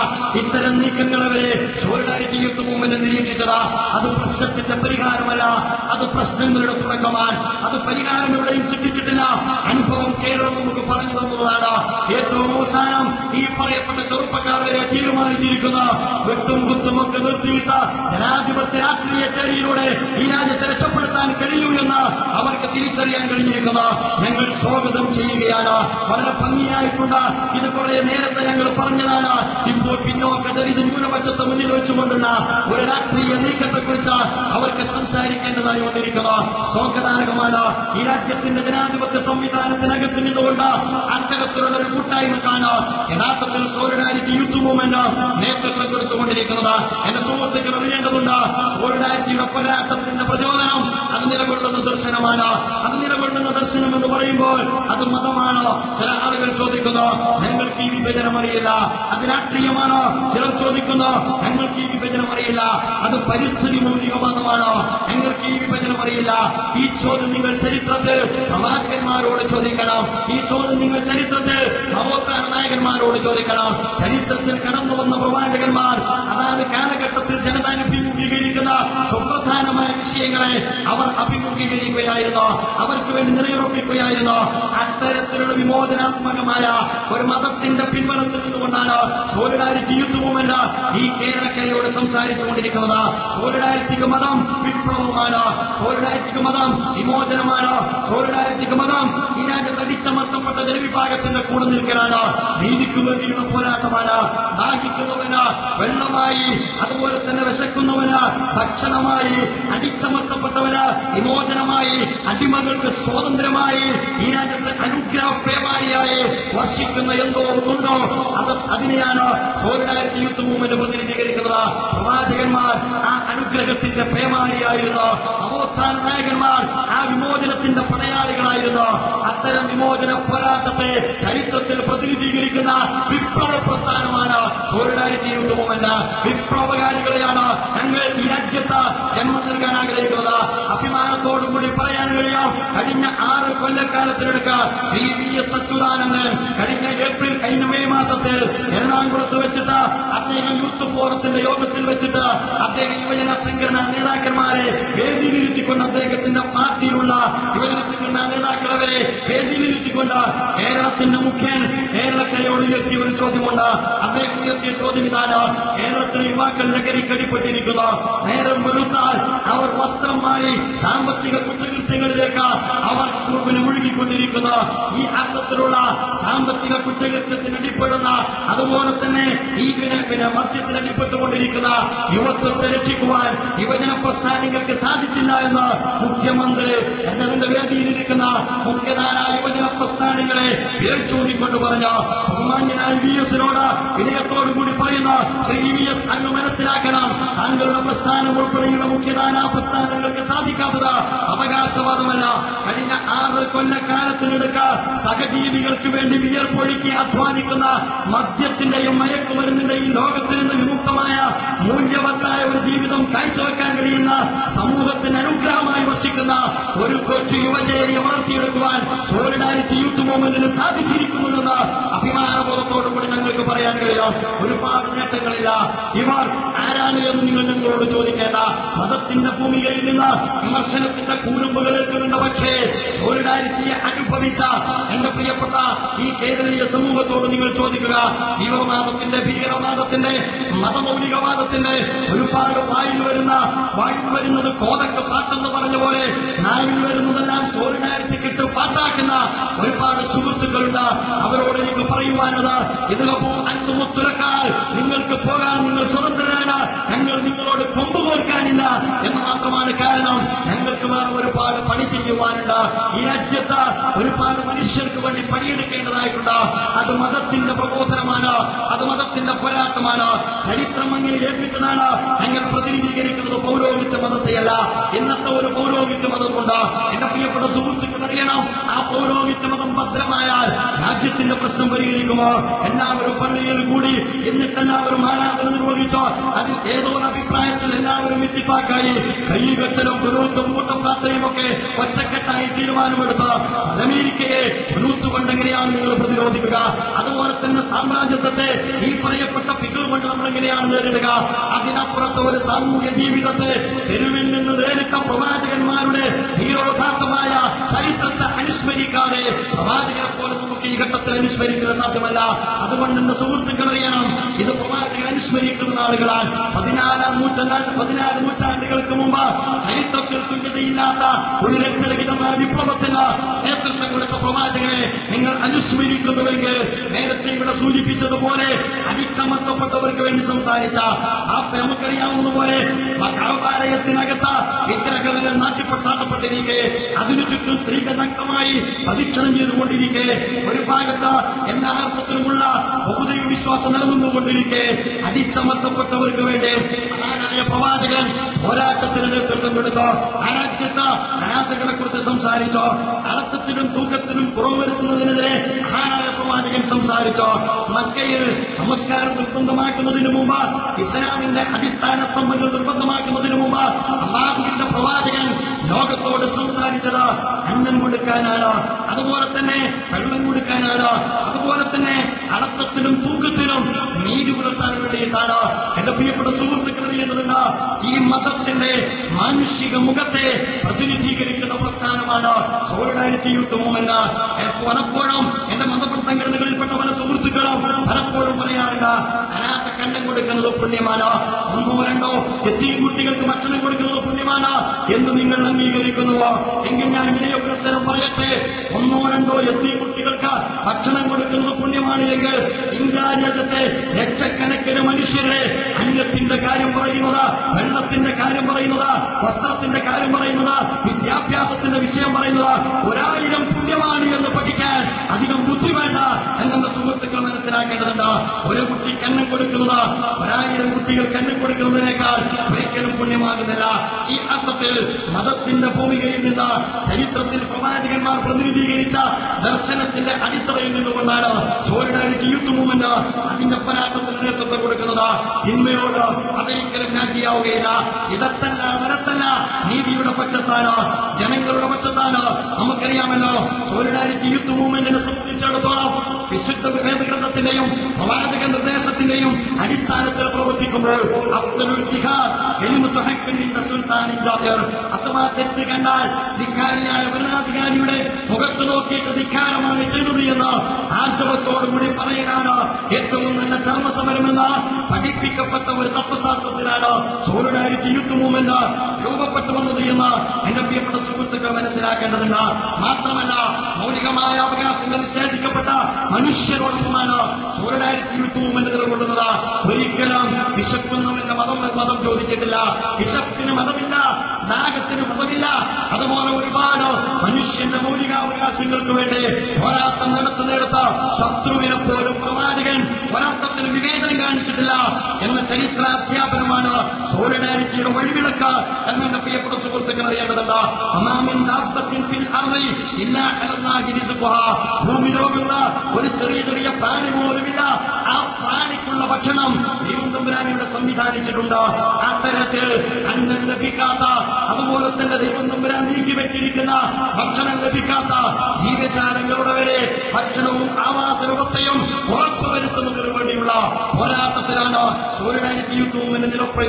ഇത്തരം നീക്കങ്ങളെ വരെ സോളിഡാരിറ്റി യൂത്ത് മൂവ്മെന്റ് നിരീക്ഷിച്ചത്. അത് പ്രശ്നത്തിന്റെ പരിഹാരമല്ല, അത് പ്രശ്നങ്ങളുടെ തുടക്കമാണ്. അത് പരിഹാരം എവിടെയും സൃഷ്ടിച്ചിട്ടില്ല. അനുഭവം കേരളം നമുക്ക് പറഞ്ഞു തന്നതാണ്. ഏറ്റവും അവസാനം ഈ പറയപ്പെട്ട ചെറുപ്പക്കാർ വരെ തീരുമാനിച്ചിരിക്കുന്ന വെട്ടും കുത്തുമൊക്കെ നിർത്തിയിട്ട് ജനാധിപത്യ രാഷ്ട്രീയ ചരിയിലൂടെ ഈ രാജ്യത്തെ രക്ഷപ്പെടുത്താൻ കഴിയൂ എന്ന് അവർക്ക് തിരിച്ചറിയാൻ കഴിഞ്ഞിരിക്കുന്നു. ഞങ്ങൾ സ്വാഗതം ചെയ്യുകയാണ്. വളരെ ഭംഗിയായിട്ടുണ്ട്. ഇത് കുറെ നേരത്തെ ഞങ്ങൾ പറഞ്ഞതാണ്. ഇപ്പോൾ പിന്നോക്ക ദരിദ്ര ന്യൂനപക്ഷത്തെ മുന്നിൽ വെച്ചുകൊണ്ടുള്ള ഒരു രാഷ്ട്രീയ നീക്കത്തെക്കുറിച്ച് അവർക്ക് സംസാരിക്കേണ്ടതായി വന്നിരിക്കുന്നു. സ്വാഗതാർഹമാണ്. ഈ രാജ്യത്തിന്റെ ജനാധിപത്യ സംവിധാനത്തിനകത്ത് നിന്നുകൊണ്ട് അത്തരത്തിലുള്ള ഒരു കൂട്ടായ്മക്കാണ് യഥാർത്ഥത്തിൽ സോളിഡാരിറ്റി യൂത്ത് മൂവ്മെന്റ് നേതൃത്വം കൊടുത്തുകൊണ്ടിരിക്കുന്നത്. എന്റെ സുഹൃത്തുക്കൾ അറിയേണ്ടതുണ്ട്, സോളിഡാരിറ്റിയുടെ പോരാട്ടത്തിന്റെ പ്രചോദനം അത് നിലകൊള്ളുന്ന ദർശനമാണ്. അത് നിലകൊള്ളുന്ന ദർശനം എന്ന് പറയുമ്പോൾ അത് മതമാണോ? ചില ആളുകൾ ചോദിക്കുന്നു, ഞങ്ങൾക്ക് ഈ വിഭജനം അറിയില്ല. അത് രാഷ്ട്രീയമാണോ? ചിലർ ചോദിക്കുന്നു, ഞങ്ങൾക്ക് ഈ വിഭജനം അറിയില്ല. അത് പരിസ്ഥിതി മൗലികവാദമാണോ? ഞങ്ങൾക്ക് ഈ വിഭജനം അറിയില്ല. ഈ ചോദ്യം നിങ്ങൾ ചരിത്രത്തിൽ പ്രവാചകന്മാരോട് ചോദിക്കണം. ഈ ചോദ്യം നിങ്ങൾ ചരിത്രത്തിൽ നവോത്ഥാന നായകന്മാരോട് ചോദിക്കണം. ചരിത്രത്തിൽ കടന്നു വന്ന പ്രവാചകന്മാർ അതായത് കാലഘട്ടത്തിൽ ജനത അഭിമുഖീകരിക്കുന്ന സുപ്രധാനമായ വിഷയങ്ങളെ അവർ അഭിമുഖീകരിക്കുകയായിരുന്നു, അവർക്ക് വേണ്ടി നിലയുറപ്പിക്കുകയായിരുന്നു. അത്തരത്തിലുള്ള വിമോചനാത്മകമായ ഒരു മതത്തിന്റെ പിൻബലത്തിൽ നിന്നുകൊണ്ടാണ് സോളിഡാരിറ്റി യൂത്ത് മൂവ്മെന്റ് ഈ കേരളക്കരയോട് സംസാരിച്ചുകൊണ്ടിരിക്കുന്നത്. സോളിഡാരിറ്റിക്ക് മതം വിപ്ലവമാണ്, സോളിഡാരിറ്റിക്ക് മതം വിമോചനമാണ്, സോളിഡാരിറ്റിക്ക് മതം ഈ രാജ്യത്ത് അടിച്ചമർത്തപ്പെട്ട ജനവിഭാഗത്തിന്റെ കൂടെ നിൽക്കലാണ്, നീതിക്ക് വേണ്ടിയുള്ള പോരാട്ടമാണ്. ദാഹിക്കുന്നവന് വെള്ളമായി, അതുപോലെ തന്നെ വിശക്കുന്നവന് ഭക്ഷണമായി, അടിച്ചമർത്തപ്പെട്ടവന് വിമോചനമായി, അടിമകൾക്ക് സ്വാതന്ത്ര്യമായി, ഈ രാജ്യത്തെ അനുഗ്രഹ പേമാരിയായി വർഷിക്കുന്ന എന്തോ ഉണ്ടോ അതിനെയാണ് സോളിഡാരിറ്റി യൂത്ത് മൂവ്മെന്റ് പ്രതിനിധീകരിക്കുന്നത്. പ്രവാചകന്മാർ ആ അനുഗ്രഹത്തിന്റെ പേമാരിയായിരുന്നു. നവോത്ഥാന നായകന്മാർ ആ വിമോചനത്തിന്റെ പടയാളികളായിരുന്നു. അത്തരം വിമോചന പോരാട്ടത്തെ ചരിത്രത്തിൽ പ്രതിനിധീകരിക്കുന്ന വിപ്ലവ പ്രസ്ഥാനമാണ് സോളിഡാരിറ്റി യൂത്ത് മൂവ്മെന്റ്. വിപ്ലവകാരികളെയാണ് ഞങ്ങൾ ഈ രാജ്യത്ത് ജന്മം നൽകാൻ ആഗ്രഹിക്കുന്നത്. അഭിമാനത്തോടുകൂടി പറയാൻ കഴിയാം, കഴിഞ്ഞ 6 കൊല്ലക്കാലത്തിനെടുക്ക ശ്രീ VS അച്യുതാനന്ദൻ കഴിഞ്ഞ മെയ് മാസത്തിൽ എറണാകുളത്ത് വെച്ചിട്ട് അദ്ദേഹം യൂത്ത് ഫോറത്തിന്റെ യോഗത്തിൽ വെച്ചിട്ട് അദ്ദേഹം യുവജന സംഘടനാ നേതാക്കന്മാരെ വേദിയിലിരുത്തിക്കൊണ്ട് അദ്ദേഹത്തിന്റെ പാർട്ടിയിലുള്ള യുവജന സംഘടനാ നേതാക്കളവരെ വേദിയിലിരുത്തിക്കൊണ്ട് കേരളത്തിന്റെ മുഖ്യൻ കേരളക്കരയോട് ഉയർത്തിയ ഒരു ചോദ്യമുണ്ട്. അദ്ദേഹം ഉയർത്തിയ ചോദ്യം ഇതാണ്: കേരളത്തിലെ യുവാക്കൾ ലഹരിക്കടിപ്പെട്ടിരിക്കുന്നു. നേരം വെളുത്താൽ അവർ വസ്ത്രം മാറി സാമ്പത്തിക കുറ്റകൃത്യങ്ങളിലേക്ക് അവർ മുഴുകിക്കൊണ്ടിരിക്കുന്നു. ഈ അർത്ഥത്തിലുള്ള സാമ്പത്തിക കുറ്റകൃത്യത്തിന് അടിപ്പെടുന്ന, അതുപോലെ തന്നെ ഈ മദ്യത്തിന് അടിപ്പെട്ടുകൊണ്ടിരിക്കുന്ന യുവത്വത്തെ രക്ഷിക്കുവാൻ യുവജന പ്രസ്ഥാനങ്ങൾക്ക് സാധിച്ചില്ല എന്ന് മുഖ്യമന്ത്രി എന്നതിന്റെ വേദിയിലിരിക്കുന്ന മുഖ്യധാര യുവജന പ്രസ്ഥാനങ്ങളെ വിരൽ ചൂണ്ടിക്കൊണ്ട് പറഞ്ഞു. ബഹുമാന്യനായ VSനോട് വിനയത്തോടുകൂടി പറയുന്ന ശ്രീ VS അങ്ങ് മനസ്സിലാക്കണം, താങ്കളുടെ പ്രസ്ഥാനം ഉൾപ്പെടെയുള്ള മുഖ്യധാര പ്രസ്ഥാനങ്ങൾക്ക് സാധിക്കാത്തത് അവകാശവാദമല്ല. കഴിഞ്ഞ 6 കൊല്ലക്കാലത്തിനെടുക്ക സഹജീവികൾക്ക് വേണ്ടി വിയർപ്പൊഴുക്കി അധ്വാനിക്കുന്ന മദ്യത്തിന്റെയും മയക്കുമരുന്നിന്റെയും ലോകത്തിൽ നിന്ന് വിമുക്തമായ മൂല്യവത്തായ ഒരു ജീവിതം കാഴ്ചവെക്കാൻ കഴിയുന്ന സമൂഹത്തിന് അനുഗ്രഹമായി വർഷിക്കുന്ന ഒരു കൊച്ചു യുവജനയെ വളർത്തിയെടുക്കുവാൻ സോളിഡാരിറ്റി യൂത്ത് മൂവ്മെന്റിന് സാധിച്ചിരിക്കുന്നുവെന്ന് അഭിമാനബോധത്തോടുകൂടി ഞങ്ങൾക്ക് പറയാൻ കഴിയും. ഒരുപാട് നേട്ടങ്ങളില്ല. ഇവർ ആരാണ് എന്ന് നിങ്ങൾ ഞങ്ങളോട് ചോദിക്കേണ്ട. മതത്തിന്റെ ഭൂമികയിൽ നിന്ന് വിമർശനത്തിന്റെ കൂരുമ്പുകൾ ഏൽക്കുന്നുണ്ട്. പക്ഷേ സോളിഡാരിറ്റിയെ അനുഭവിച്ച എന്റെ പ്രിയപ്പെട്ട ഈ കേരളീയ സമൂഹത്തോട് നിങ്ങൾ ചോദിക്കുക. തീവ്രവാദത്തിന്റെ, ഭീകരവാദത്തിന്റെ, മതമൗലികവാദത്തിന്റെ ഒരുപാട് വായിൽ വരുന്നത് കോതക്ക് പാട്ടെന്ന് പറഞ്ഞ പോലെ നാവിൽ വരുന്നതെല്ലാം സോളിഡാരിറ്റിക്കിട്ട് പാട്ടാക്കുന്ന ഒരുപാട് സുഹൃത്തുക്കളുണ്ട്. അവരോട് എനിക്ക് പറയുവാനത് ഇതിലപ്പോ അന്തുമുത്തുലക്കാൽ നിങ്ങൾക്ക് പോകാൻ നിങ്ങൾ സ്വതന്ത്രരാണ്, ഞങ്ങൾ നിങ്ങളോട് കൊമ്പുകോർക്കാനില്ല എന്ന് മാത്രമാണ്. കാരണം ഞങ്ങൾക്ക് വേറെ ഒരുപാട് പണി ചെയ്യുവാനുണ്ട്. ഈ രാജ്യത്ത് ഒരുപാട് മനുഷ്യർക്ക് വേണ്ടി പണിയെടുക്കേണ്ടതായിട്ടുണ്ട്. അത് മതത്തിന്റെ പ്രബോധനമാണ്, അത് മതത്തിന്റെ പോരാട്ടമാണ്. ചരിത്രം അങ്ങനെ ഏൽപ്പിച്ചതാണ്. ഞങ്ങൾ പ്രതിനിധീകരിക്കുന്നത് പൗരോഹിത്യ മതത്തെയല്ല. ഇന്നത്തെ ഒരു പൗരോഹിത്യ മതമുണ്ട്. എന്റെ പ്രിയപ്പെട്ട സുഹൃത്തുക്കൾ അറിയണം, ആ പൗരോഹിത്യ മതം ഭദ്രമായാൽ രാജ്യത്തിന്റെ പ്രശ്നം പരിഹരിക്കുമോ? എല്ലാവരും പള്ളിയിൽ കൂടി എന്നിട്ടെല്ലാവരും ആരാധന നിർവഹിച്ചോ? അതിൽ ഏതോ അഭിപ്രായത്തിൽ എല്ലാവരും ഇത്തിഫാക്കായി കൈകെട്ടലും കുനൂത്തും കൂട്ടം പ്രാർത്ഥനയും ഒക്കെ ഒറ്റക്കെട്ടായി തീരുമാനമെടുത്ത് അമേരിക്കയെ കുനൂത്തുകൊണ്ടെങ്ങനെയാണ് നിങ്ങൾ പ്രതിരോധിക്കുക? അതുപോലെ തന്നെ സാമ്രാജ്യത്വത്തെ ഈ പറയപ്പെട്ട ഫിഗർ കൊണ്ട് നമ്മൾ എങ്ങനെയാണ് നേരിടുക? അതിനപ്പുറത്തെ ഒരു സാമൂഹ്യ ജീവിതത്തെ തെരുവിൽ നിന്ന് നേരിട്ട പ്രവാചകന്മാരുടെ ധീരോദാത്തമായ ചരിത്രത്തെ അനുസ്മരിക്കാതെ പ്രവാചകനെ പോലെ നമുക്ക് ഈ ഘട്ടത്തിൽ അനുസ്മരിക്കാൻ സാധ്യമല്ല. അതുകൊണ്ട് എന്റെ സുഹൃത്തുക്കൾ അറിയണം, ഇത് പ്രവാചകൻ അനുസ്മരിക്കുന്ന ആളുകളാൽ 14 നൂറ്റാണ്ടുകൾക്ക് മുമ്പ് ചരിത്രത്തിൽ തുല്യതയില്ലാത്ത ഒരു രക്തരഹിതമായ വിപ്ലവത്തിന് നേതൃത്വം കൊടുത്ത പ്രവാചകനെ നിങ്ങൾ അനുസ്മരിക്കുന്നുവെങ്കിൽ നേരത്തെ ഇവിടെ സൂചിപ്പിച്ചതുപോലെ അടിച്ചമർത്തപ്പെട്ടവർക്ക് വേണ്ടി സംസാരിച്ച നമുക്കറിയാവുന്നതുപോലെ കാവ്യാലയത്തിനകത്ത് വിഗ്രഹങ്ങൾ നാട്ടിപ്പൊട്ടാട്ടപ്പെട്ടിരിക്കെ അതിനു ചുറ്റും സ്ത്രീകൾ നഗ്നമായി പരീക്ഷണം ചെയ്തുകൊണ്ടിരിക്കെ ഒരു ഭാഗത്ത് എല്ലാ അർത്ഥത്തിലുമുള്ള ബഹുദൈവ വിശ്വാസം നിലനിന്നുകൊണ്ടിരിക്കെ അടിച്ചമർത്തപ്പെട്ടവർക്ക് വേണ്ടി മഹാനായ പ്രവാചകൻ പോരാട്ടത്തിന് നേതൃത്വം കൊടുത്തോ? ആ രാജ്യത്ത് അനാഥകളെ കുറിച്ച് സംസാരിച്ചോ? അർത്ഥത്തിനും തൂക്കത്തിനും കുറവ് വരുത്തുന്നതിനെതിരെ മഹാനായ പ്രവാചകൻ സംസാരിച്ചോ? മക്കയിൽ നമസ്കാരം നിർബന്ധമാക്കുന്നതിന് മുമ്പ്, ഇസ്ലാമിന്റെ അടിസ്ഥാന സ്തംഭങ്ങൾ നിർബന്ധമാക്കുന്നതിന് മുമ്പ് അല്ലാഹുവിന്റെ പ്രവാചകൻ ലോകത്തോട് സംസാരിച്ചത് അന്നം കൊടുക്കാനാണ്, അതുപോലെ തന്നെ വെള്ളം കൊടുക്കാനാണ്, അതുപോലെ തന്നെ അളത്തത്തിനും തൂക്കത്തിനും നീതി പുലർത്താൻ വേണ്ടിയിട്ടാണ്. എന്റെ പ്രിയപ്പെട്ട സുഹൃത്തുക്കൾ അറിയേണ്ടതുണ്ട്, ഈ മതത്തിന്റെ മാനുഷിക മുഖത്തെ പ്രതിനിധീകരിക്കുന്ന പ്രസ്ഥാനമാണ് സോളിഡാരിറ്റി യൂത്ത് മൂവ്മെന്റ്. പലപ്പോഴും എന്റെ മതപ്പെട്ട സംഘടനകളിൽപ്പെട്ട പല സുഹൃത്തുക്കളും പലപ്പോഴും പറയാറുണ്ട്, അനാഥ കണ്ണം കൊടുക്കുന്നത് പുണ്യമാണ്, 1-2 എത്തിയും കുട്ടികൾക്ക് ഭക്ഷണം കൊടുക്കുന്നത് പുണ്യമാണ് എന്ന് നിങ്ങൾ അംഗീകരിക്കുന്നുവോ? എങ്കിൽ ഞാൻ വിനയപ്രസരം പറയട്ടെ, 1-2 എത്തിയും കുട്ടികൾക്ക് ഭക്ഷണം കൊടുക്കുന്നത് പുണ്യമാണ് എങ്കിൽ ഇന്ത്യ രാജ്യത്തെ ലക്ഷക്കണക്കിന് മനുഷ്യരുടെ അന്നത്തിന്റെ കാര്യം പറയുന്നത്, വെള്ളത്തിന്റെ കാര്യം പറയുന്നത്, വസ്ത്രത്തിന്റെ കാര്യം പറയുന്നത്, വിദ്യാഭ്യാസത്തിന്റെ വിഷയം പറയുന്നത് 1000 പുണ്യമാണ് എന്ന് പഠിക്കാൻ അധികം ബുദ്ധി വേണ്ട എന്നെ സുഹൃത്തുക്കൾ മനസ്സിലാക്കേണ്ടതുണ്ട്. ഒരു കുട്ടി കണ്ണം കൊടുക്കുന്നത് 1000 കുട്ടികൾ കണ്ണം കൊടുക്കുന്നതിനേക്കാൾ ഒരിക്കലും പുണ്യമാകുന്നില്ല. ഈ അർത്ഥത്തിൽ മതത്തിന്റെ ഭൂമികയിൽ നിന്ന് ചരിത്രത്തിൽ പ്രവാചകന്മാർ പ്രതിനിധീകരിച്ച ദർശനത്തിന്റെ അടിത്തറയിൽ നിന്നുകൊണ്ടാണ് സോളിഡാരിറ്റി യൂത്ത് മൂവ്മെന്റ് അതിന്റെ പോരാട്ടത്തിന് നേതൃത്വം കൊടുക്കുന്നത്. തിന്മയോട് അതൊരിക്കലും രാജിയാവുകയില്ല. ഇടത്തല്ല വലത്തല്ല, നീതിയുടെ പക്ഷത്താണ്, ജനങ്ങളുടെ പക്ഷത്താണ്. നമുക്കറിയാമല്ലോ, സോളിഡാരിറ്റി യൂത്ത് മൂവ്മെന്റിനെ സംബന്ധിച്ചിടത്തോളം വിശുദ്ധ വേദഗ്രന്ഥത്തിന്റെയും പ്രവാചക നിർദ്ദേശത്തിന്റെയും അടിസ്ഥാനത്തിൽ പ്രവർത്തിക്കുമ്പോൾ അഥവാ തെറ്റ് കണ്ടാൽ ധിക്കാരിയായ ഭരണാധികാരിയുടെ മുഖത്ത് നോക്കിയിട്ട് ധിക്കാരമാണ് ചെയ്തത് എന്ന് ആർജവത്തോടുകൂടി പറയാനാണ് ഏറ്റവും നല്ല ധർമ്മസമരമെന്ന് പഠിപ്പിക്കപ്പെട്ട ഒരു തത്വശാസ്ത്രത്തിലാണ് സോളിഡാരിറ്റി യൂത്ത് മൂവ്മെന്റ് രൂപപ്പെട്ടു വന്നത് എന്ന് എന്റെ പ്രിയപ്പെട്ട സുഹൃത്തുക്കൾ മനസ്സിലാക്കേണ്ടതുണ്ട്. മാത്രമല്ല, മൗലികമായ അവകാശങ്ങൾ നിഷേധിക്കപ്പെട്ട മനുഷ്യരോടൊപ്പമാണ് സോളിഡാരിറ്റി യൂത്ത് മൂവ്മെന്റ് നിലകൊള്ളുന്നത്. ഒരിക്കലും വിശക്കുന്നവന്റെ മതം ചോദിച്ചിട്ടില്ല. വിശപ്പിന് മതമില്ല, ദാഹത്തിന് മതമില്ല. അതുപോലെ ഒരുപാട് മനുഷ്യന്റെ മൗലികാവകാശങ്ങൾക്ക് വേണ്ടി പോരാട്ടം നടത്തുന്നിടത്ത് ശത്രുവിനെ പോലും പ്രവാചകൻ പോരാട്ടത്തിന് വിവേചനം കാണിച്ചിട്ടില്ല എന്ന ചരിത്രാധ്യാപനമാണ് സോളിഡാരിറ്റിയുടെ വഴിവിളക്ക് എന്നെ പ്രിയപ്പെട്ട സുഹൃത്തുക്കൾ അറിയേണ്ടതുണ്ട്. ഭൂമി ലോകമുള്ള ഒരു ചെറിയ പ്രാണി പോലുമില്ല. ആ പ്രാണിക്കുള്ള ഭക്ഷണം ദൈവം തമ്പുരാനിവിടെ സംവിധാനിച്ചിട്ടുണ്ട്. അത്തരത്തിൽ അന്നം ലഭിക്കാത്ത, അതുപോലെ തന്നെ ദൈവം തമ്പുരാൻ നീക്കി വെച്ചിരിക്കുന്ന ഭക്ഷണം ലഭിക്കാത്ത ജീവജാലങ്ങളുടെ വരെ ഭക്ഷണവും ആവാസ വ്യവസ്ഥയും ഉറപ്പുവരുത്തുന്നതിനു വേണ്ടിയുള്ള പോരാട്ടത്തിലാണ് സോളിഡാരിറ്റി യൂത്ത് മൂവ്മെന്റ്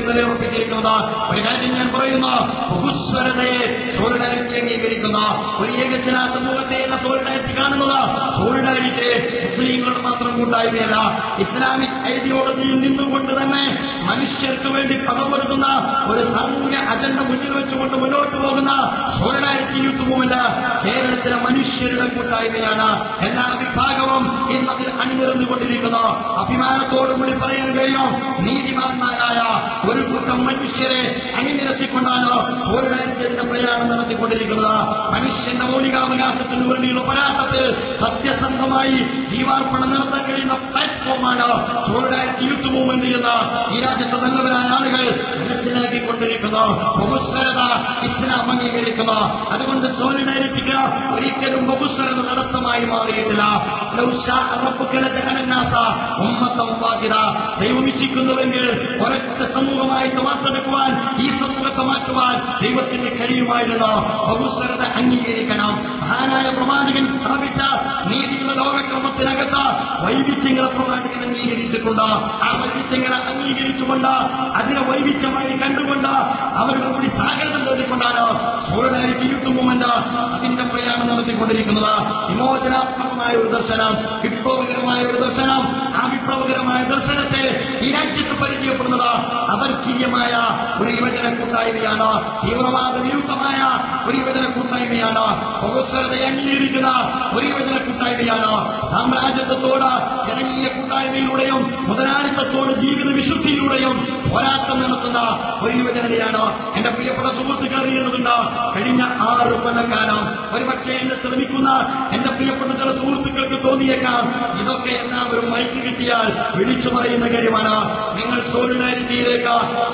നിലയുറപ്പിച്ചിരിക്കുന്നത്. ഒരു കാര്യം ഞാൻ പറയുന്നു, ബഹുസ്വരതയെ സോളിഡാരിറ്റി അംഗീകരിക്കുന്ന ഒരു ഏകജനാ സമൂഹത്തെയല്ല സോളിഡാരിറ്റി കാണുന്നത്. സോളിഡാരിറ്റി മുസ്ലിങ്ങളുടെ മാത്രം കൂട്ടായ്മയല്ല, ഇസ്ലാമിക് ഐഡിയോളജിയിൽ നിന്നുകൊണ്ട് തന്നെ മനുഷ്യർക്ക് വേണ്ടി പദമൊരുക്കുന്ന ഒരു സാമൂഹ്യ അജണ്ട മുന്നിൽ വെച്ചുകൊണ്ട് മുന്നോട്ട് പോകുന്ന സോളിഡാരിറ്റി യൂത്ത് മൂവ്മെന്റ് കേരളത്തിലെ മനുഷ്യരുടെ കൂട്ടായ്മയാണ്. എല്ലാ വിഭാഗവും ഇന്നതിൽ അണിനിരന്നുകൊണ്ടിരിക്കുന്നു. അഭിമാനത്തോടുകൂടി പറയാൻ കഴിയും, നീതിമാന്മാരായ ഒരു കൂട്ടം മനുഷ്യരെ അണിനിരത്തിക്കൊണ്ടാണ് സോളിഡാരിറ്റി അതിന്റെ പ്രയാണം നടത്തിക്കൊണ്ടിരിക്കുന്നത്. മനുഷ്യന്റെ മൗലികാവകാശത്തിന് വേണ്ടിയുള്ള പോരാട്ടത്തിൽ സത്യസന്ധമായി ജീവാർപ്പണം നടത്താൻ കഴിയുന്ന പ്ലാറ്റ്ഫോമാണ് സോളിഡാരിറ്റി യൂത്ത് മൂവ്മെന്റ് എന്ന് ഈ രാജ്യത്തെ നല്ലവരായ ആളുകൾ മനസ്സിലാക്കിക്കൊണ്ടിരിക്കുന്നു. ബഹുസ്വരത ഇസ്ലാം അംഗീകരിക്കുന്നു. അതുകൊണ്ട് സോളിഡാരിറ്റിക്ക് ഒരിക്കലും ബഹുസ്വരത തടസ്സമായി മാറിയിട്ടില്ല. ദൈവം ഇച്ഛിക്കുന്നുവെങ്കിൽ ഒരൊറ്റ സമൂഹമായിട്ട് വാർത്തെടുക്കുവാൻ, ഈ സമൂഹത്തെ മാറ്റുവാൻ ദൈവത്തിന് കഴിയുമായിരുന്നു. ബഹുസ്വരത അംഗീകരിക്കണം. മഹാനായ പ്രവാചകൻ സ്ഥാപിച്ച നീതിയുടെ ലോകക്രമത്തിനകത്ത് വൈവിധ്യങ്ങളെ പ്രവാചകൻ അംഗീകരിച്ചിട്ടുണ്ട്. ആ വൈവിധ്യങ്ങളെ അംഗീകരിച്ചുകൊണ്ട് അതിനെ വൈവിധ്യമായി കണ്ടുകൊണ്ട് അവരുടെ കൂടി സഹകരണം തേടിക്കൊണ്ടാണ് സോളിഡാരിറ്റി യൂത്ത് മൂവ്മെന്റ് അതിന്റെ പ്രയാണം നടത്തിക്കൊണ്ടിരിക്കുന്നത്. വിമോചനാത്മകമായ ഒരു ദർശനം, വിപ്ലവകരമായ ഒരു ദർശനം. ആ വിപ്ലവകരമായ ദർശനത്തെ ഈ രാജ്യത്ത് പരിചയപ്പെടുന്നത് അവർഗീയമായ ഒരു യുവജന കൂട്ടായ്മയാണ്, തീവ്രവാദ വിരുദ്ധമായ ഒരു യുവജന കൂട്ടായ്മയാണ്, ബഹുസ്വരതയെ അംഗീകരിക്കുന്ന ഒരു യുവജന കൂട്ടായ്മയാണ്, സാമ്രാജ്യത്വത്തോട് ജനകീയ കൂട്ടായ്മയിലൂടെയും മുതലാളിത്തത്തോട് ജീവിത വിശുദ്ധിയിലൂടെയും പോരാട്ടം നടത്തുന്ന ഒരു യുവജനതയാണ്. എന്റെ പ്രിയപ്പെട്ട സുഹൃത്തുക്കൾ അറിയേണ്ടതുണ്ട്, കഴിഞ്ഞ 6 കൊല്ലക്കാലം ഒരുപക്ഷെ എന്നെ ശ്രമിക്കുന്ന എന്റെ പ്രിയപ്പെട്ട ചില സുഹൃത്തുക്കൾക്ക് തോന്നിയേക്കാം, ഇതൊക്കെ എല്ലാവരും മൈക്ക് കിട്ടിയാൽ വിളിച്ചു പറയുന്ന കാര്യമാണ്. നിങ്ങൾ സോളിഡാരിറ്റിയിലേക്ക്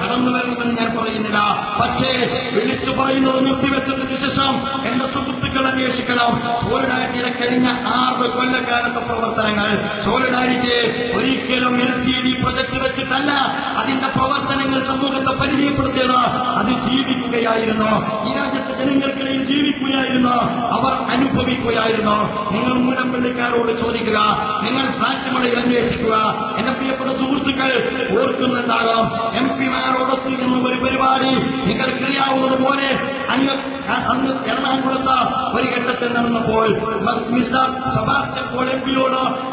കടന്നു വരണമെന്ന് ഞാൻ പറയുന്നില്ല. പക്ഷേ വിളിച്ചു പറയുന്നത് നിർത്തിവെച്ചതിന് ശേഷം എന്റെ സുഹൃത്തുക്കൾ അന്വേഷിക്കണം. സോളിഡാരിറ്റിയുടെ കഴിഞ്ഞ 6 കൊല്ലക്കാലത്തെ പ്രവർത്തനങ്ങൾ. സോളിഡാരിറ്റി ഒരിക്കലും LCD പ്രൊജക്ട് വെച്ചിട്ടല്ല അതിന്റെ പ്രവർത്തനങ്ങൾ സമൂഹത്തെ പരിചയപ്പെടുത്തിയത്. അത് ജീവിക്കുകയായിരുന്നു. ഈ രാജ്യത്തെ ജനങ്ങൾക്കിടയിൽ ജീവിക്കുകയായിരുന്നു. അവർ അനുഭവിക്കുകയായിരുന്നു. നിങ്ങൾ മൂലംപള്ളിക്കാരോട് ചോദിക്കുക, നിങ്ങൾ ഫ്ലാറ്റുകളിൽ അന്വേഷിക്കുക. എന്റെ പ്രിയപ്പെട്ട സുഹൃത്തുക്കൾ ഓർക്കുന്നുണ്ടാകാം, MP മാരോടൊത്ത് എന്ന ഒരു പരിപാടി നിങ്ങൾക്കറിയാവുന്നതുപോലെ അന്ന് എറണാകുളത്ത് ഒരു ഘട്ടത്തിൽ നടന്നപ്പോൾ മിസ്റ്റർ സെബാസ്റ്റ്യൻ പോൾ MP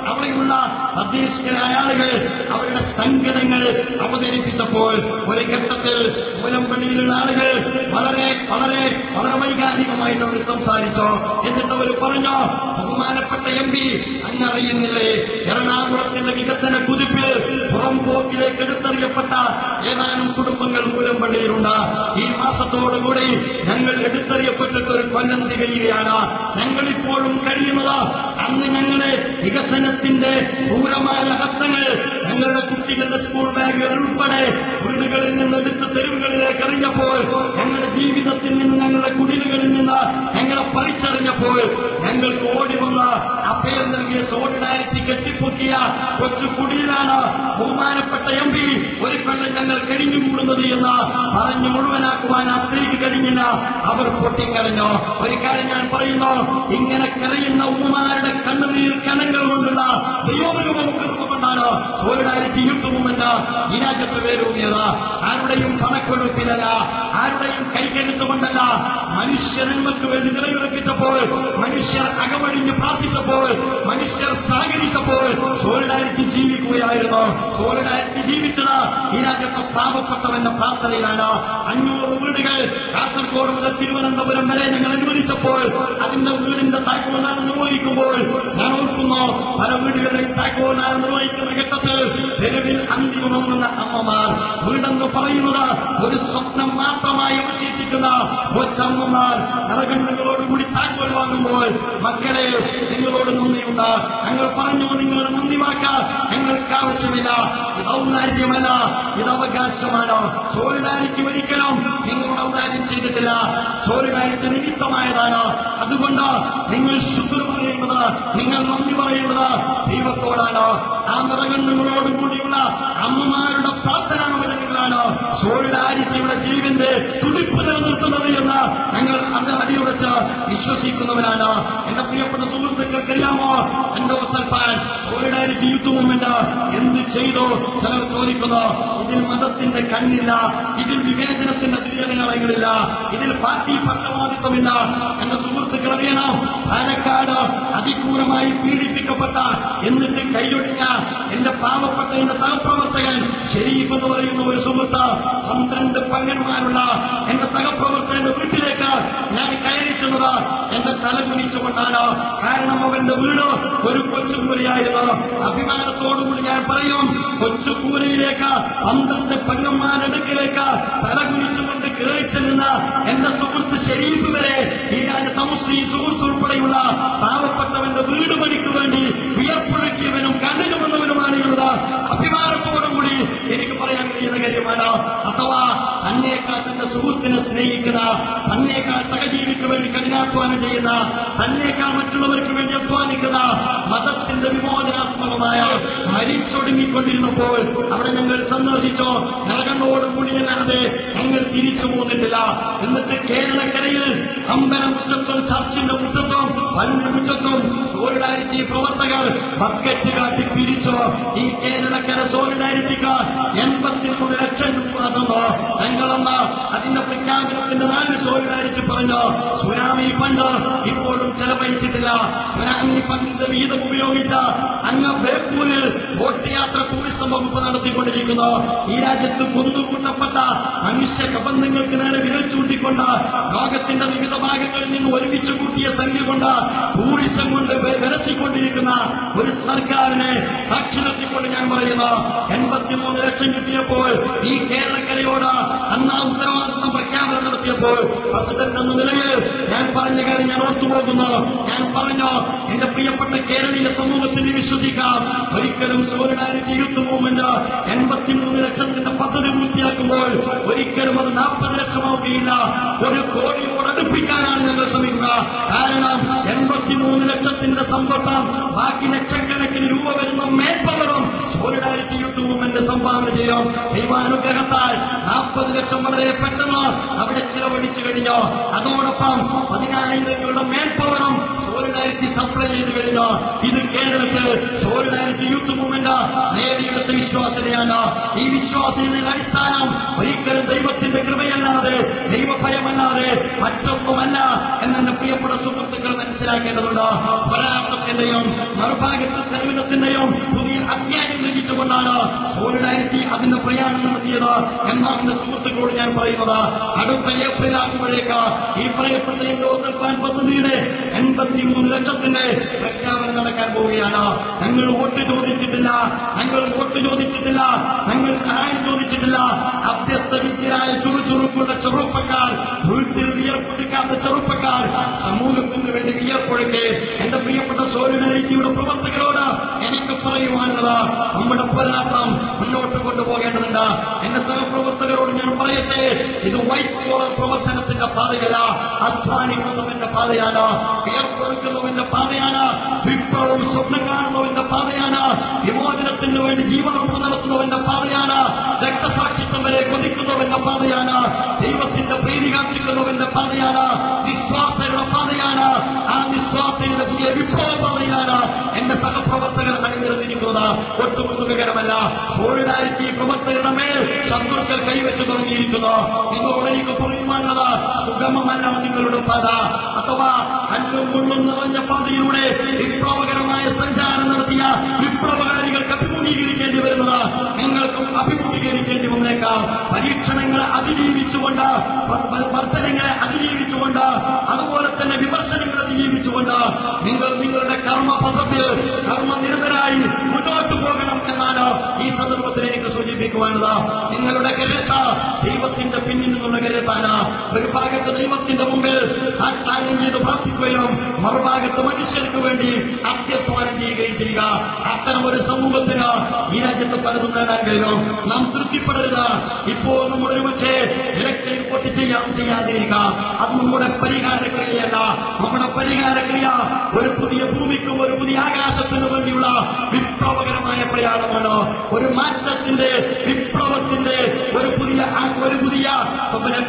അവിടെയുള്ള തദ്ദേശീയരായ ആളുകൾ അവരുടെ സങ്കടങ്ങൾ അവതരിപ്പിച്ചപ്പോൾ ഒരു ഘട്ടത്തിൽ മൂലംപള്ളിയിലുള്ള ആളുകൾ വളരെ വളരെ വളരെ വൈകാരികമായിട്ട് അവർ സംസാരിച്ചു. എന്നിട്ട് അവർ പറഞ്ഞു, ബഹുമാനപ്പെട്ട MP, അങ്ങറിയുന്നില്ലേ, എറണാകുളത്തിന്റെ വികസന കുതിപ്പിൽ പുറംപോക്കിലേക്ക് എടുത്തെറിയപ്പെട്ട ഏതാനും കുടുംബങ്ങൾ മൂലംപള്ളിയിലുണ്ട്. ഈ മാസത്തോടുകൂടി ഞങ്ങൾ എടുത്തെറിയപ്പെട്ടിട്ട് ഒരു കൊല്ലം തികയുകയാണ്. ഞങ്ങളിപ്പോഴും കഴിയുന്നത് അന്ന് ഞങ്ങളുടെ വികസനത്തിന്റെ ക്രൂരമായ ഹസ്തങ്ങൾ ഞങ്ങളുടെ കുട്ടികളുടെ സ്കൂൾ ബാഗുകൾ ഉൾപ്പെടെ വീടുകളിൽ നിന്ന് എടുത്ത് തെരുവുകളിലേക്ക് എറിഞ്ഞപ്പോൾ, ഞങ്ങളുടെ ജീവിതത്തിൽ നിന്ന് ഞങ്ങളുടെ കുടിലുകളിൽ നിന്ന് ഞങ്ങളെ പറിച്ചെറിഞ്ഞപ്പോൾ ഞങ്ങൾക്ക് ഓടി വന്ന് അഭയം നൽകിയ സോളിഡാരിറ്റി കെട്ടിപ്പൊക്കിയ കൊച്ചു കുടിയിലാണ് ബഹുമാനപ്പെട്ട MP ഒരു കൊല്ലം ഞങ്ങൾ കഴിഞ്ഞുകൂടുന്നത് എന്ന് പറഞ്ഞു മുഴുവനാക്കുവാൻ ആ സ്ത്രീക്ക് കഴിഞ്ഞില്ല. അവർ പൊട്ടിക്കരഞ്ഞു. ഒരു കാര്യം ഞാൻ പറയുന്നു, ഇങ്ങനെ കരയുന്ന ഉമ്മമാരുടെ കണ്ണുനീർ കണങ്ങൾ കൊണ്ടുള്ള ദൈവമുഖകൊണ്ടാണ് സോളിഡാരിറ്റി യൂത്ത് മൂവ്മെന്റ് ഈ രാജ്യത്ത് വേരൂന്നിയത്. ആരുടെയും പണക്കൊഴുപ്പിലല്ല, ആരുടെയും കൈകരുത്തുകൊണ്ടല്ല. മനുഷ്യനന്മക്ക് വേണ്ടി നിലയുറപ്പിച്ചപ്പോൾ, മനുഷ്യർ അകമഴിഞ്ഞ് പ്രാർത്ഥിച്ചപ്പോൾ, മനുഷ്യർ സഹകരിച്ചപ്പോൾ സോളിഡാരിറ്റി ജീവിക്കുകയായിരുന്നു. സോളിഡാരിറ്റി ജീവിച്ചത് ഈ രാജ്യത്തെ പാവപ്പെട്ടവന്റെ പ്രാർത്ഥനയിലാണ്. 500 വീടുകൾ കാസർഗോഡ് മുതൽ തിരുവനന്തപുരം വരെ ഞങ്ങൾ അനുവദിച്ചപ്പോൾ അതിന്റെ വീടിന്റെ താക്കോൽദാനം നിർവഹിക്കുമ്പോൾ ഞാൻ ഓർക്കുന്നു, പല വീടുകളുടെയും താക്കോൽദാനം നിർവഹിക്കുന്ന ഘട്ടത്തിൽ തെരുവിൽ അന്തിമമെന്ന അമ്മമാർ, വീടെന്ന് പറയുന്നത് ഒരു സ്വപ്നം മാത്രമായി അവശേഷിക്കുന്ന കൊച്ചമ്മമാർ നിറകണ്ണുകളോടുകൂടി താക്കോൽ വാങ്ങുമ്പോൾ, മക്കളെ നിങ്ങളോട് നന്ദിയുണ്ട്, ഞങ്ങൾ പറഞ്ഞു നിങ്ങളുടെ നന്ദി വാക്ക് ഞങ്ങൾക്ക് ആവശ്യമില്ല, ഇത് ഔദാര്യമല്ല, ഇത് അവകാശമാണ്. സോളിഡാരിറ്റി ഒരിക്കലും നിങ്ങളോട് ഔദാര്യം ചെയ്തിട്ടില്ല, സോളിഡാരിറ്റി നിമിത്തമായതാണ്. അതുകൊണ്ട് നിങ്ങൾ ശുക്ർ പറയുന്നത്, നിങ്ങൾ നന്ദി പറയുന്നത് ദൈവത്തോടാണ്. ആ നിറകണ്ണുകളോടുകൂടിയുള്ള അമ്മമാരുടെ പ്രാർത്ഥനാവിടങ്ങളാണ് സോളിഡാരിറ്റിയുടെ ജീവന്റെ തുടിപ്പ് നിലനിർത്തുന്നത് എന്ന് ഞങ്ങൾ അത് അടിയുറച്ച് വിശ്വസിക്കുന്നവരാണ്. എന്റെ പ്രിയപ്പെട്ട സുഹൃത്തുക്കൾക്കറിയാമോ, എന്റെ സോളിഡാരിറ്റി യൂത്ത് മൂവ്മെന്റ് എന്ത് ചെയ്തു ചിലർ ചോദിക്കുന്നു, ഇതിൽ മതത്തിന്റെ കണ്ണില്ല, ഇതിൽ വിവേചനത്തിന്റെ ദുര്യതകളില്ല, ഇതിൽ പാർട്ടി പക്ഷപാതിത്വമില്ല. എന്റെ സുഹൃത്തുക്കൾ അറിയണം, പാലക്കാട് അതിക്രൂരമായി പീഡിപ്പിക്കപ്പെട്ട എന്നിട്ട് കൈയൊഴിഞ്ഞ എന്റെ പാവപ്പെട്ട എന്റെ സഹപ്രവർത്തകൻ ഷെരീഫ് എന്ന് പറയുന്ന ഒരു സുഹൃത്ത് 12 പെങ്ങന്മാരുള്ള എന്റെ സഹപ്രവർത്തകന്റെ വീട്ടിലേക്ക് ഞാൻ കയറി ചെന്നത് എന്റെ തല കുനിച്ചുകൊണ്ടാണ്. കാരണം അവന്റെ വീട് ഒരു കൊച്ചുകൂരയായിരുന്നു. അഭിമാനത്തോടുകൂടി ഞാൻ പറയും, കൊച്ചുകൂരയിലേക്ക് 12 പെങ്ങന്മാരടുക്കിലേക്ക് തല കുനിച്ചുകൊണ്ട് കയറി ചെല്ലുന്ന എന്റെ സുഹൃത്ത് ഷെരീഫ് വരെ ഈ രാജ്യത്തെ മുസ്ലിം സുഹൃത്ത് ഉൾപ്പെടെയുള്ള പാവപ്പെട്ടവന്റെ വീട് പണിക്ക് വേണ്ടി വിയർപ്പൊഴുക്കിയവനും കണ്ണിന് വന്നവനുമാണ് എന്നത് അഭിമാനത്തോടുകൂടി എനിക്ക് പറയാൻ കഴിയുന്ന കാര്യമാണ്. അഥവാ തന്നേക്കാൾ തന്റെ സുഹൃത്തിനെ സ്നേഹിക്കുന്ന, തന്നേക്കാൾ സഹജീവിക്ക് വേണ്ടി കഠിനാധ്വാനം ചെയ്യുന്ന, തന്നേക്കാൾ മറ്റുള്ളവർക്ക് വേണ്ടി അധ്വാനിക്കുന്ന, മതത്തിന്റെ വിമോചനാത്മകമായ മരിച്ചൊടുങ്ങിക്കൊണ്ടിരുന്നപ്പോൾ അവിടെ ഞങ്ങൾ സന്ദർശിച്ചോ, നിലകണ്ണോടുകൂടി അല്ലാതെ ഞങ്ങൾ തിരിച്ചു പോകുന്നില്ല. എന്നിട്ട് കേരളക്കരയിൽ അമ്പലമുറ്റത്തും ചർച്ചിന്റെ മുറ്റത്തും പള്ളിയുടെ മുറ്റത്തും സോളിഡാരിറ്റി പ്രവർത്തകർ ബക്കറ്റ് കാട്ടി പിരിച്ചോ. ഈ കേരളക്കര സോളിഡാരിറ്റിക്ക് 83 ലക്ഷം രൂപ തന്നോ. ഞങ്ങളെന്ന് അതിന്റെ പ്രഖ്യാപനത്തിന്റെ 4 സോളിഡാരിറ്റി പറഞ്ഞു. സുനാമി ഫണ്ട് ഇപ്പോഴും ചെലവഴിച്ചിട്ടില്ല. സുനാമി ഫണ്ടിന്റെ വിഹിതം ഉപയോഗിച്ച അങ്ങ് ബേപ്പൂരിൽ ബോട്ട് യാത്ര ടൂറിസം വകുപ്പ് നടത്തിക്കൊണ്ടിരിക്കുന്നു. ഈ രാജ്യത്ത് കൊന്നുകൂട്ടപ്പെട്ട മനുഷ്യ കബന്ധങ്ങൾക്ക് നേരെ വിരൽ ചൂണ്ടിക്കൊണ്ട് ലോകത്തിന്റെ വിവിധ ഭാഗങ്ങളിൽ നിന്ന് ഒരുമിച്ച് കൂട്ടിയ സംഖ്യ കൊണ്ട് ടൂറിസം കൊണ്ട് വിരസിക്കൊണ്ടിരിക്കുന്ന ഒരു സർക്കാരിനെ സാക്ഷി നിർത്തിക്കൊണ്ട് ഞാൻ പറയുന്നു, 83 ലക്ഷം കിട്ടിയപ്പോൾ ഈ കേരളക്കരയോട് അന്നാ ഉത്തരവാദിത്വം പ്രഖ്യാപനം നടത്തിയപ്പോൾ പ്രസിഡന്റ് എന്ന നിലയിൽ ഞാൻ പറഞ്ഞ കാര്യം ഞാൻ ഓർത്തുപോകുന്നു. ഞാൻ പറഞ്ഞു, എന്റെ പ്രിയപ്പെട്ട കേരളീയ സമൂഹത്തിന് വിശ്വസിക്കാം, ഒരിക്കലും സോളിഡാരിറ്റി യൂത്ത് മൂവ്മെന്റ് 83 ലക്ഷത്തിന്റെ പദ്ധതി പൂർത്തിയാക്കുമ്പോൾ ഒരിക്കലും അത് 40 ലക്ഷമാവുകയില്ല. 1 കോടിയോട് അടുപ്പിക്കാനാണ് ഞങ്ങൾ ശ്രമിക്കുക. കാരണം 83 ലക്ഷത്തിന്റെ സമ്പത്തും ബാക്കി ലക്ഷക്കണക്കിന് രൂപ വരുന്ന മേൽപ്പവറും സോളിഡാരിറ്റി യൂത്ത് മൂവ്മെന്റ് സംഭാവന ചെയ്യും. ദൈവാനുഗ്രഹത്താൽ 40 ലക്ഷം വളരെ പെട്ടെന്ന് അവിടെ ചിലവഴിച്ചു കഴിഞ്ഞു. അതോടൊപ്പം 10,000 രൂപയുടെ മേൽപ്പവറും സോളിഡാരിറ്റി സപ്ലൈ ചെയ്ത് കഴിഞ്ഞു. ഇത് കേരളത്തിൽ സോളിഡാരിറ്റി യൂത്ത് മൂവ്മെന്റ് നേടിയെടുത്ത വിശ്വാസനയാണ്. ഈ വിശ്വാസനയുടെ അടിസ്ഥാനം ഒരിക്കലും ദൈവത്തിന്റെ കൃപയല്ലാതെ, ദൈവഭയമല്ലാതെ മറ്റൊന്നുമല്ല എന്നെ പ്രിയപ്പെട്ട സുഹൃത്തുക്കൾ മനസ്സിലാക്കേണ്ടതുണ്ട്. പോരാട്ടത്തിന്റെയും മറുഭാഗത്ത് സേവനത്തിന്റെയും പുതിയ അധ്യായം ലഭിച്ചുകൊണ്ടാണ് സോളിഡാരിറ്റി അതിന്റെ പ്രയാണം നടത്തിയത് എന്നാണ് എന്റെ സുഹൃത്തുക്കളോട് ഞാൻ പറയുന്നത്. അടുത്ത ഏപ്രിൽ ആകുമ്പോഴേക്ക് ഈ പറയപ്പെട്ട എൻഡോസൽഫാൻ പദ്ധതിയുടെ 83 ലക്ഷത്തിന്റെ പ്രഖ്യാപനം നടക്കാൻ പോവുകയാണ്. ഞങ്ങൾ വോട്ട് ചോദിച്ചിട്ടില്ല, ഞങ്ങൾ സഹായം ചോദിച്ചിട്ടില്ല. അഭ്യസ്ത വിദ്യരായ ചുറുചുറുക്കുള്ള ചെറുപ്പക്കാർ, വീട്ടിൽ വിയർപ്പൊഴുക്കാത്ത ചെറുപ്പക്കാർ സമൂഹത്തിന് വേണ്ടി വിയർപ്പൊഴുക്കെ എന്റെ പ്രിയപ്പെട്ട സോളിഡാരിറ്റിയുടെ പ്രവർത്തകരോട് എനിക്ക് പറയുവാനുള്ളത്, നമ്മുടെ പോരാട്ടം മുന്നോട്ട് കൊണ്ടുപോകേണ്ടതുണ്ട്. എന്റെ സഹപ്രവർത്തകരോട് ഞാൻ പറയട്ടെ, ഇത് വൈറ്റ് കോളർ പ്രവർത്തനത്തിന്റെ പാതയല്ല, അധ്വാനിക്കുന്നവന്റെ പാതയാണ്, വിയർപ്പൊഴുക്കുന്നവന്റെ പാതയാണ്, വിപ്ലവം സ്വപ്നം കാണുന്നവന്റെ പാതയാണ്, വിമോചനത്തിന് വേണ്ടി ജീവനോട് നടത്തുന്നവന്റെ പാതയാണ്, രക്തസാക്ഷിത്വം വരെ കൊതിക്കുന്നവന്റെ പാതയാണ്, ദൈവത്തിന്റെ പ്രീതി കാക്ഷിക്കുന്നവന്റെ പാതയാണ്, നിസ്വാർത്ഥയുടെ പാതയാണ്. ആ നിസ്വാർത്ഥയുടെ പുതിയ വിപ്ലവ പാതയാണ് എന്റെ സഹപ്രവർത്തകർ അണിനിരന്നിരിക്കുന്നത്. ഒട്ടും സുഖകരമല്ല. സോളിഡാരിറ്റി പ്രവർത്തകരുടെ മേൽ ശത്രുക്കൾ കൈവച്ചു തുടങ്ങിയിരിക്കുന്നു. നിങ്ങളോട് എനിക്ക് പറയുവാനുള്ളത്, സുഗമമല്ല നിങ്ങളുടെ പാത. അഥവാ കല്ലും മുള്ളും നിറഞ്ഞ പാതയിലൂടെ വിപ്ലവകരമായ സഞ്ചാരം നടത്തിയ വിപ്ലവകാരികൾക്ക് അഭിമുഖീകരിക്കേണ്ടി വരുന്നത് നിങ്ങൾക്കും അഭിമുഖീകരിക്കേണ്ടി വന്നേക്കാം. പരീക്ഷണങ്ങളെ അതിജീവിച്ചുകൊണ്ട്, വർധനങ്ങളെ അതിജീവിച്ചുകൊണ്ട്, അതുപോലെ തന്നെ വിമർശനങ്ങളെ അതിജീവിച്ചുകൊണ്ട് നിങ്ങൾ നിങ്ങളുടെ കർമ്മപഥത്തിൽ കർമ്മനിരതരായി മുന്നോട്ട് പോകണം എന്നാണ് ഈ സന്ദർഭത്തിൽ എനിക്ക് സൂചിപ്പിക്കുവാനുള്ളത്. നിങ്ങളുടെ കരുത്ത് ദൈവത്തിന്റെ പിന്നിൽ നിന്നുള്ള കരുത്താണ്. ഒരു ഭാഗത്ത് ദൈവത്തിന്റെ മുമ്പിൽ സാക്ഷ്യം ചെയ്ത് പ്രാർത്ഥിക്കുകയും മറുഭാഗത്ത് മനുഷ്യർക്ക് വേണ്ടി അത്യധ്വാനം ചെയ്യുകയും ചെയ്യുക. അത്തരം ഒരു സമൂഹത്തിന് ഈ രാജ്യത്ത് പലതും നേടാൻ കഴിയും. നാം തൃപ്തിപ്പെടരുത്. ഇപ്പോൾ നമ്മൾ ഒരുപക്ഷെ ഇലക്ഷനിൽ വോട്ട് ചെയ്യാതിരിക്കുക. അത് നമ്മുടെ പരിഹാരക്രിയയല്ല. നമ്മുടെ പരിഹാരക്രിയ ഒരു പുതിയ ഭൂമിക്കും ഒരു പുതിയ ആകാശത്തിനു വേണ്ടിയുള്ള വിപ്ലവകരമായ പ്രയാണമാണ്. ഒരു മാറ്റത്തിന്റെ, വിപ്ലവത്തിന്റെ ഒരു പുതിയ ഒരു പുതിയ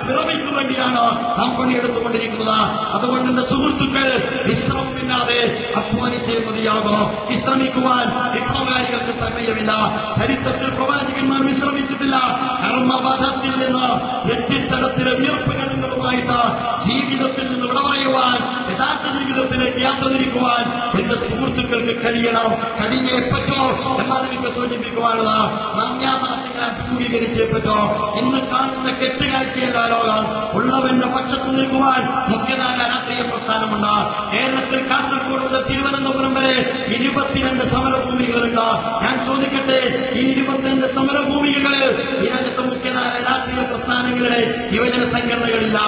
പിറവിക്ക് വേണ്ടിയാണ് നാം പണിയെടുത്തുകൊണ്ടിരിക്കുന്നത്. അതുകൊണ്ട് എന്റെ സുഹൃത്തുക്കൾ, വിശ്രമമില്ലാതെ അധ്വാനിച്ചേ മതിയാകോ. വിശ്രമിക്കുവാൻ വിപ്ലവകാരികൾക്ക് സമയമില്ല. ചരിത്രത്തിൽ പ്രവാചകന്മാർ വിശ്രമിച്ചിട്ടില്ല. കർമ്മപഥത്തിൽ നിന്ന് എത്തിത്തടത്തിലെ വിയർപ്പ് കണങ്ങളുമായിട്ട് ജീവിതത്തിൽ നിന്ന് വിട പറയുവാൻ, യഥാർത്ഥ ജീവിതത്തിലേക്ക് യാത്ര തിരിക്കുവാൻ എന്റെ സുഹൃത്തുക്കൾക്ക് കഴിയണം. കഴിഞ്ഞേ പറ്റോ എന്നാണ് എനിക്ക് സൂചിപ്പിക്കുവാനുള്ളത്. നാം യാഥാർത്ഥ്യങ്ങളെ അഭിമുഖീകരിച്ചേ പറ്റോ. ഇന്ന് കാണുന്ന കെട്ടുകാഴ്ചയല്ല ലോകം. ഉള്ളവന്റെ പക്ഷത്ത് നിൽക്കുവാൻ മുഖ്യധാര രാഷ്ട്രീയ പ്രസ്ഥാനമുണ്ട്. കേരളത്തിൽ കാസർഗോഡ് മുതൽ തിരുവനന്തപുരം വരെ 22 സമരഭൂമികളുണ്ട്. ഞാൻ ചോദിക്കട്ടെ, ഈ 22 സമരഭൂമികളിൽ ഈ രാജ്യത്തെ മുഖ്യധാര രാഷ്ട്രീയ പ്രസ്ഥാനങ്ങളുടെ യുവജന സംഘടനകളില്ല.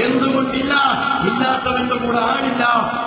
എന്തുകൊണ്ടില്ല? ഇല്ലാത്തവന്റെ കൂടെ ആളില്ല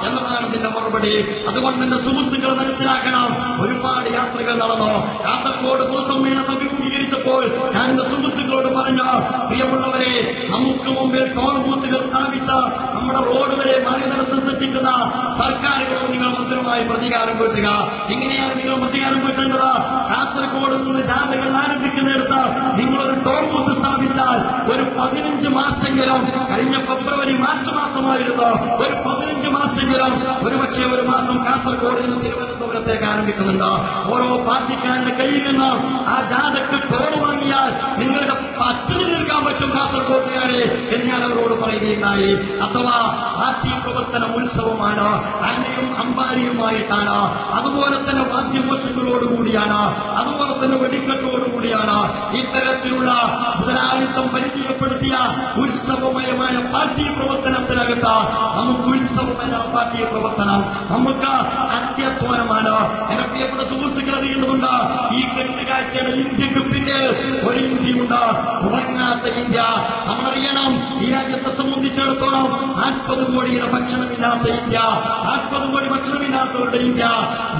എന്നതാണ് ഇതിന്റെ മറുപടി. അതുകൊണ്ട് എന്റെ സുഹൃത്തുക്കൾ മനസ്സിലാക്കണം. ഒരുപാട് യാത്രകൾ നടന്നു. കാസർഗോഡ് പൊതുസമ്മേളനം അഭിമുഖീകരിച്ചപ്പോൾ ഞാൻ എന്റെ സുഹൃത്തുക്കളോട് പറഞ്ഞു, പ്രിയമുള്ളവരെ, നമുക്ക് മുമ്പിൽ ടോൾ ബൂത്തുകൾ സ്ഥാപിച്ച നമ്മുടെ റോഡ് വരെ മാർഗതടസ്സം സൃഷ്ടിക്കുന്ന സർക്കാരുകളോട് നിങ്ങൾ മന്ത്രിയുമായി പ്രതികാരം വീട്ടുക. ഇങ്ങനെയാണ് നിങ്ങൾ പ്രതികാരം വീട്ടേണ്ടത്. കാസർഗോഡ് നിന്ന് ജാഥകൾ ആരംഭിക്കുന്നിടത്ത് നിങ്ങളൊരു ടോൾ ബൂത്ത് സ്ഥാപിച്ചാൽ ഒരു 15 മാർച്ചെങ്കിലും, കഴിഞ്ഞ ഫെബ്രുവരി മാർച്ച് മാസമായിരുന്നു, ഒരു 15 മാർച്ചെങ്കിലും ഒരുപക്ഷെ ഒരു മാസം കാസർഗോഡ് നിന്ന് തിരുവനന്തപുരത്തേക്ക് ആരംഭിക്കുന്നുണ്ട്. ഓരോ പാർട്ടിക്കാരന്റെ കയ്യിൽ നിന്ന് ആ ജാഥക്ക് ടോൾ വാങ്ങിയാൽ നിങ്ങളുടെ പട്ടിണി തീർക്കാൻ പറ്റും കാസർഗോഡിനാണ് എന്ന് ഞാൻ അവരോട് പറയുകയുണ്ടായി. അഥവാ പാർട്ടി പ്രവർത്തനം ഉത്സവമാണ്, അന്നയും അമ്പാരിയുമായിട്ടാണ്, അതുപോലെ തന്നെ വാദ്യഘോഷങ്ങളോടുകൂടിയാണ്, അതുപോലെ തന്നെ വെടിക്കെട്ടോടുകൂടിയാണ്. ഇത്തരത്തിലുള്ള മുതലാളിത്തം പരിചയപ്പെടുത്തിയ ഉത്സവമയമായ പാർട്ടി പ്രവർത്തനത്തിനകത്ത് നമുക്ക് ഉത്സവമയ പാർട്ടി പ്രവർത്തനം, നമുക്ക് അത്യധ്വാനമാണ്. എന്റെ പ്രിയപ്പെട്ട സുഹൃത്തുക്കൾ അറിയേണ്ടതുണ്ട്, ഈ കെട്ടുകാഴ്ചയുടെ ഇന്ത്യക്ക് പിന്നിൽ ഒരു ഇന്ത്യയുണ്ട്, ഉറങ്ങാത്ത ഇന്ത്യ. നമ്മളറിയണം, ഈ രാജ്യത്തെ സംബന്ധിച്ചിടത്തോളം 40 കോടിയുടെ ഭക്ഷണമില്ലാത്ത ഇന്ത്യ, 40 കോടി ഭക്ഷണമില്ലാത്തവരുടെ ഇന്ത്യ,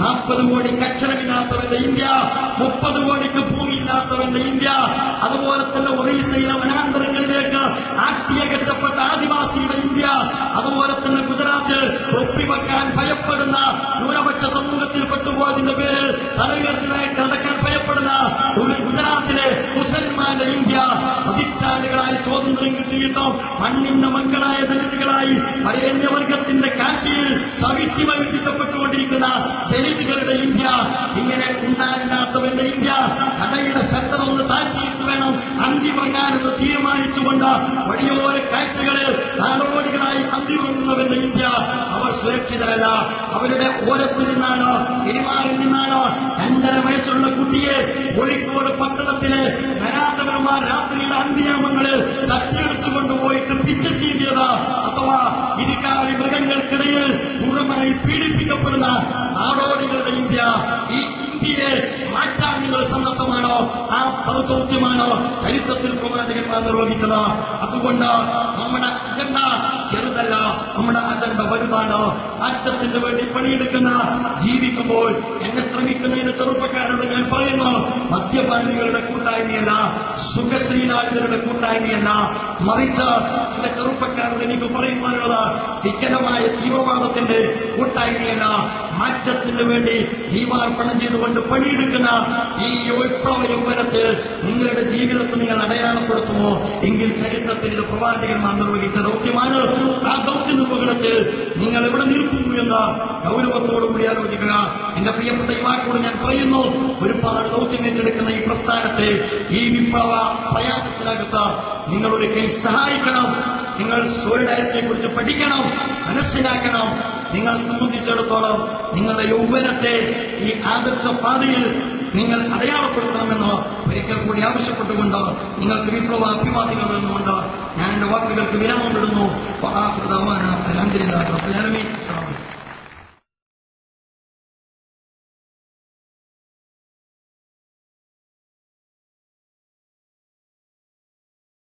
40 കോടി കച്ചറമില്ലാത്തവരുടെ ഇന്ത്യ, 30 കോടിക്ക് ഭൂമിയില്ലാത്തവരുടെ ഇന്ത്യ, അതുപോലെ തന്നെ ഒറീസയിലെ വനാന്തരങ്ങളിലേക്ക് ആട്ടിയകറ്റപ്പെട്ട ആദിവാസിയുടെ ഇന്ത്യ, അതുപോലെ തന്നെ ഗുജറാത്ത് ഒപ്പിവെക്കാൻ ഭയപ്പെടുന്ന ന്യൂനപക്ഷ സമൂഹത്തിൽ പെട്ടുപോയതിന്റെ പേരിൽ തലയുയർത്തിനായി കടക്കാൻ ഭയപ്പെടുന്ന ഗുജറാത്തിലെ മുസൽമാന്റെ ഇന്ത്യ, പതിറ്റാണ്ടുകളായി സ്വാതന്ത്ര്യം കിട്ടിയിട്ടും മണ്ണിന്റെ മക്കളായ ദലിതുകളായി വരേണ്യവർഗത്തിന്റെ കാറ്റിയിൽ ചവിട്ടി വൈവിധ്യപ്പെട്ടുകൊണ്ടിരിക്കുന്ന ദലിതുകളുടെ ഇന്ത്യ, ഇങ്ങനെ ഉണ്ടാകാത്തവന്റെ ഇന്ത്യ, കടയുടെ ശക്തരൊന്ന് താറ്റിയിട്ട് വേണം അന്തിമങ്ങാനെന്ന് തീരുമാനിച്ചുകൊണ്ട് വഴിയോര കാഴ്ചകളിൽ നാടോടികളായി അന്തിമങ്ങുന്നവന്റെ ഇന്ത്യ. അവർ സുരക്ഷിതരല്ല. അവരുടെ ഓരത്തിൽ നിന്നാണ്, പെരുമാറിൽ നിന്നാണ് 2.5 വയസ്സുള്ള കുട്ടിയെ കോഴിക്കോട് പട്ടണത്തിലെ നരാധവന്മാർ രാത്രിയിലെ അന്ത്യയാമങ്ങളിൽ തട്ടിയെടുത്തുകൊണ്ടുപോയിട്ട് പിച്ച ചീന്തിയത്, അഥവാ ഇരുകാലി മൃഗങ്ങൾക്കിടയിൽ ക്രൂരമായി പീഡിപ്പിക്കപ്പെടുന്ന നാടോടികളുടെ ഇന്ത്യ. ഈ ഇന്ത്യയെ മാറ്റാൻ നിങ്ങൾ സന്നദ്ധമാണോ? ആ ദൗത്യമാണോ ചരിത്രത്തിൽ പ്രവാചകന്മാർ നിർവഹിച്ചത്? അതുകൊണ്ട് നമ്മുടെ അജണ്ട ചെറുതല്ല, നമ്മുടെ അജണ്ട വലുതാണ്. മാറ്റത്തിന് വേണ്ടി പണിയെടുക്കുന്ന, ജീവിക്കുമ്പോൾ എന്നെ ശ്രമിക്കുന്നതിന് ചെറുപ്പക്കാരോട് ഞാൻ പറയുന്നു, മദ്യപാനികളുടെ കൂട്ടായ്മയല്ല, സുഖശ്രീലാളിതരുടെ കൂട്ടായ്മയല്ല, മറിച്ച് എന്റെ ചെറുപ്പക്കാരോട് എനിക്ക് പറയുവാനുള്ളത് വികലമായ തീവ്രവാദത്തിന്റെ കൂട്ടായ്മയല്ല, മാറ്റത്തിന് വേണ്ടി ജീവാർപ്പണം ചെയ്തുകൊണ്ട് പണിയെടുക്കുന്ന ഈ വിപ്ലവ യൗവനത്തിൽ നിങ്ങളുടെ ജീവിതത്തിൽ നിങ്ങൾ അടയാളപ്പെടുത്തുമോ? എങ്കിൽ ചരിത്രത്തിൽ ഇത് പ്രവാചകന്മാർ നിർവഹിച്ച ദൗത്യമാണ്. ആ ദൗത്യ നിർവഹണത്തിൽ നിങ്ങൾ എവിടെ നിൽക്കുന്നു എന്ന് ഗൗരവത്തോടുകൂടി ആലോചിക്കുക. എന്റെ പ്രിയപ്പെട്ട യുവാക്കളോട് ഞാൻ പറയുന്നു, ഒരുപാട് ദൗത്യം ഏറ്റെടുക്കുന്ന ഈ പ്രസ്ഥാനത്തെ, ഈ വിപ്ലവ പ്രയാണത്തിനകത്ത് നിങ്ങളൊരു കൈ സഹായിക്കണം. നിങ്ങൾ സോളിഡാരിറ്റിയെ കുറിച്ച് പഠിക്കണം, മനസ്സിലാക്കണം. നിങ്ങളെ സംബന്ധിച്ചിടത്തോളം നിങ്ങളുടെ യൗവനത്തെ ഈ ആദർശപാതയിൽ നിങ്ങൾ അടയാളപ്പെടുത്തണമെന്ന് ഒരിക്കൽ കൂടി ആവശ്യപ്പെട്ടുകൊണ്ട് നിങ്ങൾക്ക് വിപ്ലവ അഭിവാദ്യങ്ങൾ തന്നുകൊണ്ട് ഞാൻ എന്റെ വാക്കുകൾക്ക് വിരാമം ഇടുന്നു.